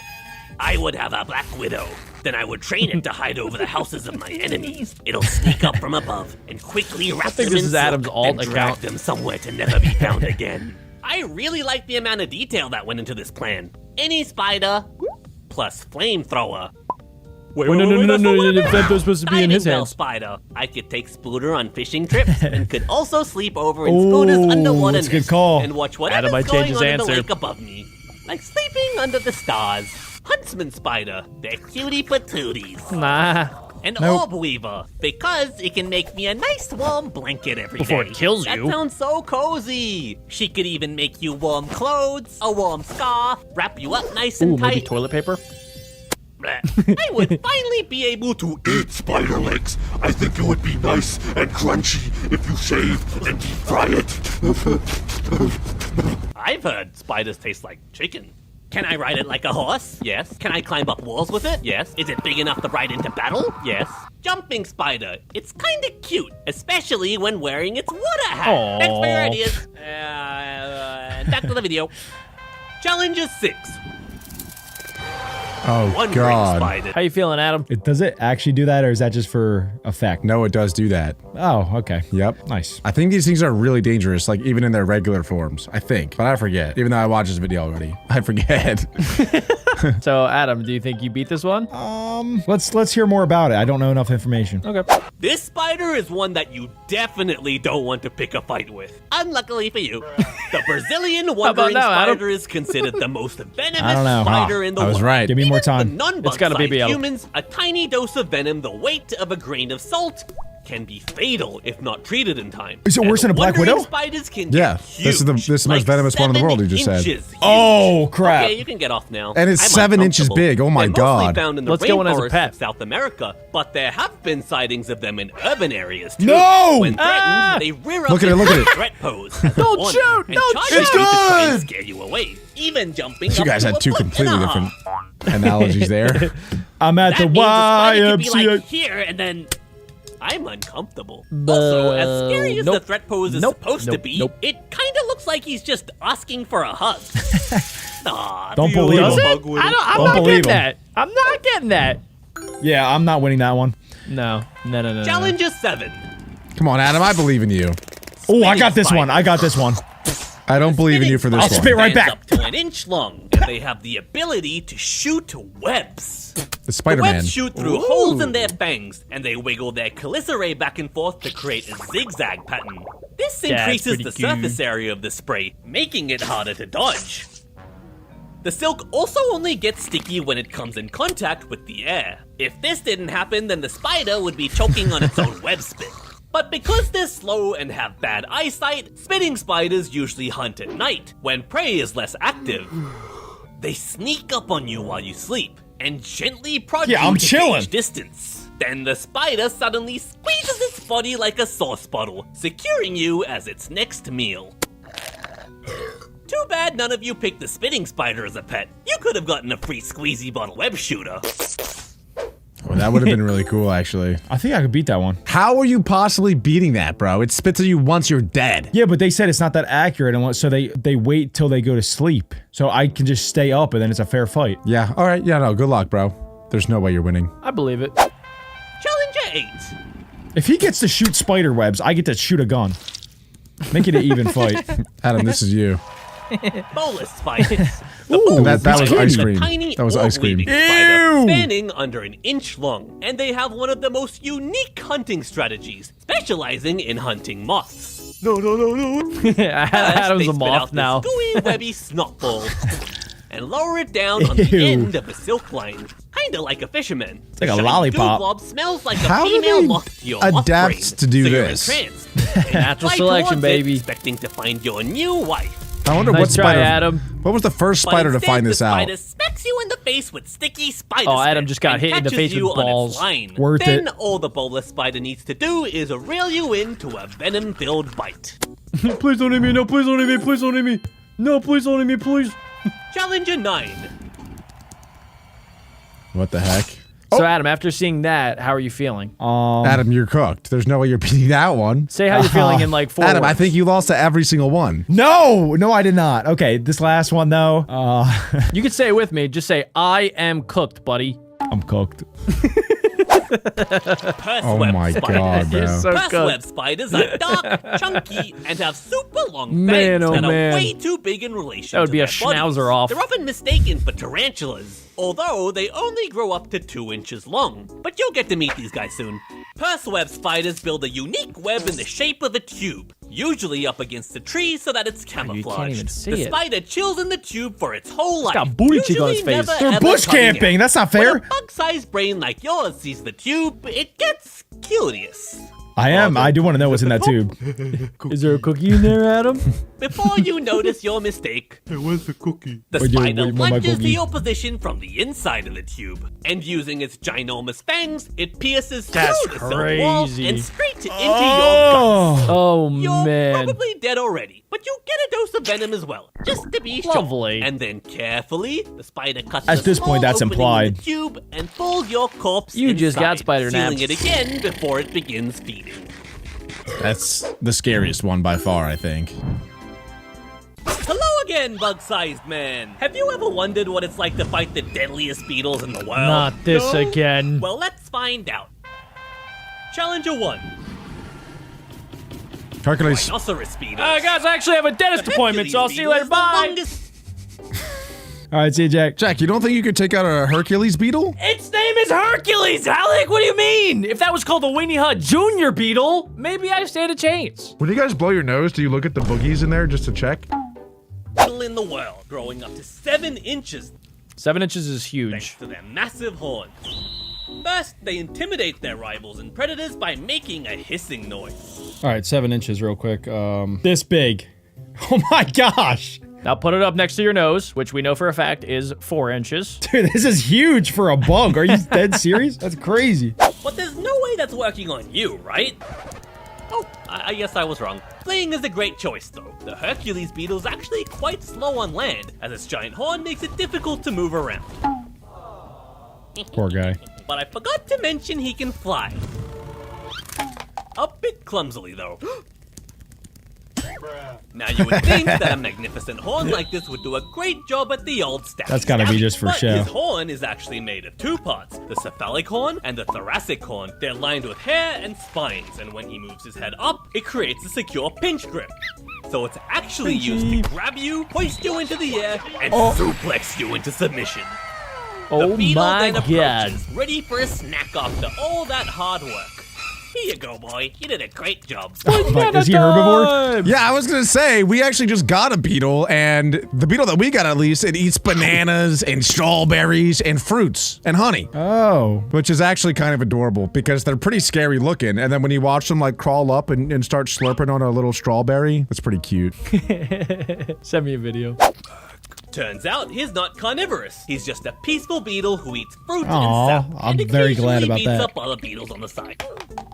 I would have a black widow. Then I would train it to hide over the houses of my enemies. It'll sneak up from above and quickly wrap think them this in is silk Adam's alt and drag account. them somewhere to never be found again. I really like the amount of detail that went into this plan. Any spider plus flamethrower. Wait, That was supposed to be in his Bell hands. spider. I could take Spooner on fishing trips and could also sleep over in Spooner's underwater that's a good nest call. and watch Adam whatever's might going change on his in the answer. lake above me. Like sleeping under the stars. Huntsman spider. They're cutie patooties. Nah. An orb weaver, because it can make me a nice warm blanket every day. Before it kills That you. sounds so cozy. She could even make you warm clothes, a warm scarf, wrap you up nice and Ooh, maybe tight. toilet paper? I would finally be able to Eat spider legs. I think it would be nice and crunchy if you shave and deep fry it. I've heard spiders taste like chicken. Can I ride it like a horse? Yes. Can I climb up walls with it? Yes. Is it big enough to ride into battle? Yes. Jumping spider. It's kinda cute, especially when wearing its water hat. Aw. Thanks for your ideas. Back to the video. Challenges 6. oh One ring God. spider. How you feeling, Adam? Does it actually do that, or is that just for effect? No, it does do that. Oh, okay. Yep. Nice. I think these things are really dangerous, like even in their regular forms. I think, but I forget. Even though I watched this video already, I forget. So, Adam, do you think you beat this one? Let's hear more about it. I don't know enough information. Okay. This spider is one that you definitely don't want to pick a fight with. Unluckily for you, the Brazilian wandering now, Adam? spider is considered the most venomous I don't know. spider in the I world. was right. Give me more Even time. For non-bug It's gotta be sized BL. humans, a tiny dose of venom the weight of a grain of salt can be fatal if not treated in time. Is it And worse than a black wandering widow? Spiders can Yeah, get huge, this is the most venomous one in the world, you just said. Huge. Oh, crap. Okay, you can get off now. And it's I'm 7 inches uncomfortable. big. Oh my They're mostly God. found in the Let's get one as a rainforests pet. of South America, but there have been sightings of them in urban areas too. No! When threatened, Ah! they rear up Look at it, in look at it. threat pose. as a Don't warning shoot! and Don't charge shoot! at you to try and Good! scare you away, even jumping You up guys to had a two foot and completely a different half. analogies there. I'm at That the means the spider could be YMCA. like here and then. I'm uncomfortable. Also, as scary as the Nope. threat pose is Nope. supposed to Nope. be, Nope. it kind of looks like he's just asking for a hug. Aw, Don't do you believe want him. a Does bug it? with it? I'm Don't not believe getting him. that. I'm not getting that. Yeah, I'm not winning that one. No. Challenges 7. Come on, Adam. I believe in you. Oh, I got this one. I got this one. I don't believe in you for this I'll one. spit right Stands back. up to an inch long, and they have the ability to shoot webs. The The Spider-Man. webs shoot through holes in their fangs, and they wiggle their chelicerae back and forth to create a zigzag pattern. This increases pretty the cute. surface area of the spray, making it harder to dodge. The silk also only gets sticky when it comes in contact with the air. If this didn't happen, then the spider would be choking on its own web spit. But because they're slow and have bad eyesight, spitting spiders usually hunt at night, when prey is less active. They sneak up on you while you sleep, and gently prod Yeah, you I'm to chilling. gauge distance. Then the spider suddenly squeezes its body like a sauce bottle, securing you as its next meal. Too bad none of you picked the spitting spider as a pet. You could have gotten a free squeezy bottle web shooter. Well, that would have been really cool, actually. I think I could beat that one. How are you possibly beating that, bro? It spits at you once you're dead. Yeah, but they said it's not that accurate, and so they wait till they go to sleep. So I can just stay up, and then it's a fair fight. Yeah, all right. Yeah, no, good luck, bro. There's no way you're winning. I believe it. Challenger 8. If he gets to shoot spider webs, I get to shoot a gun. Make it an even fight. Adam, this is you. Bolus spiders. Ooh, That was ice The cream. tiny That was ice cream. orb-weaving spider, Ew! spanning under an inch long, and they have one of the most unique hunting strategies, specializing in hunting moths. Adam's They a spit moth out now. this gooey, webby snot ball and lower it down on the Ew. end of a silk line, kinda like a fisherman. It's like a lollipop. Blob smells like How a do female they moth to your adapt moth brain, to do so you're this? entranced. Natural Fly selection, towards it, baby. expecting to find your new wife. I wonder Nice what try, spider. Adam. What was the first But spider to instead, find this the out? spider smacks you in the face with sticky spider Oh, Adam spit just got and hit in the catches face with you on its balls. line. Worth then it. all the bolus spider needs to do is reel you into a venom-filled bite. Please don't eat me. No, please don't eat me. Please don't eat me. No, please don't eat me, please. Challenger 9. What the heck? So Adam, after seeing that, how are you feeling? Adam, you're cooked. There's no way you're beating that one. Say how you're feeling in like 4 Adam, I words. think you lost to every single one. No, I did not. Okay, this last one though. You can say it with me. Just say, I am cooked, buddy. I'm cooked. Purse Oh web my spiders. god, bro. You're so Purse cooked. web spiders are dark, chunky, and have super long Man, fangs oh that man. are way too big in relation That would to be a their bodies. schnauzer off. They're often mistaken for tarantulas, although they only grow up to 2 inches long. But you'll get to meet these guys soon. Purse web spiders build a unique web in the shape of a tube, usually up against a tree so that it's camouflaged. even see the it. spider chills in the tube for its whole life. got booty cheek on its usually face. never, They're ever bush coming camping. out. That's not When fair. a bug-sized brain like yours sees the tube, it gets curious. I am. I do want to know what's in that tube. Is there a cookie in there, Adam? Before you notice your mistake, There was a cookie. the Would you- spider would you want my lunges to cookie? your position from the inside of the tube, and using its ginormous fangs, it pierces That's through the silk wall crazy. and straight into your guts. Oh, You're man. probably dead already, but you get a dose of venom as well, just to be sure. Lovely. And then carefully, the spider cuts At a this point, small that's opening in implied. the tube and pulls your corpse You just got inside, spider sealing naps. it again before it begins feeding. That's the scariest one by far, I think. Hello again, bug-sized man. Have you ever wondered what it's like to fight the deadliest beetles in the world? Not this again. Well, let's find out. Challenger 1. Hercules. Rhinoceros beetles. Guys, I actually have a dentist appointment, so I'll see you later. Bye. All right, see you, Jack. Jack, you don't think you could take out a Hercules beetle? Its name is Hercules, Alec. What do you mean? If that was called the Weenie Hut Junior Beetle, maybe I stand a chance. When you guys blow your nose, do you look at the boogies in there just to check? Beetle in the world, growing up to 7 inches 7 inches is thanks huge. to their massive horns. First, they intimidate their rivals and predators by making a hissing noise. All right, 7 inches real quick. This big. Oh my gosh. Now put it up next to your nose, which we know for a fact is 4 inches. Dude, this is huge for a bug. Are you dead serious? That's crazy. But there's no way that's working on you, right? Oh, I guess I was wrong. Fleeing is a great choice, though. The Hercules beetle is actually quite slow on land, as its giant horn makes it difficult to move around. Poor guy. But I forgot to mention he can fly. A bit clumsily, though. Now you would think that a magnificent horn like this would do a great job at the old stabby. That's gotta be just for but show. His horn is actually made of 2 parts: the cephalic horn and the thoracic horn. They're lined with hair and spines, and when he moves his head up, it creates a secure pinch grip. So it's actually used to grab you, hoist you into the air, and suplex you into submission. Oh The beetle my then god. approaches, ready for a snack after all that hard work. Here you go, boy. You did a great job. Like, is he herbivore? Yeah, I was gonna say, we actually just got a beetle, and the beetle that we got, at least, it eats bananas and strawberries and fruits and honey. Oh. Which is actually kind of adorable, because they're pretty scary looking, and then when you watch them, like, crawl up and start slurping on a little strawberry, that's pretty cute. Send me a video. Turns out he's not carnivorous. He's just a peaceful beetle who eats fruit Aw, and sap. I'm and very glad occasionally about that. beats up other beetles on the side.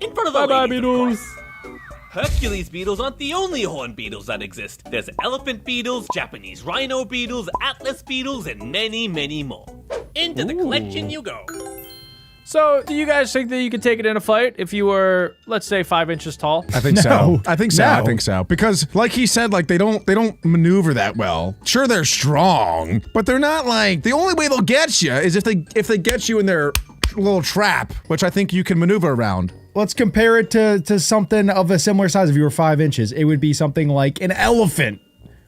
In front of the Bye-bye, ladies, of beetles. course. Hercules beetles aren't the only horned beetles that exist. There's elephant beetles, Japanese rhino beetles, atlas beetles, and many, many more. Into the collection you go. So, do you guys think that you could take it in a fight if you were, let's say, 5 inches tall? I think No. so. I think so. I No. think so. Because, like he said, like they don't maneuver that well. Sure, they're strong, but they're not like the only way they'll get you is if they get you in their little trap, which I think you can maneuver around. Let's compare it to something of a similar size. If you were 5 inches, it would be something like an elephant.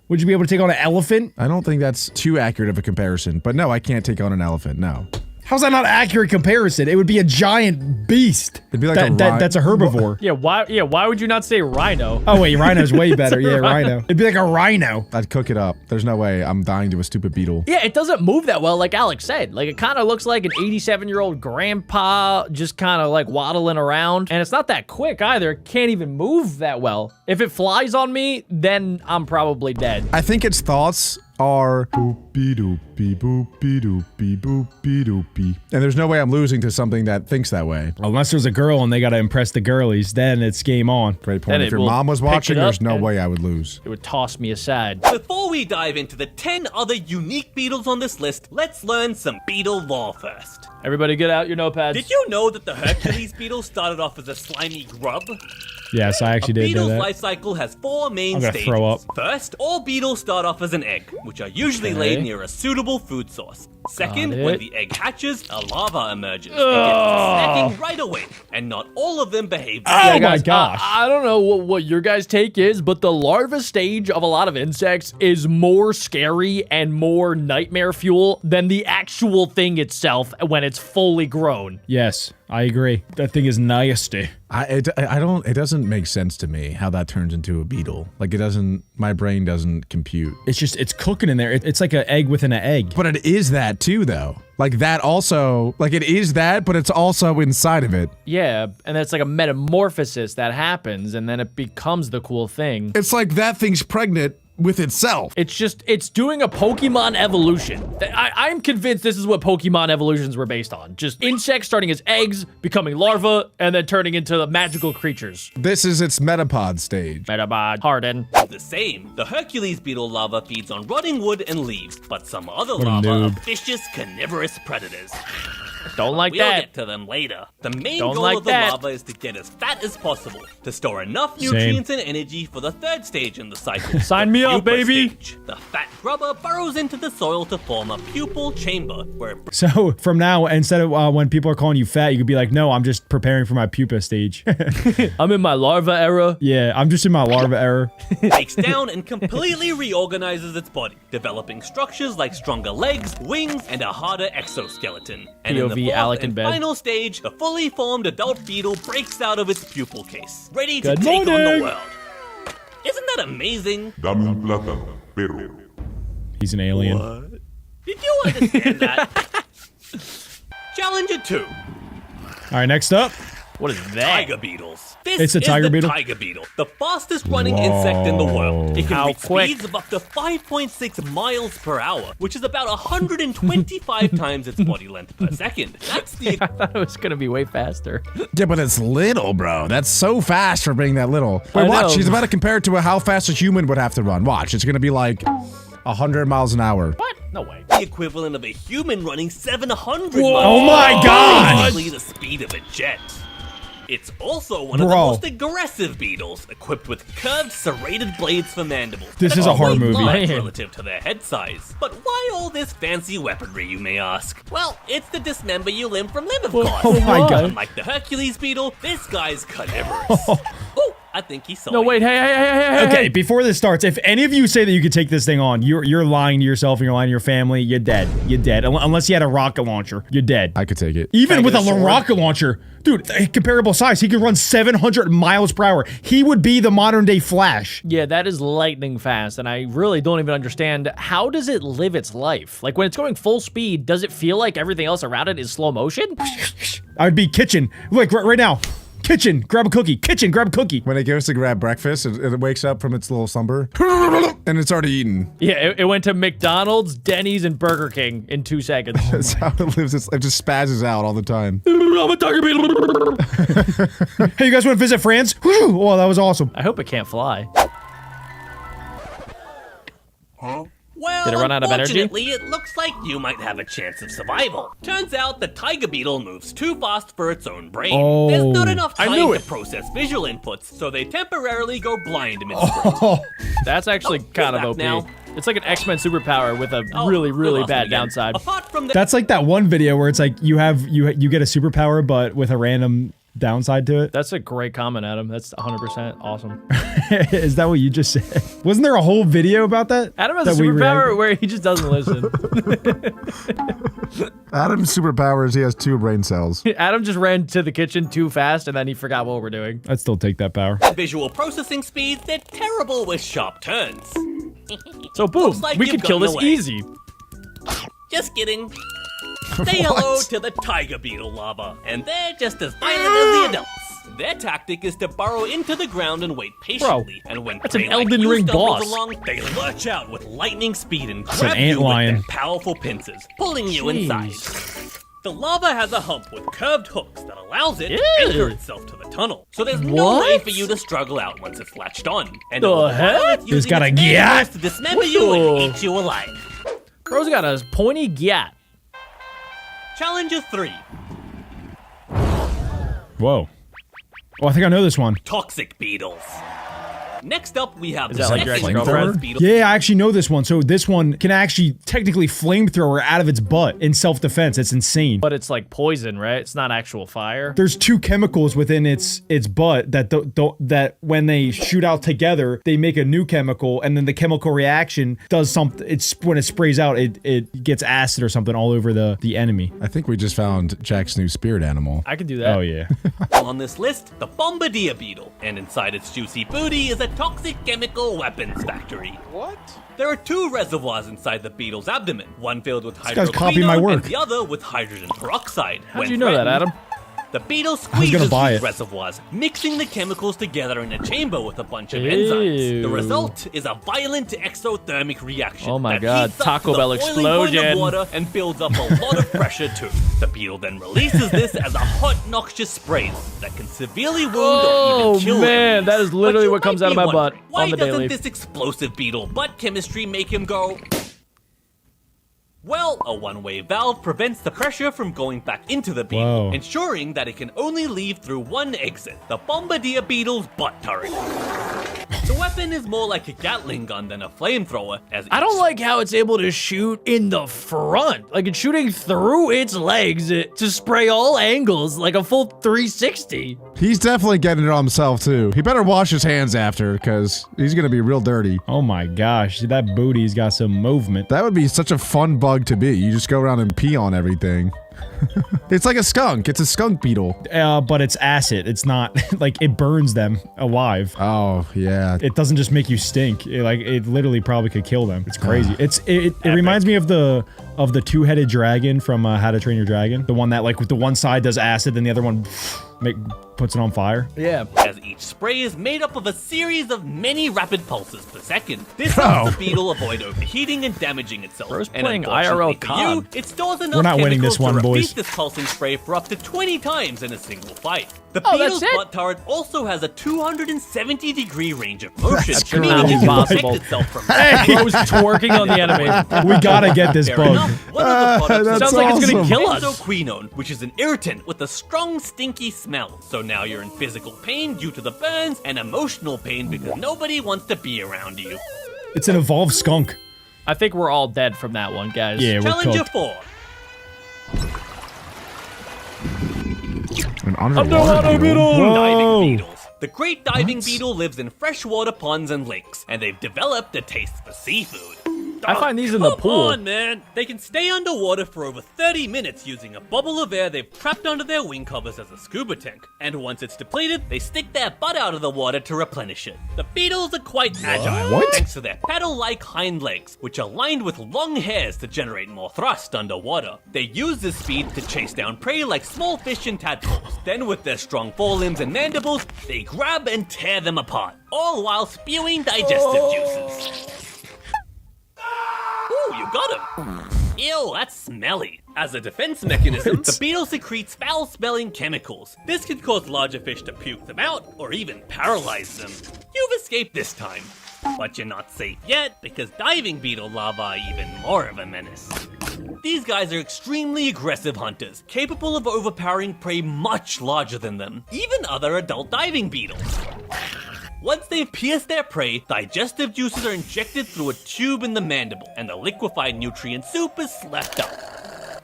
Would you be able to take on an elephant? I don't think that's too accurate of a comparison, but no, I can't take on an elephant. No. How's that not an accurate comparison? It would be a giant beast. It'd be like a that's a herbivore. Yeah, why would you not say rhino? Oh wait, rhino's way better. It's a Yeah, rhino. rhino. It'd be like a rhino. I'd cook it up. There's no way I'm dying to a stupid beetle. Yeah, it doesn't move that well, like Alex said. Like, it kind of looks like an 87-year-old grandpa just kind of like waddling around. And it's not that quick either. It can't even move that well. If it flies on me, then I'm probably dead. I think its thoughts are boopy doopy boopy doopy boopy doopy. And there's no way I'm losing to something that thinks that way. Unless there's a girl and they gotta impress the girlies, then it's game on. Great Then point. it If your will mom was pick it watching, up there's no and- way I would lose. It would toss me aside. Before we dive into the 10 other unique beetles on this list, let's learn some beetle lore first. Everybody get out your notepads. Did you know that the Hercules beetle started off as a slimy grub? Yes, I actually A did know beetle's that. life cycle has 4 main I'm gonna stages. throw up. First, all beetles start off as an egg, which are usually Okay. laid near a suitable food source. Second, Got when it. the egg hatches, a larva emerges. It gets snacking right away, and not all of them behave the Oh same. my gosh. I don't know what your guys' take is, but the larva stage of a lot of insects is more scary and more nightmare fuel than the actual thing itself when it's fully grown. Yes, I agree. That thing is nasty. It doesn't make sense to me how that turns into a beetle. Like my brain doesn't compute. It's cooking in there. It's like an egg within an egg. But it is that too, though. Like that also, like it is that, but it's also inside of it. Yeah, and it's like a metamorphosis that happens, and then it becomes the cool thing. It's like that thing's pregnant with itself. It's doing a Pokemon evolution. I'm convinced this is what Pokemon evolutions were based on. Just insects starting as eggs, becoming larvae, and then turning into the magical creatures. This is its metapod stage. Metabod, Harden. The same. The Hercules beetle larva feeds on rotting wood and leaves, but some other a larvae are noob. vicious, carnivorous predators. Don't like We'll that. get to them later. The main Don't goal like of the that. larva is to get as fat as possible, to store enough Same. nutrients and energy for the third stage in the cycle. Sign me the up, pupa baby. stage. The fat grubber burrows into the soil to form a pupal chamber, where it So from now, instead of when people are calling you fat, you could be like, no, I'm just preparing for my pupa stage. I'm in my larva era. Yeah, I'm just in my larva era. breaks down and completely reorganizes its body, developing structures like stronger legs, wings, and a harder exoskeleton. And in the POV fourth Alec in and bed. final stage, the fully formed adult beetle breaks out of its pupal case, ready to Good take on morning. the world. Isn't that amazing? Dame un plátano, pero He's an alien. What? Did you understand that? Challenger 2. All right, next up. What is that? Tiger beetles. This It's a is tiger the beetle? tiger beetle, the fastest running insect in the world. It can How reach quick? speeds of up to 5.6 miles per hour, which is about 125 times its body length per second. That's the I thought it was gonna be way faster. Yeah, but it's little, bro. That's so fast for being that little. I Wait, watch. know. She's about to compare it to how fast a human would have to run. Watch. It's gonna be like 100 miles an hour. What? No way. equivalent of a human running 700 Whoa. miles. Oh my God! Basically the speed of a jet. It's also one of the Bro. most aggressive beetles, equipped with curved, serrated blades for mandibles. This that is a are horror quite movie. large Man. relative to their head size. But why all this fancy weaponry, you may ask? Well, it's to dismember you limb from limb, of course. Oh my God. Unlike the Hercules beetle, this guy's carnivorous. Oh, I think he saw No, it. wait, hey. Okay, before this starts, if any of you say that you could take this thing on, you're lying to yourself and you're lying to your family. You're dead. You're dead. Unless you had a rocket launcher, you're dead. I could take it. Even Can I with get a a sword? rocket launcher, dude, comparable size, he could run 700 miles per hour. He would be the modern day Flash. Yeah, that is lightning fast, and I really don't even understand, how does it live its life? Like, when it's going full speed, does it feel like everything else around it is slow motion? I'd be kitchen, like right now. Kitchen, grab a cookie. Kitchen, grab a cookie. When it goes to grab breakfast, it wakes up from its little slumber, and it's already eaten. Yeah, it went to McDonald's, Denny's, and Burger King in 2 seconds. That's how it lives. It just spazzes out all the time. I'm a Tiger Beetle. Hey, you guys want to visit France? Whew, oh, that was awesome. I hope it can't fly. Well, Did it run out of energy? unfortunately, it looks like you might have a chance of survival. Turns out the tiger beetle moves too fast for its own brain. Oh. There's not enough I time knew to it. process visual inputs, so they temporarily go blind mid-sprint. That's actually kind of back OP. now. It's like an X-Men superpower with a Oh, really, we really lost bad him again. downside. Apart from the That's like that one video where it's like you get a superpower, but with a random downside to it. That's a great comment, Adam. That's 100% awesome. Is that what you just said? Wasn't there a whole video about that? Adam has That a we superpower reacted- where he just doesn't listen. Adam's superpower is he has 2 brain cells. Adam just ran to the kitchen too fast, and then he forgot what we're doing. I'd still take that power. visual processing speeds, they're terrible with sharp turns. So boom, Looks like we you've can kill this gotten away. easy. Just kidding. Say hello to the tiger beetle larva, and they're just as violent as the adults. Their tactic is to burrow into the ground and wait patiently, and when that's an prey like Elden you Ring stumbles boss. along, they lurch out with lightning speed and an grab ant you with lion. their powerful pincers, pulling you inside. The larva has a hump with curved hooks that allows it to anchor itself to the tunnel, so there's no way What? for you to struggle out once it's latched on. And The all the while heck? it's It's using got a its gyat. tentacles to dismember you and eat you alive. Bro's got a pointy gyat. Challenger 3. Whoa. Oh, I think I know this one. Toxic beetles. Next up, we have Is the that like your second ex-girlfriend? class beetle. Yeah, I actually know this one. So this one can actually technically flamethrower out of its butt in self-defense. It's insane. But it's like poison, right? It's not actual fire. There's 2 chemicals within its butt that that when they shoot out together, they make a new chemical, and then the chemical reaction does something. It's when it sprays out, it gets acid or something all over the enemy. I think we just found Jack's new spirit animal. I can do that. Oh yeah. On this list, the Bombardier beetle, and inside its juicy booty is a toxic chemical weapons factory. What? There are 2 reservoirs inside the beetle's abdomen, one filled with guy's copying my hydroquinone work. and the other with hydrogen peroxide. How'd you know that, Adam? The beetle squeezes buy these it. reservoirs, mixing the chemicals together in a chamber with a bunch of enzymes. The Ew. result is a violent exothermic reaction. Oh my that God, heats up Taco to the Bell boiling point explosion. of water and builds up a lot of pressure too. The beetle then releases this as a hot, noxious spray that can severely wound or Oh even kill man, enemies. that is literally But you what comes might out of be my butt wondering, why on the doesn't daily. this explosive beetle butt chemistry make him go? Well, a one-way valve prevents the pressure from going back into the beetle, Whoa. ensuring that it can only leave through one exit, the Bombardier beetle's butt turret. The weapon is more like a Gatling gun than a flamethrower, as I don't like how it's able to shoot in the front. Like it's shooting through its legs to spray all angles like a full 360. He's definitely getting it on himself too. He better wash his hands after, because he's gonna be real dirty. Oh my gosh, that booty's got some movement. That would be such a fun bug to be. You just go around and pee on everything. It's like a skunk. It's a skunk beetle. But it's acid. It's not like it burns them alive. Oh, yeah. It doesn't just make you stink. It literally probably could kill them. It's crazy. It reminds me of the 2-headed dragon from How to Train Your Dragon. The one that like with the one side does acid and the other one puts it on fire. Yeah. as each spray is made up of a series of many rapid pulses per second. This helps the beetle avoid overheating and damaging itself. Bro's And playing unfortunately IRL for COD. you, it stores enough We're not winning chemicals this one, to repeat boys. this pulsing spray for up to 20 times in a single fight. The Oh, beetle's that's it? butt turret also has a 270-degree range of motion, That's meaning not it can possible. protect itself from Bro's twerking on the enemy. We gotta get this Fair bug. enough. One of the products That's Sounds like it's gonna awesome. kill us. benzoquinone, which is an irritant with a strong, stinky smell. So now you're in physical pain due to the burns and emotional pain because nobody wants to be around you. It's an evolved skunk. I think we're all dead from that one, guys. Yeah, we're Challenger cooked. 4. An Underwater underwater beetle. beetle. Diving Whoa. beetles. The great diving beetle lives in freshwater ponds and lakes, and they've developed a taste for seafood. I find these in the Come pool. on, man. They can stay underwater for over 30 minutes using a bubble of air they've trapped under their wing covers as a scuba tank. And once it's depleted, they stick their butt out of the water to replenish it. The beetles are quite agile, thanks to their pedal-like hind legs, which are lined with long hairs to generate more thrust underwater. They use this speed to chase down prey like small fish and tadpoles. Then with their strong forelimbs and mandibles, they grab and tear them apart, all while spewing digestive juices. Ooh, you got him! Ew, that's smelly. As a defense mechanism, the beetle secretes foul-smelling chemicals. This can cause larger fish to puke them out, or even paralyze them. You've escaped this time. But you're not safe yet, because diving beetle larvae are even more of a menace. These guys are extremely aggressive hunters, capable of overpowering prey much larger than them, even other adult diving beetles. Once they've pierced their prey, digestive juices are injected through a tube in the mandible, and the liquefied nutrient soup is slept up.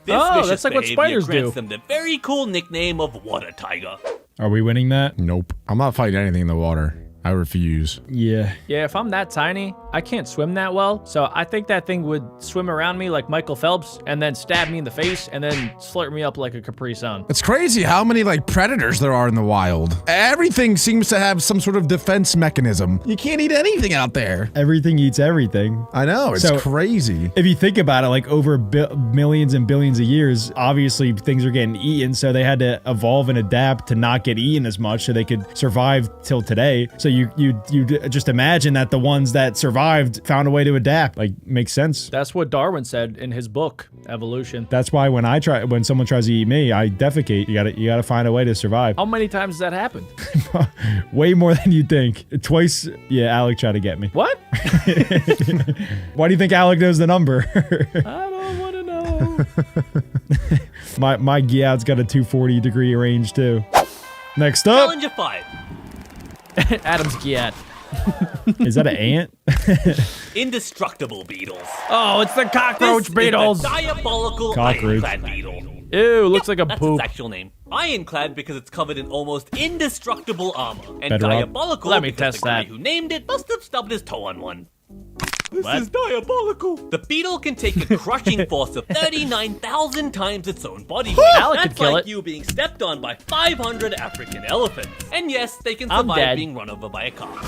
This vicious that's like what behavior spiders grants do. them the very cool nickname of water tiger. Are we winning that? Nope. I'm not fighting anything in the water. I refuse. Yeah. Yeah, if I'm that tiny, I can't swim that well. So I think that thing would swim around me like Michael Phelps and then stab me in the face and then slurp me up like a Capri Sun. It's crazy how many like predators there are in the wild. Everything seems to have some sort of defense mechanism. You can't eat anything out there. Everything eats everything. I know, it's So- crazy. If you think about it, like over millions and billions of years, obviously things are getting eaten, so they had to evolve and adapt to not get eaten as much so they could survive till today. So you just imagine that the ones that survived found a way to adapt. Like, makes sense. That's what Darwin said in his book, Evolution. That's why when someone tries to eat me, I defecate. You gotta find a way to survive. How many times has that happened? Way more than you think. Twice, yeah, Alec tried to get me. What? Why do you think Alec knows the number? I don't want to know. my Giat's got a 240-degree range too. Next up, Challenger 5. Adam's Giat. is that an ant? Indestructible beetles. Oh, it's the cockroach This beetles. is the diabolical Cockroach. ironclad beetle. Ew, looks like a That's poop. its actual name. Ironclad because it's covered in almost indestructible armor. And Bedrock. diabolical Let me because test the guy that. who named it must have stubbed his toe on one. This is diabolical. The beetle can take a crushing force of 39,000 times its own body weight. Alec could That's kill like it. you being stepped on by 500 African elephants. And yes, they can I'm survive dead. being run over by a car.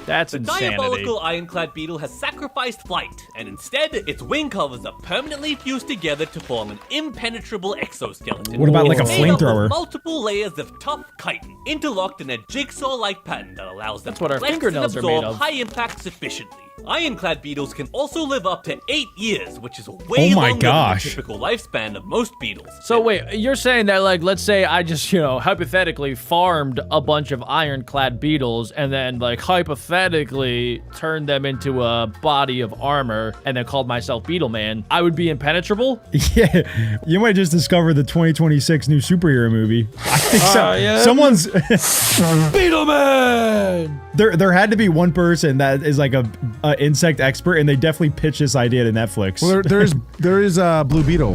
That's The insanity. diabolical ironclad beetle has sacrificed flight, and instead, its wing covers are permanently fused together to form an impenetrable exoskeleton. What about like a It's made up of flamethrower? multiple layers of tough chitin, interlocked in a jigsaw-like pattern that allows them That's what to our flex fingernails and are made absorb of. high impacts efficiently. Ironclad beetles can also live up to 8 years, which is way Oh my longer gosh. than the typical lifespan of most beetles. So wait, you're saying that like, let's say I just, hypothetically farmed a bunch of ironclad beetles and then like hypothetically turned them into a body of armor and then called myself Beetle Man, I would be impenetrable? Yeah, you might just discover the 2026 new superhero movie. I think so. yeah. Someone's Beetle Man! there had to be one person that is like a insect expert, and they definitely pitched this idea to Netflix. Well, there is Blue Beetle,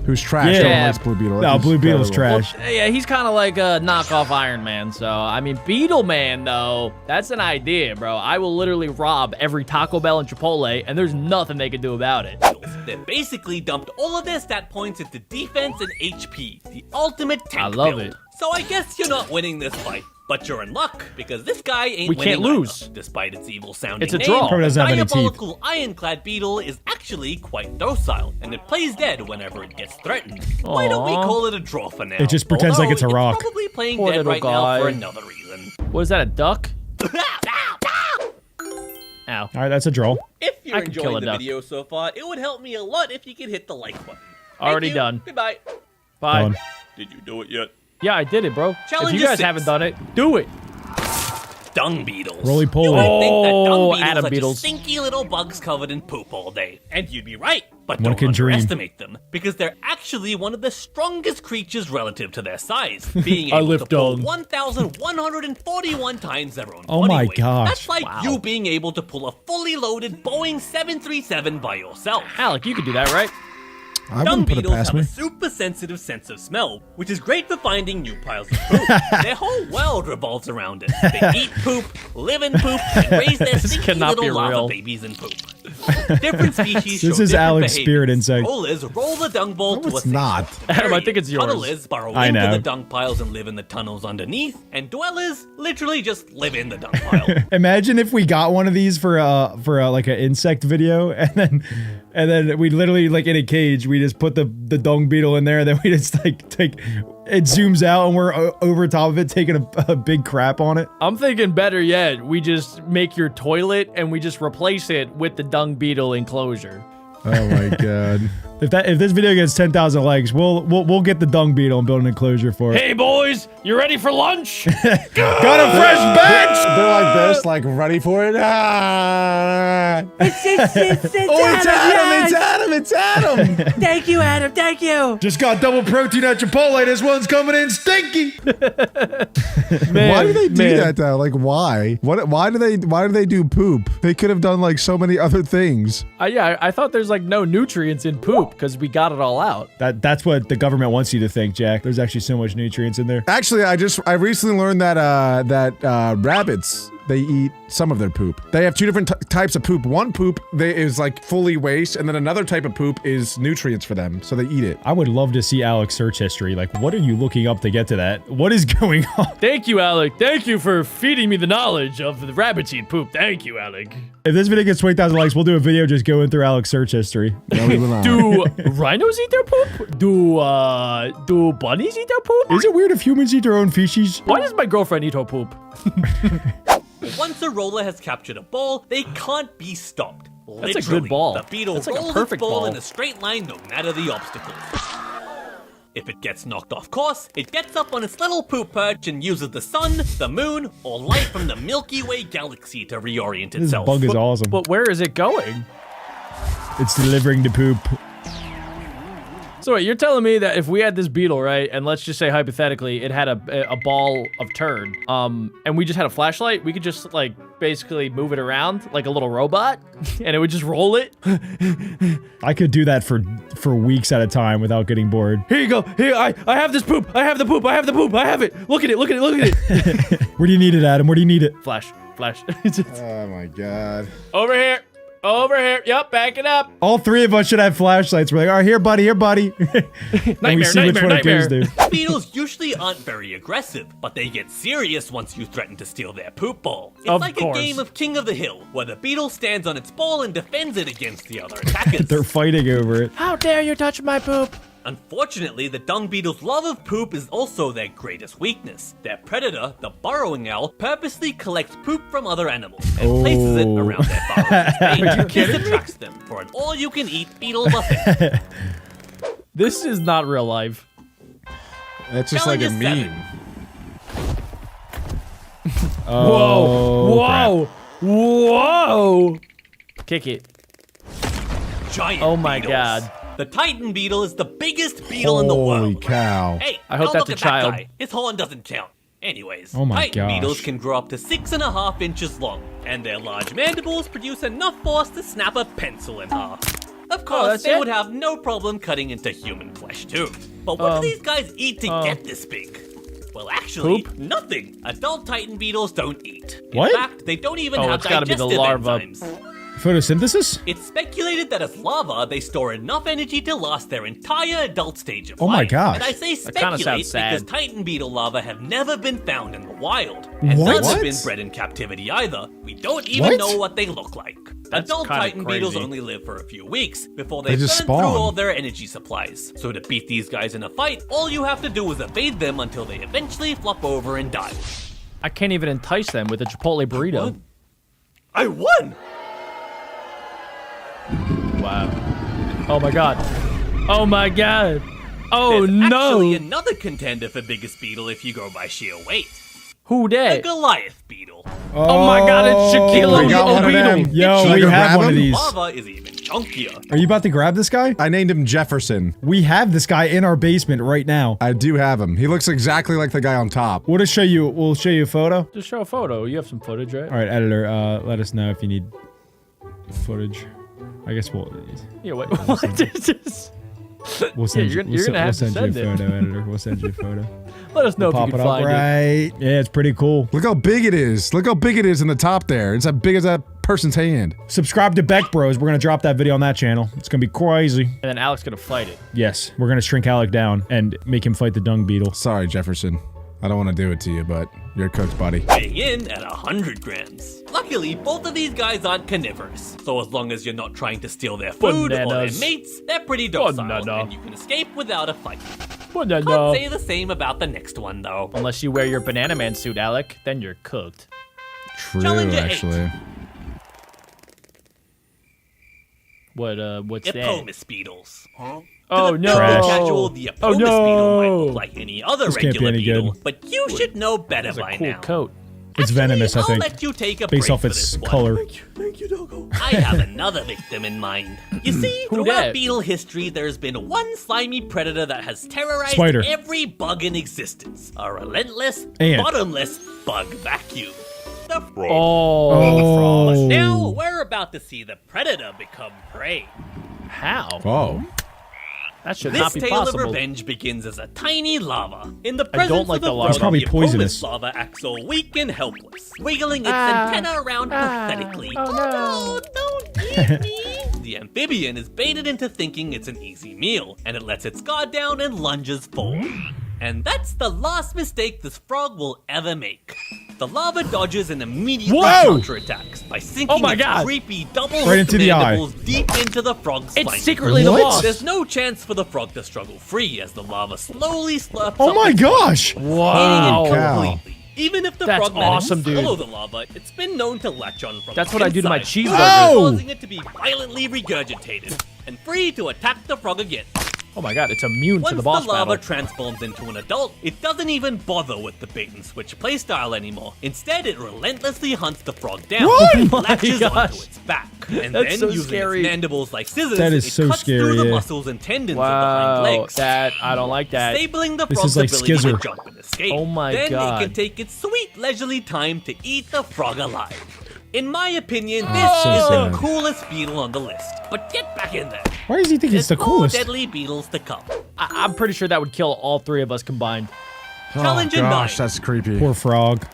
who's trash. Yeah. No one likes Blue Beetle. No, That Blue dude's Beetle's terrible. trash. Yeah, he's kind of like a knockoff Iron Man. So, I mean, Beetle Man, though, that's an idea, bro. I will literally rob every Taco Bell and Chipotle, and there's nothing they can do about it. They basically dumped all of their stat points into defense and HP, the ultimate tank I love build. it. So I guess you're not winning this fight. But you're in luck, because this guy ain't We winning can't lose. either. Despite its evil-sounding It's a name, draw. Probably the doesn't have any teeth. diabolical ironclad beetle is actually quite docile, and it plays dead whenever it gets threatened. Why don't we Aw. call it a draw for now? It just pretends like it's a rock. It's probably playing Poor dead little right now for guy. another reason. What is that, a duck? Ow. All right, that's a draw. If you're I could kill enjoying a the duck. video so far, it would help me a lot if you could hit the like button. Already Thank you. done. Goodbye. Bye. Done. Did you do it yet? Yeah, I did it, bro. Challenge if you guys 6. haven't done it, do it. Dung beetles. Roly-poly. You would think that dung Oh, beetles Adam are beetles. just stinky little bugs covered in poop all day. And you'd be right. But One don't can dream. underestimate them, because they're actually one of the strongest creatures relative to their size, being I able lift to pull dung. 1,141 times their own Oh body my weight. gosh. That's like you being able to pull a fully loaded Boeing 737 by yourself. Alec, you could do that, right? I Dung wouldn't put it beetles past have me. a super sensitive sense of smell, which is great for finding new piles of poop. Their whole world revolves around it. They eat poop, live in poop, and raise their stinky cannot be little lava real. babies in poop. Different species show This is different Alex behaviors. Spirit Insight. Rollers roll the dung ball to a It's not. Adam, I think it's yours. Tunnelers burrow I into know. the dung piles and live in the tunnels underneath, and dwellers literally just live in the dung pile. Imagine if we got one of these for like an insect video, and then we literally like in a cage, we just put the dung beetle in there, and then we just like take it zooms out, and we're over top of it taking a big crap on it. I'm thinking better yet, we just make your toilet and we just replace it with the dung beetle enclosure. Oh my god. If this video gets 10,000 likes, we'll get the dung beetle and build an enclosure for it. Hey boys, you ready for lunch? Got a fresh batch. They're like this, like ready for it. Ah. It's Adam. Thank you, Adam. Thank you. Just got double protein at Chipotle. This one's coming in stinky. Why do they do that though? Like why? Why do they do poop? They could have done like so many other things. Yeah, I thought there's like no nutrients in poop because we got it all out. That's what the government wants you to think, Jack. There's actually so much nutrients in there. Actually, I recently learned that rabbits, they eat some of their poop. They have two different types of poop. One poop is like fully waste, and then another type of poop is nutrients for them, so they eat it. I would love to see Alex search history. Like, what are you looking up to get to that? What is going on? Thank you, Alec. Thank you for feeding me the knowledge of the rabbits eat poop. Thank you, Alec. If this video gets 20,000 likes, we'll do a video just going through Alex search history. No, we will not. Do rhinos eat their poop? Do bunnies eat their poop? Is it weird if humans eat their own feces? Why does my girlfriend eat her poop? Once a roller has captured a ball, they can't be stopped. That's a good ball. The beetle That's like a rolls perfect its ball ball. in a straight line no matter the obstacles. If it gets knocked off course, it gets up on its little poop perch and uses the sun, the moon, or light from the Milky Way galaxy to reorient This itself. bug is awesome. But where is it going? It's delivering the poop. So wait, you're telling me that if we had this beetle, right, and let's just say hypothetically it had a ball of turd, and we just had a flashlight, we could just like basically move it around like a little robot, and it would just roll it. I could do that for weeks at a time without getting bored. Here you go. Here, I have this poop. I have the poop. I have the poop. I have it. Look at it. Look at it. Look at it. Where do you need it, Adam? Where do you need it? Flash. Oh my god. Over here. Over here. Yep, back it up. All three of us should have flashlights. We're like, all right, here, buddy, here, buddy. And we Nightmare, see which nightmare, one it goes nightmare. to. Beetles usually aren't very aggressive, but they get serious once you threaten to steal their poop ball. It's Of like course. a game of King of the Hill, where the beetle stands on its ball and defends it against the other attackers. They're fighting over it. How dare you touch my poop? Unfortunately, the dung beetle's love of poop is also their greatest weakness. Their predator, the burrowing owl, purposely collects poop from other animals and places it around their burrows. This attracts them for an all-you-can-eat beetle buffet. This is not real life. That's just like a Challenge is meme. Oh, Whoa. Whoa. Kick it. Giant Oh my beetles. God. The Titan beetle is the biggest beetle in the world. Holy cow. Hey, I hope don't that's look a at that child. guy. His horn doesn't count. Anyways, Oh my Titan gosh. beetles can grow up to 6.5 inches long, and their large mandibles produce enough force to snap a pencil in half. Of course, that's they it? would have no problem cutting into human flesh too. But what do these guys eat to get this big? Well, actually, Poop? nothing. Adult Titan beetles don't eat. In What? fact, they don't even Oh, have it's gotta be the digestive larva. enzymes. Photosynthesis? It's speculated that as larvae, they store enough energy to last their entire adult stage of Oh my life. gosh. And I say That kinda speculate sounds sad. because Titan beetle larvae have never been found in the wild. And What? none have What? been bred in captivity either. We don't even What? know what they look like. That's Adult kinda Titan beetles crazy. only live for a few weeks before they They burn just through spawn. all their energy supplies. So to beat these guys in a fight, all you have to do is evade them until they eventually flop over and die. I can't even entice them with a Chipotle burrito. I won! Wow. Oh my god. Oh my god. Oh There's no. actually another contender for biggest beetle if you go by sheer weight. Who The dat? Goliath beetle. Oh my god, it's Shaquille we got one of them. O'Neal. Yo, Should I we go have grab one of him? these. Lava is even chunkier. Are you about to grab this guy? I named him Jefferson. We have this guy in our basement right now. I do have him. He looks exactly like the guy on top. We'll show you a photo. Just show a photo. You have some footage, right? All right, editor, let us know if you need footage. I guess we'll... Yeah, wait. What is this? We'll send you're you. gonna have to We'll send send you it. a photo, editor. We'll send you a photo. Let us know if Pop you it can up find it. right. Yeah, it's pretty cool. Look how big it is. Look how big it is in the top there. It's as big as that person's hand. Subscribe to Beck Bros. We're gonna drop that video on that channel. It's gonna be crazy. And then Alex gonna fight it. Yes, we're gonna shrink Alec down and make him fight the dung beetle. Sorry, Jefferson. I don't want to do it to you, but you're cooked, buddy. Weighing in at 100 grams. Luckily, both of these guys aren't carnivorous, so as long as you're not trying to steal their food or their Bananas. mates, they're pretty docile, Banana. and you can escape without a fight. Well, Can't say the same about the next one, though. Unless you wear your Banana Man suit, Alec, then you're cooked. True, Challenger 8. actually. What's that? Epomis beetles. Oh To the no! filthy casual, the Oh, Epomis no. beetle might look like any other This can't be regular any beetle, good. but you should know better That's by a cool now. coat. It's Actually, venomous, I I'll think, let you take a based break off for its this one. color. Thank you, Doggo. I have another victim in mind. You see, Who throughout dat? beetle history, there's been one slimy predator that has terrorized Spider. every bug in existence. A relentless, Ant. bottomless bug vacuum. The frog. Oh, But Oh. now we're about to see the predator become prey. how? Oh. That should This not be tale possible. of revenge begins as a tiny lava. In the I presence don't like of the the lava. frog, It's probably the poisonous. Epomis lava acts all weak and helpless, wiggling its antenna around pathetically. Oh no, don't eat me! The amphibian is baited into thinking it's an easy meal, and it lets its guard down and lunges forward. And that's the last mistake this frog will ever make. The lava dodges and immediately Whoa! counterattacks by Oh sinking my its God. creepy double Right into the eye. mandibles deep into the frog's It's spine. secretly the What? boss. There's no chance for the frog to struggle free as the lava slowly slurps Oh up my its gosh! Wow. eating it Cow. completely. Even if the That's frog manages awesome, to dude. follow the lava, it's been known to latch on from That's the what I do to my inside, cheeseburger. Oh! causing it to be violently regurgitated and free to attack the frog again. Oh my god, it's immune Once to the the boss lava battle. transforms into an adult, it doesn't even bother with the bait and switch playstyle anymore. Instead, it relentlessly hunts the frog down, What? and Oh my latches gosh. onto its back, and That's then so using scary. its mandibles like scissors, That is it so cuts through scary, the yeah. muscles and tendons of the Wow, hind legs. that I don't like that. Disabling the This frog's is like ability Skizzer. to jump and escape. Oh my then God. it can take its sweet leisurely time to eat the frog alive. In my opinion, this Oh, so is sad. the coolest beetle on the list. But get back in there. Why does he think it's There's the more coolest? deadly beetles to come. I'm pretty sure that would kill all three of us combined. Challenger Oh, gosh, 9. that's creepy. Poor frog.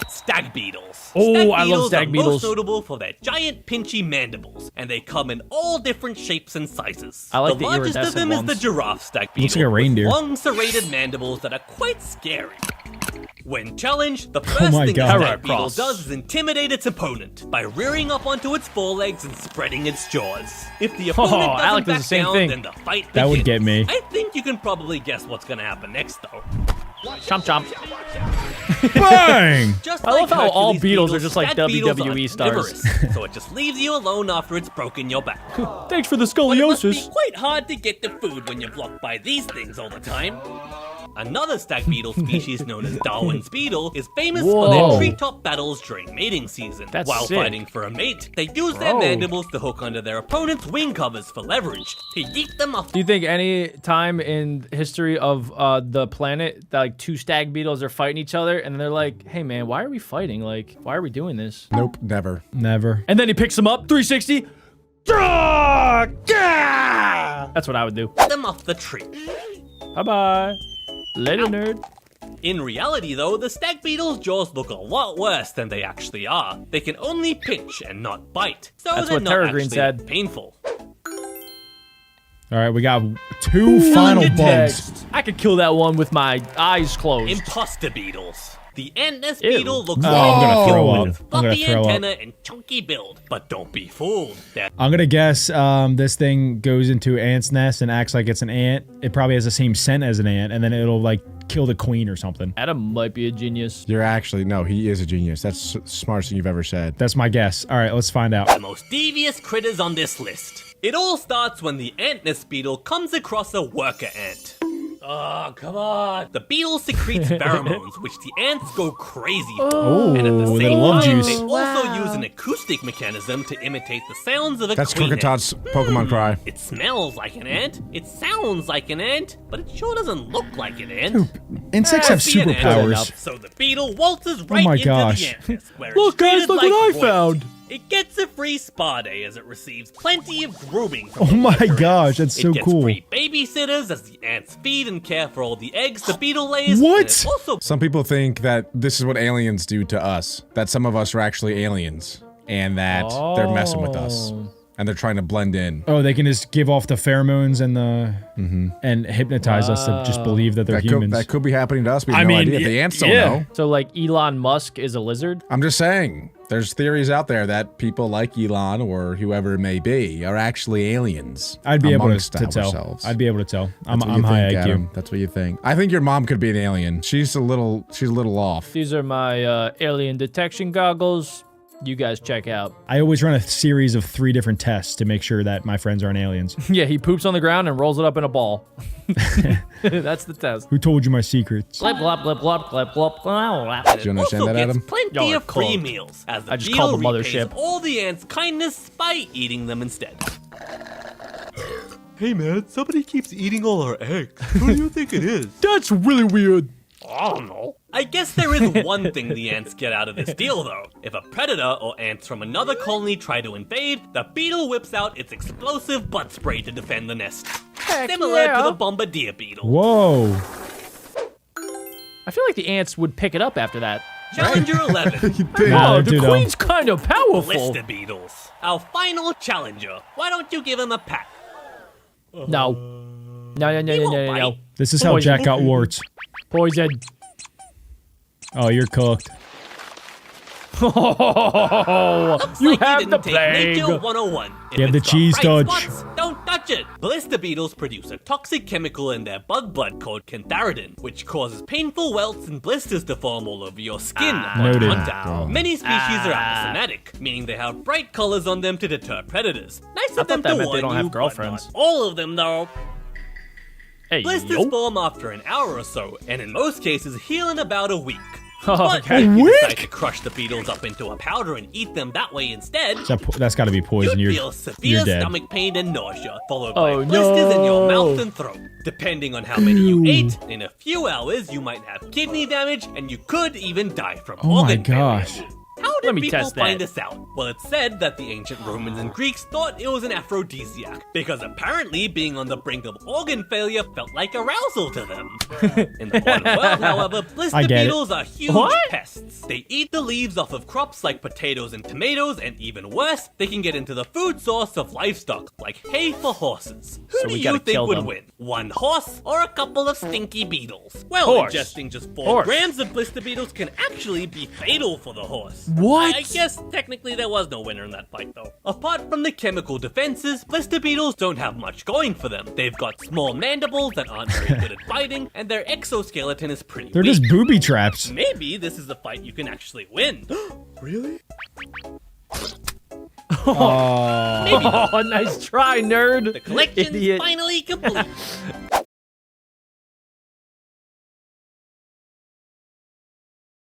Stag beetles. Oh, Stag I love stag are beetles. most notable for their giant pinchy mandibles, and they come in all different shapes and sizes. I like the the largest of iridescent them is ones. the giraffe stag beetle. Looks like a reindeer. With long serrated mandibles that are quite scary. When challenged, the first my thing God. a stag Alright, beetle Cross. does is intimidate its opponent by rearing up onto its forelegs and spreading its jaws. If the opponent doesn't Alec does back the same down, thing. then the fight That would begins. get me. I think you can probably guess what's gonna happen next, though. Chomp chomp. Bang! Just I like love how all Hercules beetles are just like stag beetles are WWE stars. omnivorous, so it just leaves you alone after it's broken your back. Thanks for the But it must be scoliosis. quite hard to get the food when you're blocked by these things all the time. Another stag beetle species known as Darwin's beetle is famous for Whoa. their treetop battles during mating season. That's While sick. fighting for a mate, they use their Bro. mandibles to hook onto their opponent's wing covers for leverage, to yeet them off. Do you think any time in history of the planet that like two stag beetles are fighting each other and they're like, hey man, why are we fighting? Like, why are we doing this? Nope, never. Never. And then he picks him up, 360. That's what I would do. them off the tree. Bye-bye. Later, nerd. In reality, though, the stag beetle's jaws look a lot worse than they actually are. They can only pinch and not bite, so That's they're what not Terra actually Green said. painful. All right, we got two final bugs. Text. I could kill that one with my eyes closed. Imposter beetles. The antness Ew. beetle looks Oh, like I'm gonna a throw human up. with I'm gonna fluffy throw up. antenna and chunky build. But don't be fooled. They're I'm gonna guess this thing goes into ant's nest and acts like it's an ant. It probably has the same scent as an ant, and then it'll like kill the queen or something. Adam might be a genius. You're actually, no, he is a genius. That's the smartest thing you've ever said. That's my guess. All right, let's find out. the most devious critters on this list. It all starts when the antness beetle comes across a worker ant. Oh, come on. The beetle secretes pheromones, which the ants go crazy for. Oh, And at the they same love time, juice. they also use an acoustic mechanism to imitate the sounds of a That's queen ant. Crookatot's Pokemon cry. It smells like an ant, it sounds like an ant, but it sure doesn't look like an ant. Insects have Must be an ant. superpowers. So the beetle waltzes right my into gosh. the antness, where Look, it's guys, treated look like what I royalty. found. It gets a free spa day as it receives plenty of grooming. Oh my gosh, that's it so gets cool. free babysitters as the ants feed and care for all the eggs the beetle lays. What? And it also Some people think that this is what aliens do to us. That some of us are actually aliens. And that they're messing with us. And they're trying to blend in. Oh, they can just give off the pheromones and the and hypnotize us to just believe that they're humans. That could be happening to us. We have I no mean, idea. The ants don't yeah. know. So like Elon Musk is a lizard? I'm just saying. There's theories out there that people like Elon or whoever it may be are actually aliens. I'd be able amongst to tell. ourselves. I'd be able to tell. That's what I'm you high think, IQ. Adam. That's what you think. I think your mom could be an alien. She's a little off. These are my alien detection goggles. You guys check out. I always run a series of 3 different tests to make sure that my friends aren't aliens. Yeah, he poops on the ground and rolls it up in a ball. That's the test. Who told you my secrets? Blip, blop, blip, blop, blip, blop. And Do you it understand also that, gets Adam? plenty Y'all are of free cooked. meals, as the I just beetle called the repays mothership. all the ants' kindness by eating them instead. Hey man, somebody keeps eating all our eggs. Who do you think it is? That's really weird. I don't know. I guess there is one thing the ants get out of this deal, though. If a predator or ants from another colony try to invade, the beetle whips out its explosive butt spray to defend the nest. Similar to the bombardier beetle. Whoa. I feel like the ants would pick it up after that. Challenger 11. Nah, Oh, they're the too dumb. queen's kind of powerful. Blister beetles. Our final challenger. Why don't you give him a pat? No. No, no, no, no, no, no. This is how Poison. Jack got warts. Poison. Oh, you're cooked. Oh, Looks you like have you the didn't take Nature plague. 101. If You have the it's got cheese bright touch. spots, don't touch it. Blister beetles produce a toxic chemical in their bug blood called cantharidin, which causes painful welts and blisters to form all over your skin upon Noted. contact. Many species are aposematic, meaning they have bright colors on them to deter predators. Nice I of them thought that to meant warn they don't you, have but girlfriends. not all of them, though. Hey, Blisters yo. form after an hour or so, and in most cases heal in about a week. Oh, But okay. if you decide to crush the beetles up into a powder and eat them that way instead, That's got to be poison. you'd You're feel severe dead. stomach pain and nausea, followed by Oh, blisters in your no. mouth and throat. Depending on how many you ate, in a few hours you might have kidney damage, and you could even die from Oh my organ gosh. failure. How did Let me people test find that. this out? Well, it's said that the ancient Romans and Greeks thought it was an aphrodisiac, because apparently being on the brink of organ failure felt like arousal to them. In the modern world, however, blister I get it. beetles are huge What? pests. They eat the leaves off of crops like potatoes and tomatoes, and even worse, they can get into the food source of livestock, like hay for horses. Who So do we you gotta think kill would them. win? One horse or a couple of stinky beetles? Well, Horse. ingesting just 4 Horse. grams of blister beetles can actually be fatal for the horse. What? I guess technically there was no winner in that fight, though. Apart from the chemical defenses, blister beetles don't have much going for them. They've got small mandibles that aren't very good at fighting, and their exoskeleton is pretty They're weak. just booby traps. Maybe this is a fight you can actually win. Really? Maybe not. Oh, nice try, nerd. The collection's Idiot. finally complete.